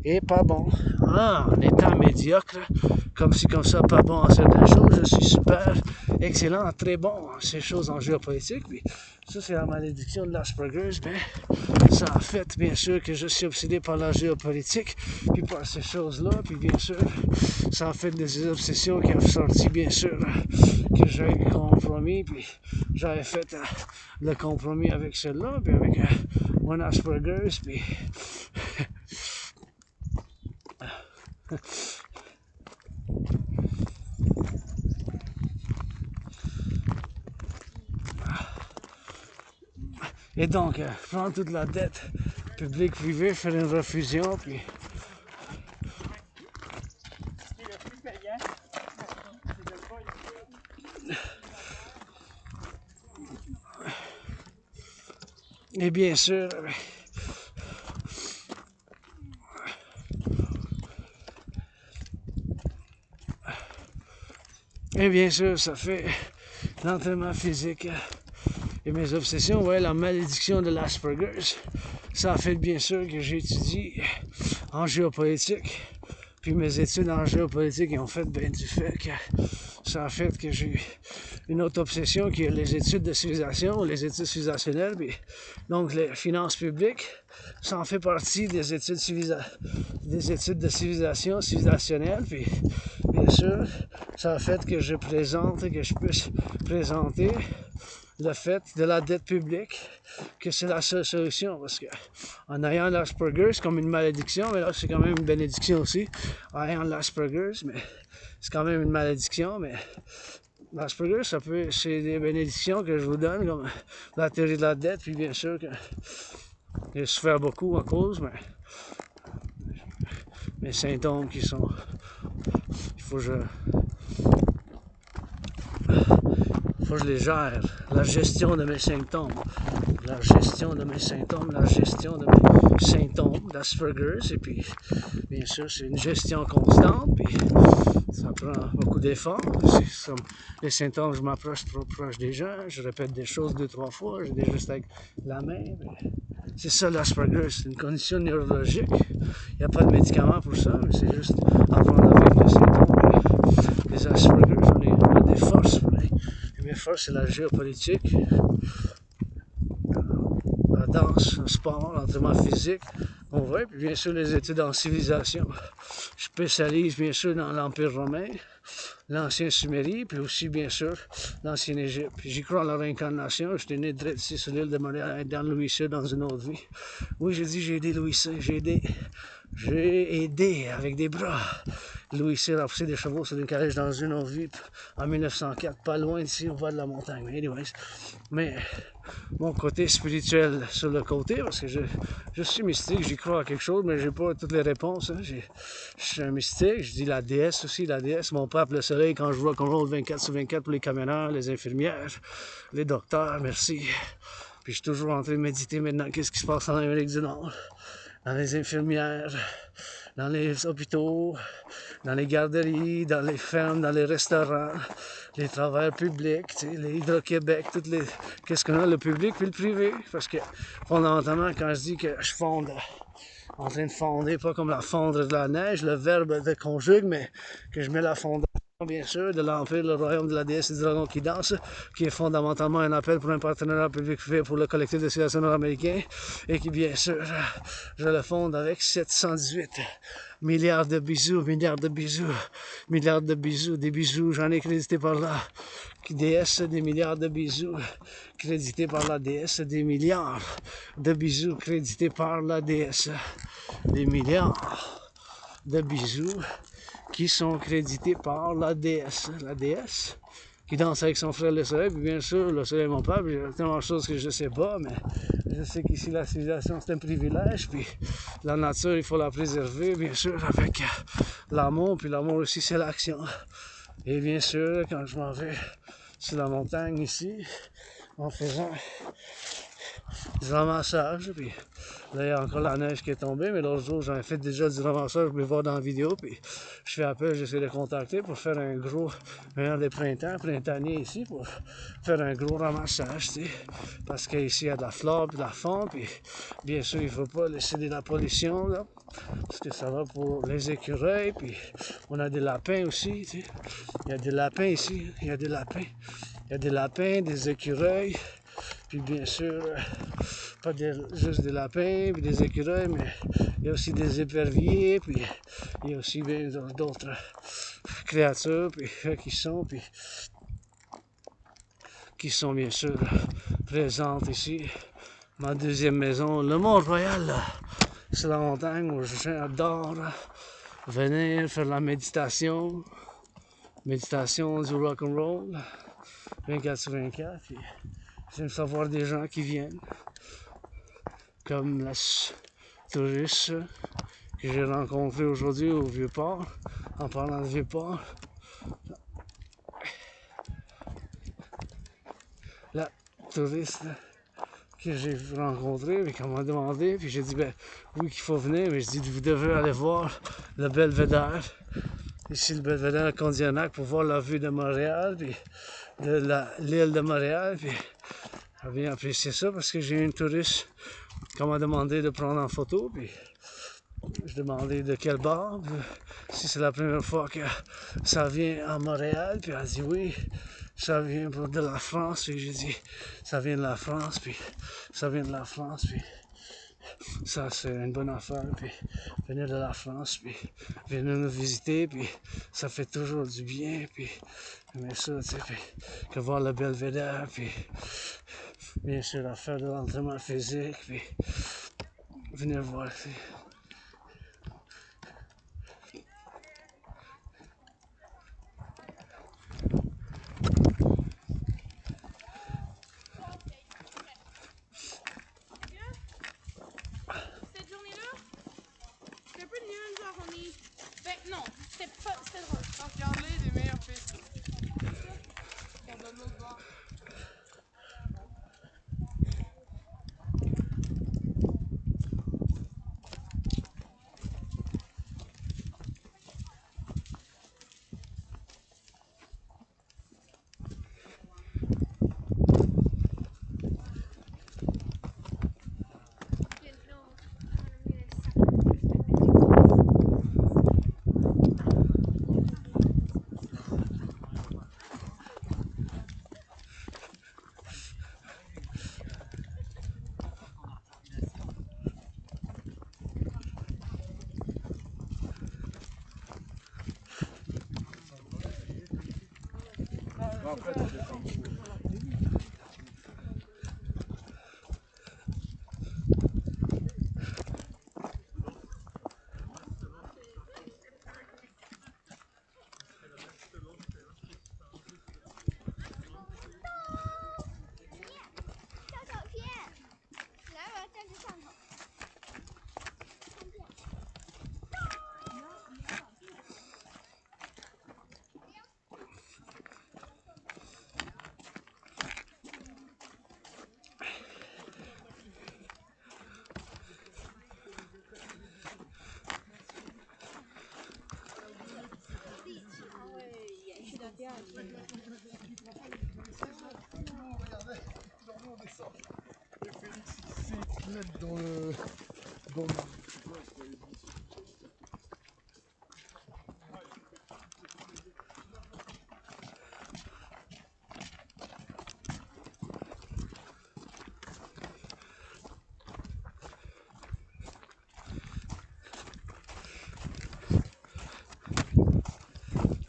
et pas bon. En étant médiocre, comme ci, comme ça, pas bon en certaines choses, je suis super, excellent, très bon en ces choses en géopolitique, puis ça, c'est la malédiction de l'Asperger's, mais ça a fait, bien sûr, que je suis obsédé par la géopolitique, puis par ces choses-là, puis bien sûr, ça a fait des obsessions qui ont sorti, bien sûr, que j'ai eu compromis, puis j'avais fait le compromis avec celle-là, puis avec mon Asperger's, puis... Et donc, prendre toute la dette publique, privée, faire une refusion, puis... Et bien sûr... Et bien sûr, ça fait l'entraînement physique et mes obsessions, ouais, la malédiction de l'Asperger's. Ça a fait bien sûr que j'étudie en géopolitique. Puis mes études en géopolitique ont fait bien du fait que ça a fait que j'ai eu une autre obsession qui est les études de civilisation, les études civilisationnelles, puis donc les finances publiques. Ça en fait partie des études de civilisation, civilisationnelle, puis bien sûr, ça a fait que je puisse présenter le fait de la dette publique, que c'est la seule solution, parce que en ayant l'Asperger's comme une malédiction, mais là c'est quand même une bénédiction aussi, en ayant l'Asperger's, mais c'est quand même une malédiction, mais l'Asperger's, c'est des bénédictions que je vous donne, comme la théorie de la dette, puis bien sûr que j'ai souffert beaucoup à cause, mais mes symptômes qui sont, il faut que je les gère, la gestion de mes symptômes, la gestion de mes symptômes d'Asperger's, et puis bien sûr c'est une gestion constante, puis ça prend beaucoup d'efforts. Les symptômes, je m'approche trop proche des gens, je répète des choses 2-3 fois, j'ai des gestes avec la main. C'est ça l'Asperger's, c'est une condition neurologique. Il n'y a pas de médicament pour ça, mais c'est juste apprendre avec les symptômes. Les Asperger's, on a des forces. Et mes forces, c'est la géopolitique, la danse, le sport, l'entraînement physique. On voit, puis bien sûr les études en civilisation. Je spécialise bien sûr dans l'Empire romain, l'ancien Sumérie, puis aussi bien sûr l'ancienne Égypte. J'y crois à la réincarnation. J'étais né direct ici sur l'île de Montréal, dans Louis C dans une autre vie. Oui, j'ai aidé Louis C, j'ai aidé avec des bras. Louis C a poussé des chevaux sur une calèche dans une autre vie en 1904, pas loin d'ici au bas de la montagne. Mais mon côté spirituel sur le côté, parce que je suis mystique, j'y crois à quelque chose, mais j'ai pas toutes les réponses. Hein. Je suis un mystique, je dis la déesse aussi, la déesse, mon pape le soleil, quand je vois qu'on roule 24/24 pour les caméras, les infirmières, les docteurs, merci. Puis je suis toujours en train de méditer maintenant qu'est-ce qui se passe en Amérique du Nord, dans les infirmières, dans les hôpitaux, dans les garderies, dans les fermes, dans les restaurants, les travailleurs publics, les Hydro-Québec, qu'est-ce qu'on a, le public puis le privé. Parce que fondamentalement, quand je dis que je fonde, en train de fonder, pas comme la fondre de la neige, le verbe de conjugue, mais que je mets la fondation, bien sûr, de l'Empire, le royaume de la déesse et du dragon qui danse, qui est fondamentalement un appel pour un partenariat public-privé pour le collectif de Civilisation Americain, et qui, bien sûr, je le fonde avec 718 milliards de bisous, des bisous, j'en ai crédité par la déesse, des milliards de bisous, crédités par la déesse, des milliards de bisous, crédités par la déesse, des milliards de bisous qui sont crédités par la déesse qui danse avec son frère le soleil, puis bien sûr le soleil est mon père, puis il y a tellement de choses que je sais pas, mais je sais qu'ici la civilisation c'est un privilège, puis la nature il faut la préserver, bien sûr avec l'amour, puis l'amour aussi c'est l'action. Et bien sûr quand je m'en vais sur la montagne ici, en faisant du ramassage. Puis là, il y a encore la neige qui est tombée, mais l'autre jour, j'avais fait déjà du ramassage, je vais voir dans la vidéo. Puis je fais appel, j'essaie de contacter pour faire un gros, venir des printaniers ici, pour faire un gros ramassage, tu sais. Parce qu'ici, il y a de la flore, puis de la faune, puis bien sûr, il ne faut pas laisser de la pollution, là. Parce que ça va pour les écureuils, puis on a des lapins aussi, tu sais. Il y a des lapins ici, il y a des lapins. Il y a des lapins, des écureuils, puis bien sûr, pas juste des lapins, puis des écureuils, mais il y a aussi des éperviers, puis il y a aussi bien d'autres créatures puis, qui sont bien sûr présentes ici. Ma deuxième maison, le Mont-Royal, c'est la montagne où j'adore venir faire la méditation du rock'n'roll, 24 sur 24. Puis j'aime savoir des gens qui viennent, comme la touriste que j'ai rencontrée aujourd'hui au Vieux-Port. En parlant de Vieux-Port, la touriste que j'ai rencontrée, mais qu'on m'a demandé, puis j'ai dit, ben oui qu'il faut venir, mais je dis, vous devez aller voir le Belvédère. Ici, le Belvédère Condianac, pour voir la vue de Montréal, puis de l'île de Montréal, puis j'ai bien apprécié ça, parce que j'ai eu une touriste qu'on m'a demandé de prendre en photo, puis je demandais de quel bar, si c'est la première fois que ça vient à Montréal, puis elle a dit oui, ça vient de la France, puis j'ai dit ça vient de la France, puis ça vient de la France, puis ça c'est une bonne affaire, puis venir de la France, puis venir nous visiter, puis ça fait toujours du bien, puis mais ça, tu sais, que voir le Belvédère, puis bien sûr à faire de l'entraînement physique, puis venir voir, tu sais. Cette journée-là, c'est un peu nul, genre on est... Ben non, c'était drôle. Regarde-les, les meilleures pistes. On donne l'autre bord.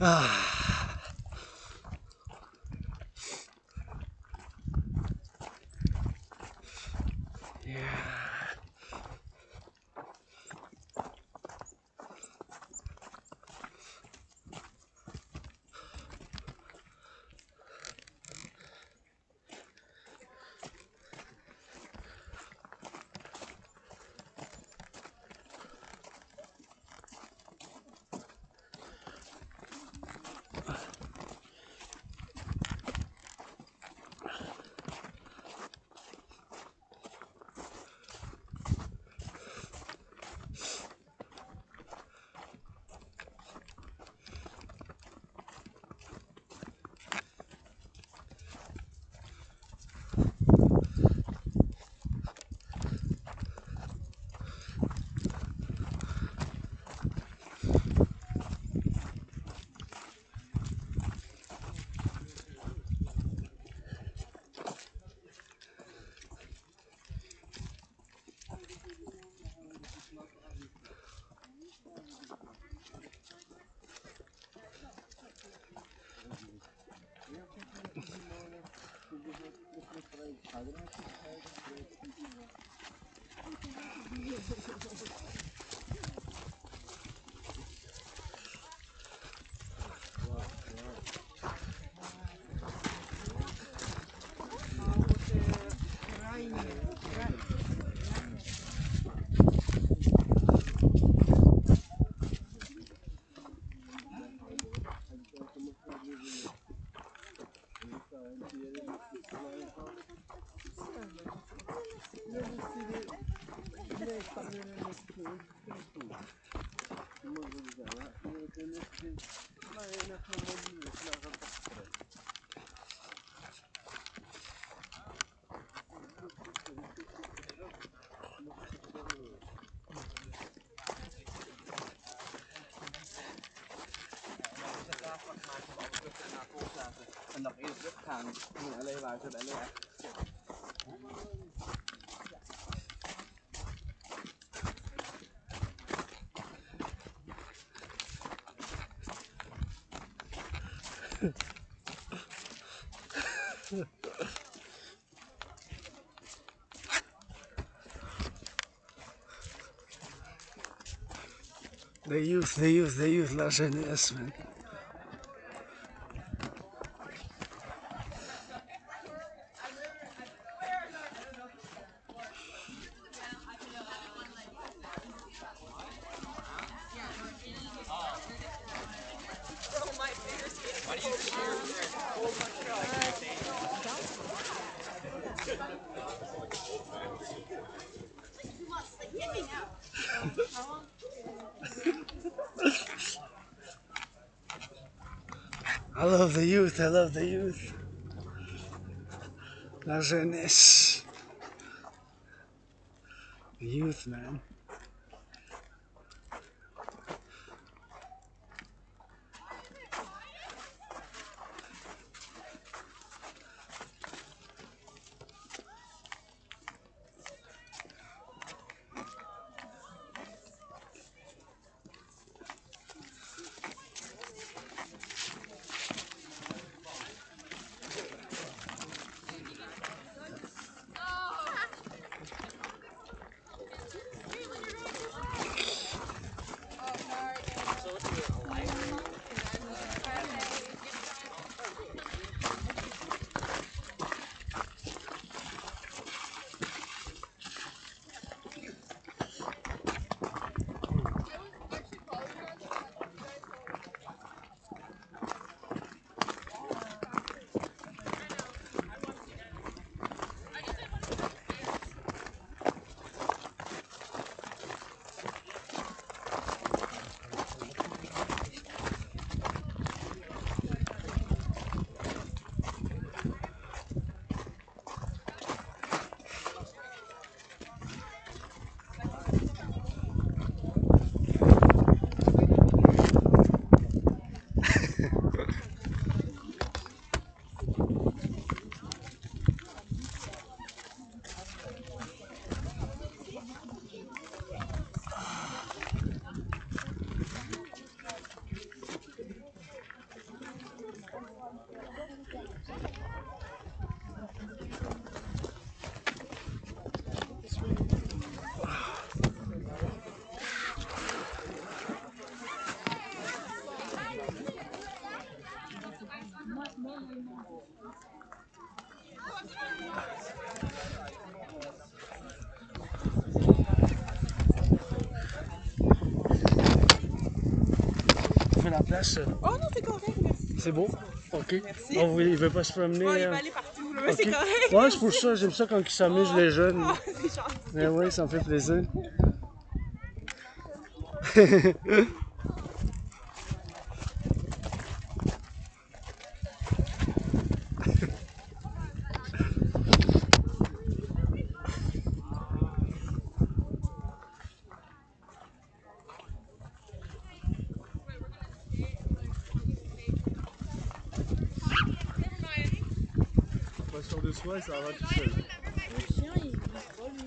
Ah. Yeah. En nog eerder teruggaan. Alleen waar ze alleen. The youth, la jeunesse, man. I love the youth, I love the youth. La jeunesse. The youth, man. On fait la place. Oh non, c'est correct, merci. C'est bon? Ok. Merci. Oh, il veut pas se promener. Oh, il va aller partout, là, mais Okay. c'est correct. Ouais, c'est pour ça, j'aime ça quand ils s'amusent les jeunes. Oh, c'est gentil. Mais oui, ça me fait plaisir. Pas sûr de soi et ça va tout seul. Le chien, il bouge pas, lui.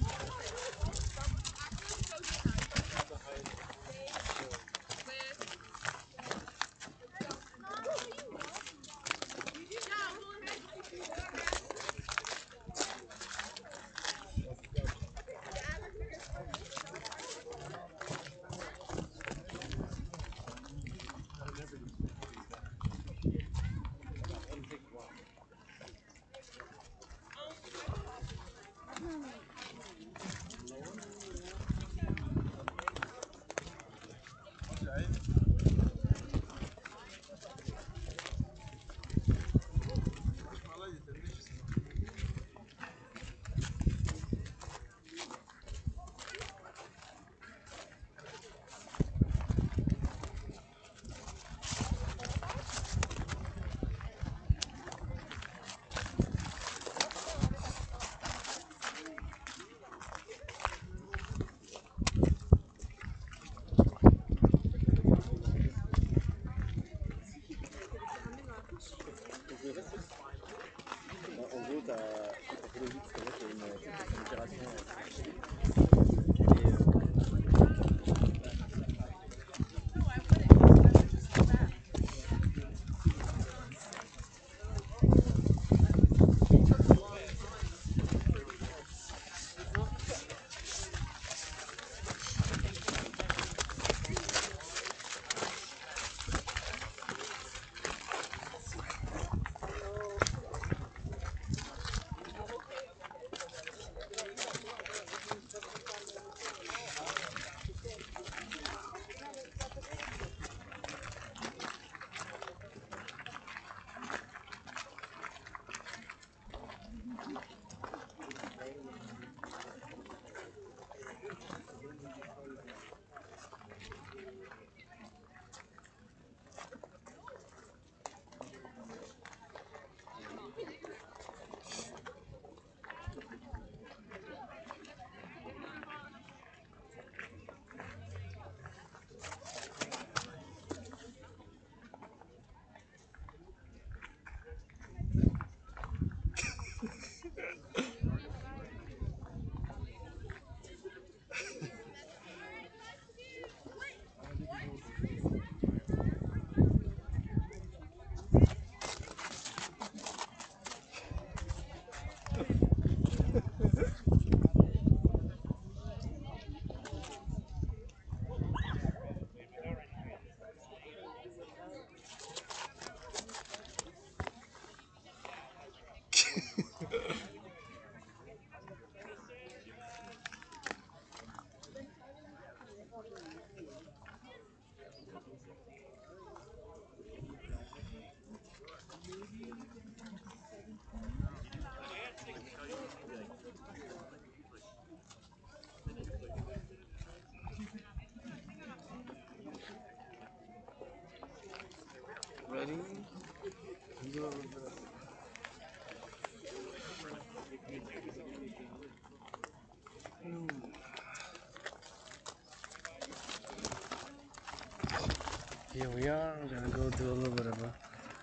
Here we are. We're gonna go do a little bit of a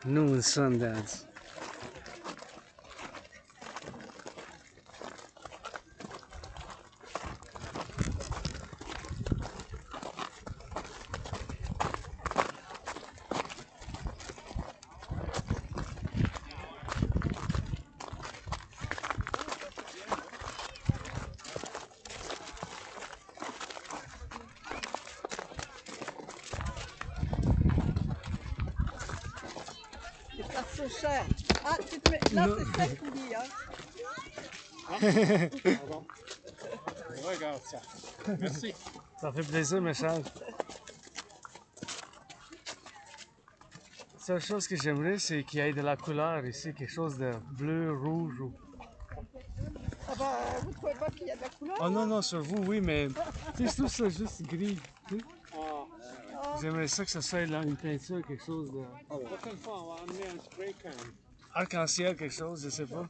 noon sun dance. C'est cher. Ah, tu te mets... Là, c'est sec ou dit, hein? Pardon. Regarde ça. Merci. Ça fait plaisir, mes chers. La seule chose que j'aimerais, c'est qu'il y ait de la couleur ici, quelque chose de bleu, rouge ou... Ah bah, vous trouvez pas qu'il y a de la couleur? Oh non, non, sur vous, oui, mais tu sais, je trouve ça juste gris. Tu sais. J'aimerais ça que ça soit là, une peinture, quelque chose de... La prochaine fois, on va amener un spray can. Arc-en-ciel, quelque chose, je sais pas.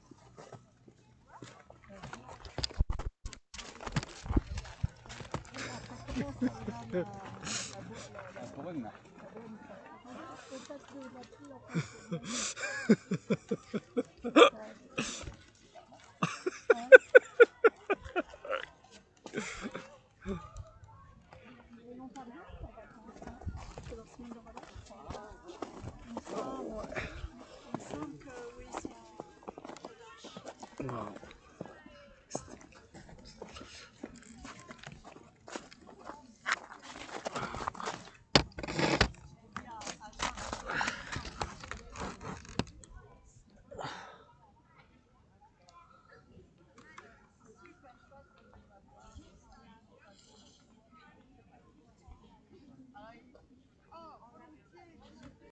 Il me semble que oui, c'est un...